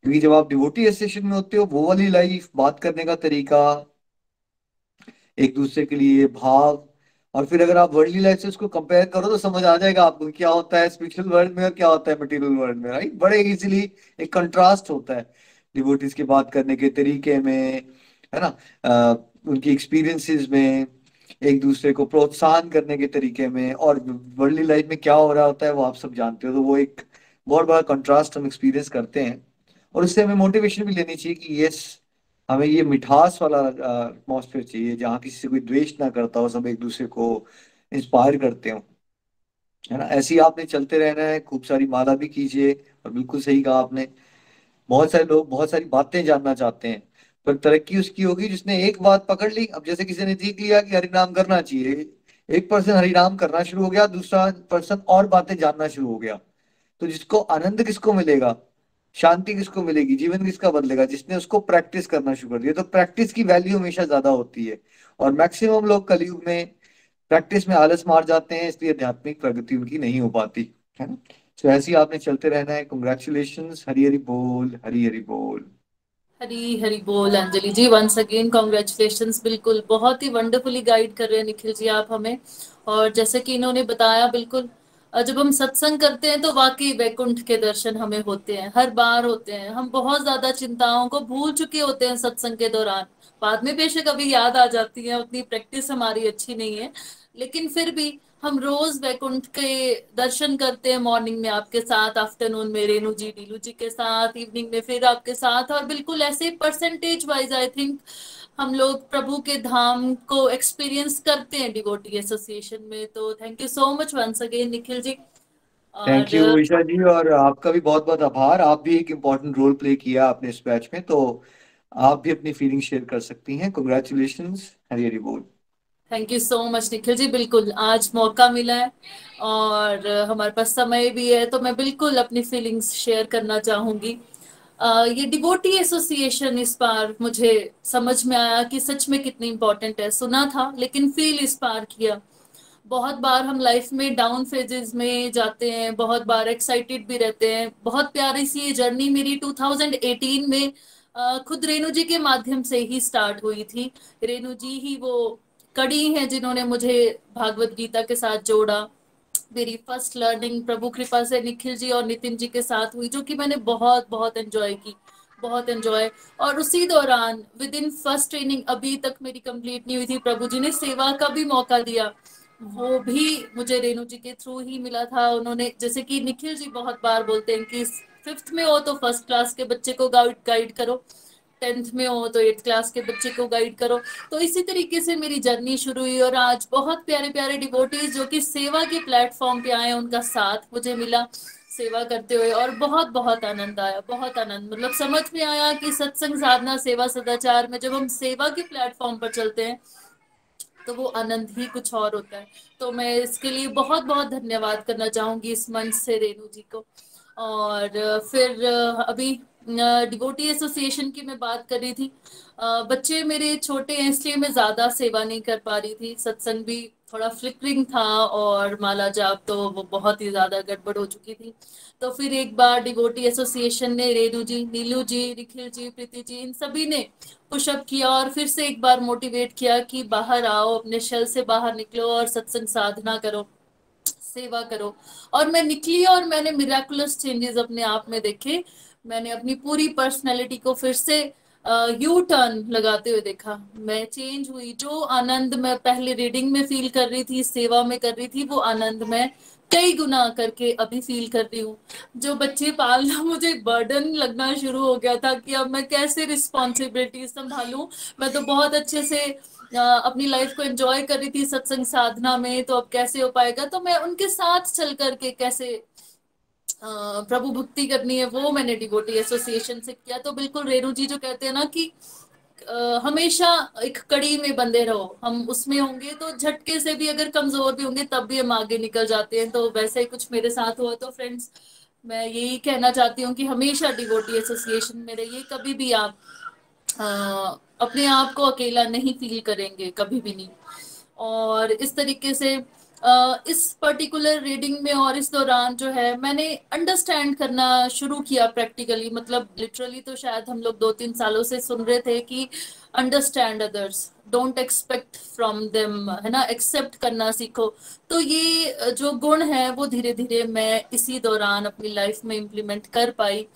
S3: क्योंकि जब आप डिवोटी एसोसिएशन में होते हो, वो वाली लाइफ, बात करने का तरीका, एक दूसरे के लिए भाव, और फिर अगर आप वर्ल्डली लाइफ से उसको कंपेयर करो तो समझ आ जाएगा आपको क्या होता है स्पिरिचुअल वर्ल्ड में और क्या होता है मटेरियल वर्ल्ड में, राइट। बड़े इजीली एक कंट्रास्ट होता है डिवोटीज के बात करने के तरीके में, है ना, उनकी एक्सपीरियंसेस में, एक दूसरे को प्रोत्साहन करने के तरीके में, और वर्ल्डली लाइफ में क्या हो रहा होता है वो आप सब जानते हो। तो वो एक बहुत बड़ा कंट्रास्ट हम एक्सपीरियंस करते हैं, और उससे हमें मोटिवेशन भी लेनी चाहिए कि यस, हमें ये मिठास वाला एटमॉस्फेयर चाहिए जहाँ किसी से कोई द्वेष ना करता हो, सब एक दूसरे को इंस्पायर करते हो, है ना। ऐसे ही आपने चलते रहना है, खूब सारी माला भी कीजिए। और बिल्कुल सही कहा आपने, बहुत सारे लोग बहुत सारी बातें जानना चाहते हैं, पर तरक्की उसकी होगी जिसने एक बात पकड़ ली। अब जैसे किसी ने सीख लिया कि हरिनाम करना चाहिए, एक पर्सन हरिनाम करना शुरू हो गया, दूसरा पर्सन और बातें जानना शुरू हो गया। तो जिसको आनंद किसको मिलेगा, शांति किसको मिलेगी, जीवन किसका बदलेगा, जिसने उसको प्रैक्टिस करना शुरू कर दिया। तो प्रैक्टिस की वैल्यू हमेशा ज्यादा होती है, और मैक्सिमम लोग कलयुग में प्रैक्टिस में आलस मार जाते हैं, इसलिए आध्यात्मिक प्रगति उनकी नहीं हो पाती, है ना। तो ऐसे ही आपने चलते रहना है। कंग्रेचुलेशंस। हरी हरी बोल, हरी हरी बोल।
S5: हरी हरी बोल अंजलि जी, वंस अगेन कॉन्ग्रेचुलेशंस। बिल्कुल बहुत ही वंडरफुली गाइड कर रहे हैं निखिल जी आप हमें। और जैसे कि इन्होंने बताया, बिल्कुल जब हम सत्संग करते हैं तो वाकई वैकुंठ के दर्शन हमें होते हैं, हर बार होते हैं। हम बहुत ज्यादा चिंताओं को भूल चुके होते हैं सत्संग के दौरान, बाद में बेशक अभी याद आ जाती है, उतनी प्रैक्टिस हमारी अच्छी नहीं है, लेकिन फिर भी हम रोज वैकुंठ के दर्शन करते हैं। मॉर्निंग में आपके साथ, आफ्टरनून में रेणु जी डीलू जी के साथ, इवनिंग में फिर आपके साथ। और बिल्कुल ऐसे परसेंटेज वाइज आई थिंक
S10: हम लोग प्रभु के धाम को एक्सपीरियंस करते हैं डिवोटी एसोसिएशन में। तो thank you so much once again Nikhil ji.
S3: Thank you
S10: और
S3: ईशा जी, और आपका भी बहुत बहुत आभार। आप भी एक इम्पोर्टेंट रोल प्ले किया आपने इस बैच में, तो आप भी अपनी फीलिंग शेयर कर सकती हैं। कॉन्ग्रेचुलेशंस, हरी हरी बोल।
S10: Thank you so much Nikhil ji. बिल्कुल आज मौका मिला है और हमारे पास समय भी है, तो मैं बिल्कुल अपनी फीलिंग्स शेयर करना चाहूंगी। ये डिवोटी एसोसिएशन इस बार मुझे समझ में आया कि सच में कितनी इम्पोर्टेंट है। सुना था लेकिन फील इस बार किया। बहुत बार हम लाइफ में डाउन फेजेस में जाते हैं, बहुत बार एक्साइटेड भी रहते हैं। बहुत प्यारी सी ये जर्नी मेरी 2018 में खुद रेणु जी के माध्यम से ही स्टार्ट हुई थी। रेणु जी ही वो कड़ी हैं जिन्होंने मुझे भागवत गीता के साथ जोड़ा। मेरी फर्स्ट लर्निंग प्रभु कृपा से निखिल जी और नितिन जी के साथ हुई, जो कि मैंने बहुत बहुत एंजॉय की, बहुत एंजॉय। और उसी दौरान विद इन फर्स्ट ट्रेनिंग अभी तक मेरी कंप्लीट नहीं हुई थी, प्रभु जी ने सेवा का भी मौका दिया। वो भी मुझे रेणु जी के थ्रू ही मिला था। उन्होंने, जैसे कि निखिल जी बहुत बार बोलते हैं कि 5th में हो तो फर्स्ट क्लास के बच्चे को गाइड करो, 10th में हो तो 8th क्लास के बच्चे को गाइड करो। तो इसी तरीके से मेरी जर्नी शुरू हुई और आज बहुत प्यारे प्यारे डिवोटीज जो कि सेवा के प्लेटफॉर्म पे आए, उनका साथ मुझे मिला सेवा करते हुए, और बहुत बहुत आनंद आया, बहुत आनंद। मतलब समझ में आया कि सत्संग, साधना, सेवा, सदाचार में जब हम सेवा के प्लेटफॉर्म पर चलते हैं तो वो आनंद ही कुछ और होता है। तो मैं इसके लिए बहुत बहुत धन्यवाद करना चाहूंगी इस मंच से रेणु जी को। और फिर अभी डिवोटी एसोसिएशन की मैं बात कर रही थी। बच्चे मेरे छोटे हैं इसलिए मैं ज्यादा सेवा नहीं कर पा रही थी। सत्संग भी थोड़ा फ्लिकरिंग था और माला जाप तो वो बहुत ही ज्यादा गड़बड़ हो चुकी थी। तो फिर एक बार डिवोटी एसोसिएशन ने रेणु जी, नीलू जी, निखिल जी, प्रीति जी, इन सभी ने पुशअप किया और फिर से एक बार मोटिवेट किया कि बाहर आओ, अपने शेल से बाहर निकलो और सत्संग साधना करो, सेवा करो। और मैं निकली और मैंने मिराकुलस चेंजेस अपने आप में देखे। मैंने अपनी पूरी पर्सनैलिटी को फिर से यू टर्न लगाते हुए देखा। मैं चेंज हुई। जो आनंद मैं पहले रीडिंग में फील कर रही थी, सेवा में कर रही थी, वो आनंद मैं कई गुना करके अभी फील कर रही हूँ। जो बच्चे पालना मुझे बर्डन लगना शुरू हो गया था कि अब मैं कैसे रिस्पॉन्सिबिलिटी संभालूं। मैं तो बहुत अच्छे से अपनी लाइफ को एंजॉय कर रही थी सत्संग साधना में, तो अब कैसे हो पाएगा। तो मैं उनके साथ चल करके कैसे प्रभु भक्ति करनी है, वो मैंने डिवोटी एसोसिएशन से किया। तो बिल्कुल रेणु जी जो कहते हैं ना कि हमेशा एक कड़ी में बंधे रहो। हम उसमें होंगे तो झटके से भी, अगर कमजोर भी होंगे तब भी हम आगे निकल जाते हैं। तो वैसा ही कुछ मेरे साथ हुआ। तो फ्रेंड्स, मैं यही कहना चाहती हूँ कि हमेशा डिवोटी एसोसिएशन में रहिए। कभी भी आप अपने आप को अकेला नहीं फील करेंगे, कभी भी नहीं। और इस तरीके से इस पर्टिकुलर रीडिंग में और इस दौरान जो है मैंने अंडरस्टैंड करना शुरू किया प्रैक्टिकली। मतलब लिटरली तो शायद हम लोग 2-3 सालों से सुन रहे थे कि understand others, don't expect from them, है ना, एक्सेप्ट करना सीखो। तो ये जो गुण है वो धीरे धीरे मैं इसी दौरान अपनी लाइफ में इम्प्लीमेंट कर पाई।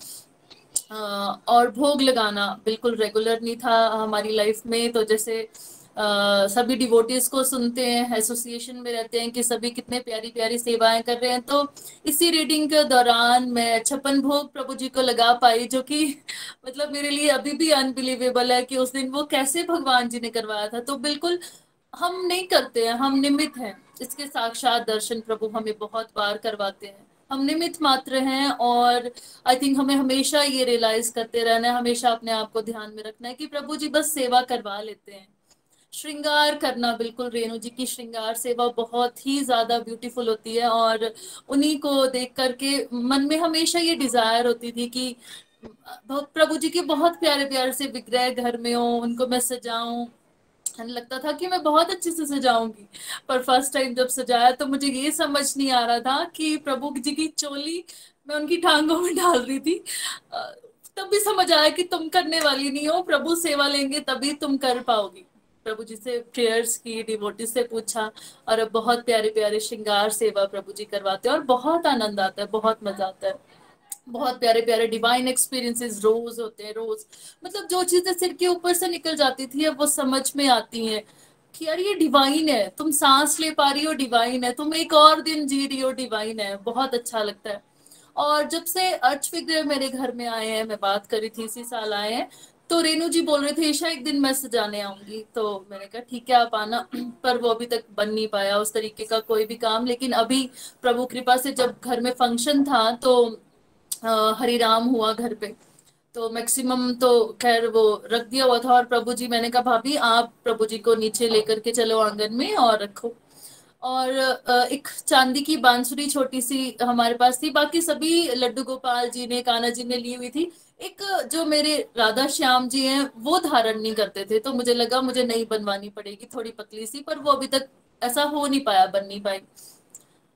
S10: और भोग लगाना बिल्कुल रेगुलर नहीं था हमारी लाइफ में। तो जैसे सभी डिवोटीज को सुनते हैं, एसोसिएशन में रहते हैं कि सभी कितने प्यारी प्यारी सेवाएं कर रहे हैं। तो इसी रीडिंग के दौरान मैं 56 भोग प्रभु जी को लगा पाई, जो कि मतलब मेरे लिए अभी भी अनबिलीवेबल है कि उस दिन वो कैसे भगवान जी ने करवाया था। तो बिल्कुल हम नहीं करते हैं, हम निमित्त हैं। इसके साक्षात दर्शन प्रभु हमें बहुत बार करवाते हैं। हम निमित्त मात्र हैं। और आई थिंक हमें हमेशा ये रियलाइज करते रहना है, हमेशा अपने आप को ध्यान में रखना है कि प्रभु जी बस सेवा करवा लेते हैं। श्रृंगार करना, बिल्कुल रेणु जी की श्रृंगार सेवा बहुत ही ज्यादा ब्यूटीफुल होती है। और उन्हीं को देख करके मन में हमेशा ये डिजायर होती थी कि प्रभु जी के बहुत प्यारे प्यारे से विग्रह घर में हो, उनको मैं सजाऊं। लगता था कि मैं बहुत अच्छे से सजाऊंगी, पर फर्स्ट टाइम जब सजाया तो मुझे ये समझ नहीं आ रहा था कि प्रभु जी की चोली मैं उनकी टांगों में डाल रही थी। तब भी समझ आया कि तुम करने वाली नहीं हो, प्रभु सेवा लेंगे तभी तुम कर पाओगी। प्रभु जी से प्रेयर्स की, डिवोटी से पूछा, और अब बहुत प्यारे प्यारे श्रृंगार सेवा प्रभु जी करवाते हैं और बहुत आनंद आता है, बहुत मजा आता है। बहुत प्यारे प्यारे डिवाइन एक्सपीरियंसेस रोज होते हैं, रोज। मतलब जो चीजें सिर के ऊपर से निकल जाती थी अब वो समझ में आती हैं कि यार ये डिवाइन है। तुम सांस ले पा रही हो, डिवाइन है। तुम एक और दिन जी रही हो, डिवाइन है। बहुत अच्छा लगता है। और जब से अर्च विग्रह मेरे घर में आए हैं, मैं बात करी थी इसी साल आए हैं, तो रेनू जी बोल रहे थे ईशा एक दिन मैं सजाने आऊंगी, तो मैंने कहा ठीक है आप आना। पर वो अभी तक बन नहीं पाया उस तरीके का कोई भी काम। लेकिन अभी प्रभु कृपा से जब घर में फंक्शन था तो हरिराम हुआ घर पे, तो मैक्सिमम तो खैर वो रख दिया हुआ था। और प्रभु जी, मैंने कहा भाभी आप प्रभु जी को नीचे लेकर के चलो आंगन में और रखो। और एक चांदी की बांसुरी छोटी सी हमारे पास थी, बाकी सभी लड्डू गोपाल जी ने, कान्हा जी ने ली हुई थी। एक जो मेरे राधा श्याम जी हैं वो धारण नहीं करते थे, तो मुझे लगा मुझे नहीं बनवानी पड़ेगी, थोड़ी पतली सी, पर वो अभी तक ऐसा हो नहीं पाया, बन नहीं पाई।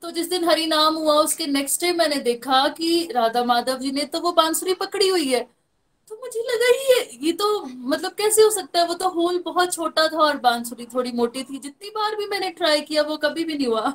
S10: तो जिस दिन हरि नाम हुआ उसके नेक्स्ट डे मैंने देखा कि राधा माधव जी ने तो वो बांसुरी पकड़ी हुई है। तो मुझे लगा ये तो मतलब कैसे हो सकता है, वो तो होल बहुत छोटा था और बांसुरी थोड़ी मोटी थी। जितनी बार भी मैंने ट्राई किया वो कभी भी नहीं हुआ।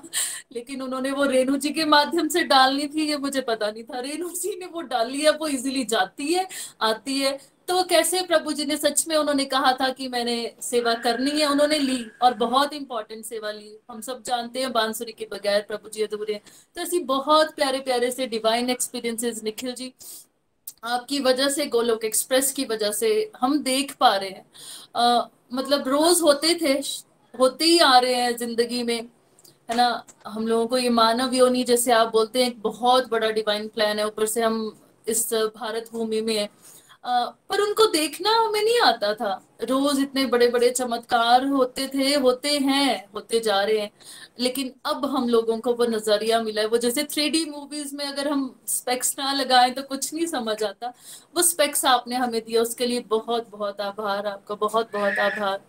S10: लेकिन उन्होंने वो रेणु जी के माध्यम से डालनी थी, ये मुझे पता नहीं था। रेणु जी ने वो डाली है, वो इजीली जाती है आती है। तो कैसे प्रभु जी ने, सच में उन्होंने कहा था कि मैंने सेवा करनी है, उन्होंने ली और बहुत इंपॉर्टेंट सेवा ली। हम सब जानते हैं बांसुरी के बगैर प्रभु जी अधूरे हैं। तो ऐसी बहुत प्यारे प्यारे से डिवाइन एक्सपीरियंसेस निखिल जी आपकी वजह से, गोलोक एक्सप्रेस की वजह से हम देख पा रहे हैं। मतलब रोज होते थे, होते ही आ रहे हैं जिंदगी में, है ना। हम लोगों को ये मानव योनि जैसे आप बोलते हैं एक बहुत बड़ा डिवाइन प्लान है, ऊपर से हम इस भारत भूमि में है। पर उनको देखना हमें नहीं आता था। रोज इतने बड़े बड़े चमत्कार होते थे, होते हैं, होते जा रहे हैं। लेकिन अब हम लोगों को वो नजरिया मिला है। वो जैसे 3D मूवीज में अगर हम स्पेक्स ना लगाएं तो कुछ नहीं समझ आता, वो स्पेक्स आपने हमें दिया, उसके लिए बहुत बहुत आभार आपका, बहुत बहुत आभार।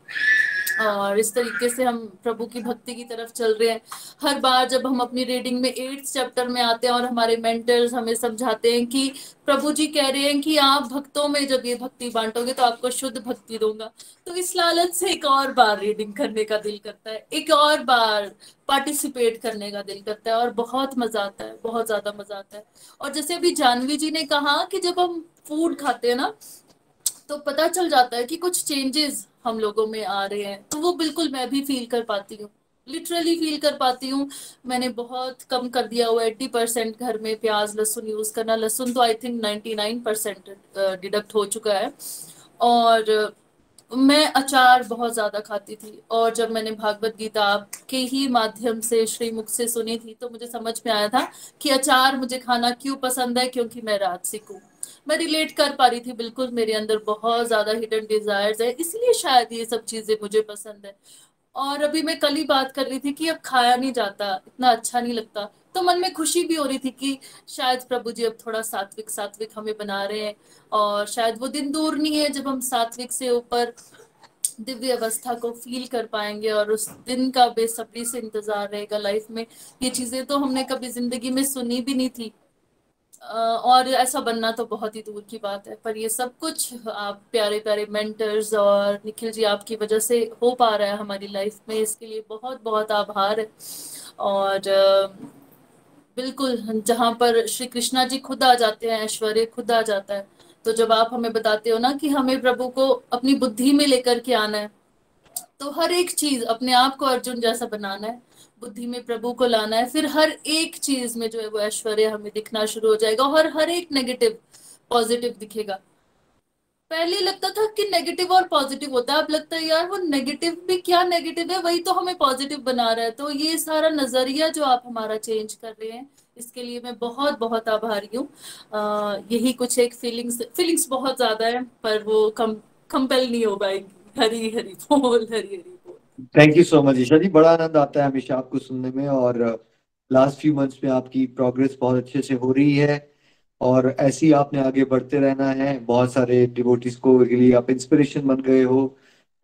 S10: और इस तरीके से हम प्रभु की भक्ति की तरफ चल रहे हैं। हर बार जब हम अपनी रीडिंग में 8th चैप्टर में आते हैं और हमारे मेंटर्स हमें समझाते हैं कि प्रभु जी कह रहे हैं कि आप भक्तों में जब ये भक्ति बांटोगे तो आपको शुद्ध भक्ति दूंगा, तो इस लालच से एक और बार रीडिंग करने का दिल करता है, एक और बार पार्टिसिपेट करने का दिल करता है, और बहुत मजा आता है, बहुत ज्यादा मजा आता है। और जैसे अभी जानवी जी ने कहा कि जब हम फूड खाते हैं ना तो पता चल जाता है कि कुछ चेंजेस हम लोगों में आ रहे हैं, तो वो बिल्कुल मैं भी फील कर पाती हूँ, लिटरली फील कर पाती हूँ। मैंने बहुत कम कर दिया हुआ 80% घर में प्याज लहसुन यूज करना। लहसुन तो आई थिंक 99% डिडक्ट हो चुका है। और मैं अचार बहुत ज्यादा खाती थी, और जब मैंने भागवत गीता आपके ही माध्यम से श्रीमुख से सुनी थी तो मुझे समझ में आया था कि अचार मुझे खाना क्यों पसंद है, क्योंकि मैं राजसिक हूँ। मैं रिलेट कर पा रही थी, बिल्कुल मेरे अंदर बहुत ज्यादा हिडन डिजायर्स है, इसलिए शायद ये सब चीजें मुझे पसंद है। और अभी मैं कल ही बात कर रही थी कि अब खाया नहीं जाता, इतना अच्छा नहीं लगता, तो मन में खुशी भी हो रही थी कि शायद प्रभु जी अब थोड़ा सात्विक सात्विक हमें बना रहे हैं। और शायद वो दिन दूर नहीं है जब हम सात्विक से ऊपर दिव्य अवस्था को फील कर पाएंगे, और उस दिन का बेसब्री से इंतजार रहेगा लाइफ में। ये चीजें तो हमने कभी जिंदगी में सुनी भी नहीं थी। और ऐसा बनना तो बहुत ही दूर की बात है, पर ये सब कुछ आप प्यारे प्यारे मेंटर्स और निखिल जी आपकी वजह से हो पा रहा है हमारी लाइफ में, इसके लिए बहुत बहुत आभार है। और बिल्कुल जहां पर श्री कृष्णा जी खुद आ जाते हैं, ऐश्वर्य खुद आ जाता है। तो जब आप हमें बताते हो ना कि हमें प्रभु को अपनी बुद्धि में लेकर के आना है, तो हर एक चीज अपने आप को अर्जुन जैसा बनाना है, बुद्धि में प्रभु को लाना है, फिर हर एक चीज में जो है वो ऐश्वर्य हमें दिखना शुरू हो जाएगा, और हर एक नेगेटिव पॉजिटिव दिखेगा। पहले लगता था कि नेगेटिव और पॉजिटिव होता है, अब लगता है यार वो नेगेटिव भी क्या नेगेटिव है, वही तो हमें पॉजिटिव बना रहा है। तो ये सारा नजरिया जो आप हमारा चेंज कर रहे हैं, इसके लिए मैं बहुत बहुत आभारी हूँ। यही कुछ एक फीलिंग्स बहुत ज्यादा है, पर वो कंपेल नहीं हो पाएगी। हरी हरी बोल, हरी हरी बोल।
S3: Thank you so much Isha ji, बड़ा आनंद आता है हमेशा आपको सुनने में। और लास्ट फ्यू मंथ्स में आपकी प्रोग्रेस बहुत अच्छे से हो रही है, और ऐसे ही आपने आगे बढ़ते रहना है। बहुत सारे डिवोटीज को के लिए आप इंस्पिरेशन बन गए हो।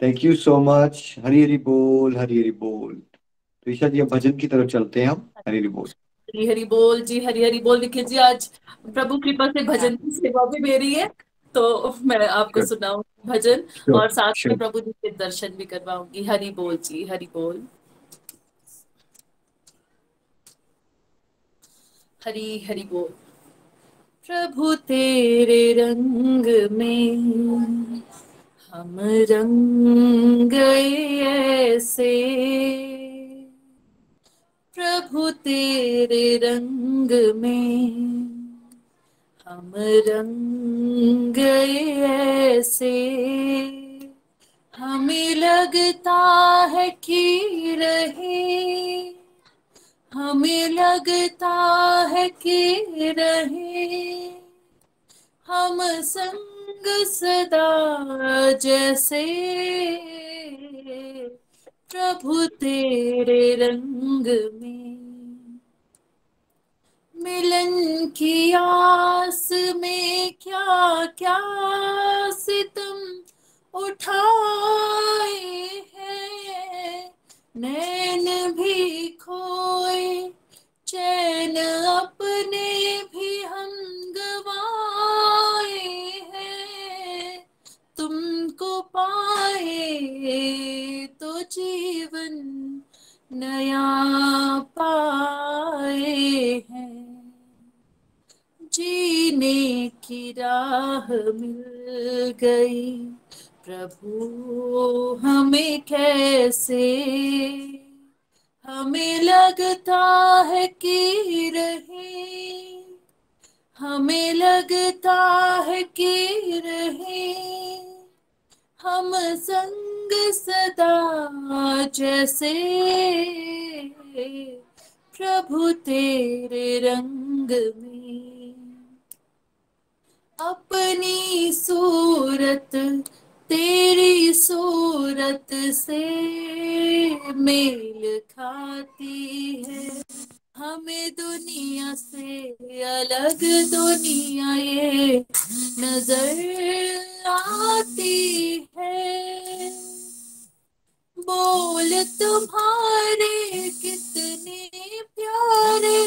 S3: Thank you so much. Hari Hari बोल, हरी हरी बोल। तो ईशा जी अब भजन की तरफ चलते हैं हम। हरी हरी बोल।
S10: हरी हरी बोल जी, हरी हरी बोल। निखिल जी आज प्रभु कृपा से भजन की सेवा भी मेरी है, तो मैं आपको सुनाऊंगी भजन,
S3: श्योर
S10: और साथ में
S3: श्योर।
S10: प्रभु जी के दर्शन भी करवाऊंगी। हरि बोल जी, हरि बोल। हरी हरि बोल। प्रभु तेरे रंग में हम रंग गए ऐसे, प्रभु तेरे रंग में हम रंग गए ऐसे, हमें लगता है कि रहे, हमें लगता है कि रहे, हम संग सदा जैसे, प्रभु तेरे रंग में। मिलन की आस में क्या क्या सितम उठाए हैं, नैन भी खोए चैन अपने भी हम गवाए हैं, तुमको पाए तो जीवन नया पाए हैं, जीने की राह मिल गई प्रभु हमें कैसे, हमें लगता है कि रहे, हमें लगता है कि रहे, हम संग सदा जैसे, प्रभु तेरे रंग में। अपनी सूरत तेरी सूरत से मेल खाती है, हमें दुनिया से अलग दुनिया ये नजर आती है, बोल तुम्हारे कितने प्यारे,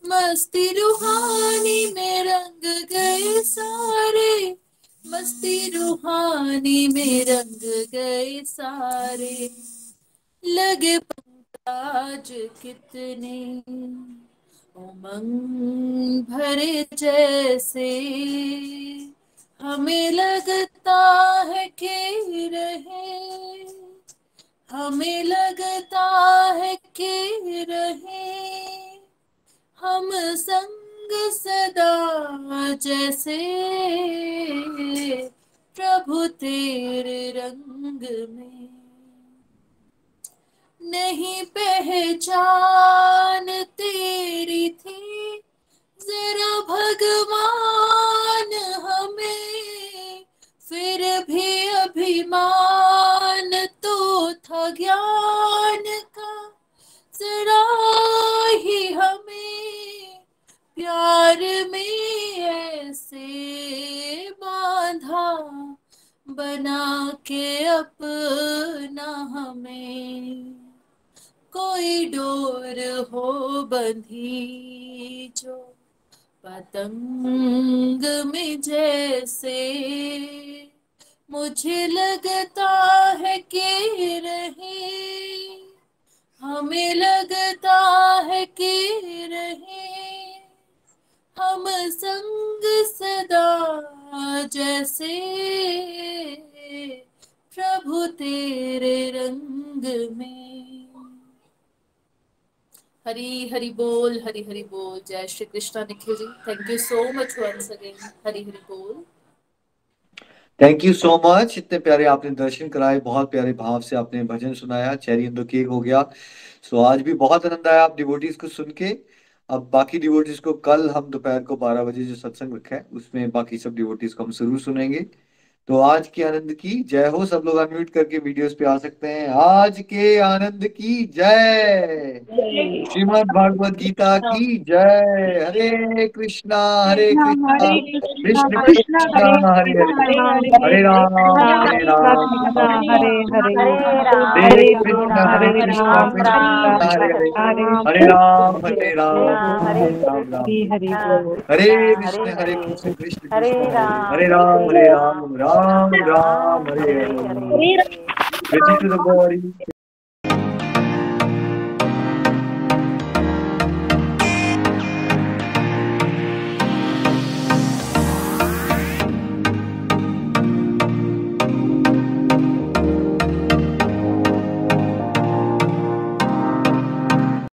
S10: मस्ती रूहानी में रंग गए सारे, मस्ती रूहानी में रंग गए सारे, लगे पंकज कितने उमंग भरे जैसे, हमें लगता है कि रहे, हमें लगता है कि रहे, हम संग सदा जैसे, प्रभु तेरे रंग में। नहीं पहचान तेरी थी जरा भगवान हमें, फिर भी अभिमान तो था ज्ञान का, जरा ही हमें प्यार में ऐसे बांधा, बना के अपना हमें, कोई डोर हो बंधी जो पतंग में जैसे, मुझे लगता है कि रहे, हमें लगता है कि रहे, हम संग सदा जैसे, प्रभु तेरे रंग में। हरी हरि बोल, हरि हरि बोल। जय Shri Krishna Nikhil ji, thank you so much once again. Hari Hari बोल।
S3: थैंक यू सो मच, इतने प्यारे आपने दर्शन कराए, बहुत प्यारे भाव से आपने भजन सुनाया, चेरी इन द केक हो गया। सो आज भी बहुत आनंद आया आप डिवोटीज को सुन के। अब बाकी डिवोटीज को कल हम दोपहर को 12 बजे जो सत्संग रखा है उसमें बाकी सब डिवोटीज को हम जरूर सुनेंगे। तो आज के आनंद की जय हो। सब लोग अनम्यूट करके वीडियोस पे आ सकते हैं। आज के आनंद की जय। श्रीमद् भागवत गीता की जय। हरे कृष्णा कृष्ण कृष्ण हरे हरे, हरे राम हरे कृष्ण कृष्ण कृष्ण हरे हरे, हरे राम राम राम हरे कृष्ण कृष्ण हरे राम राम राम हरे हरे।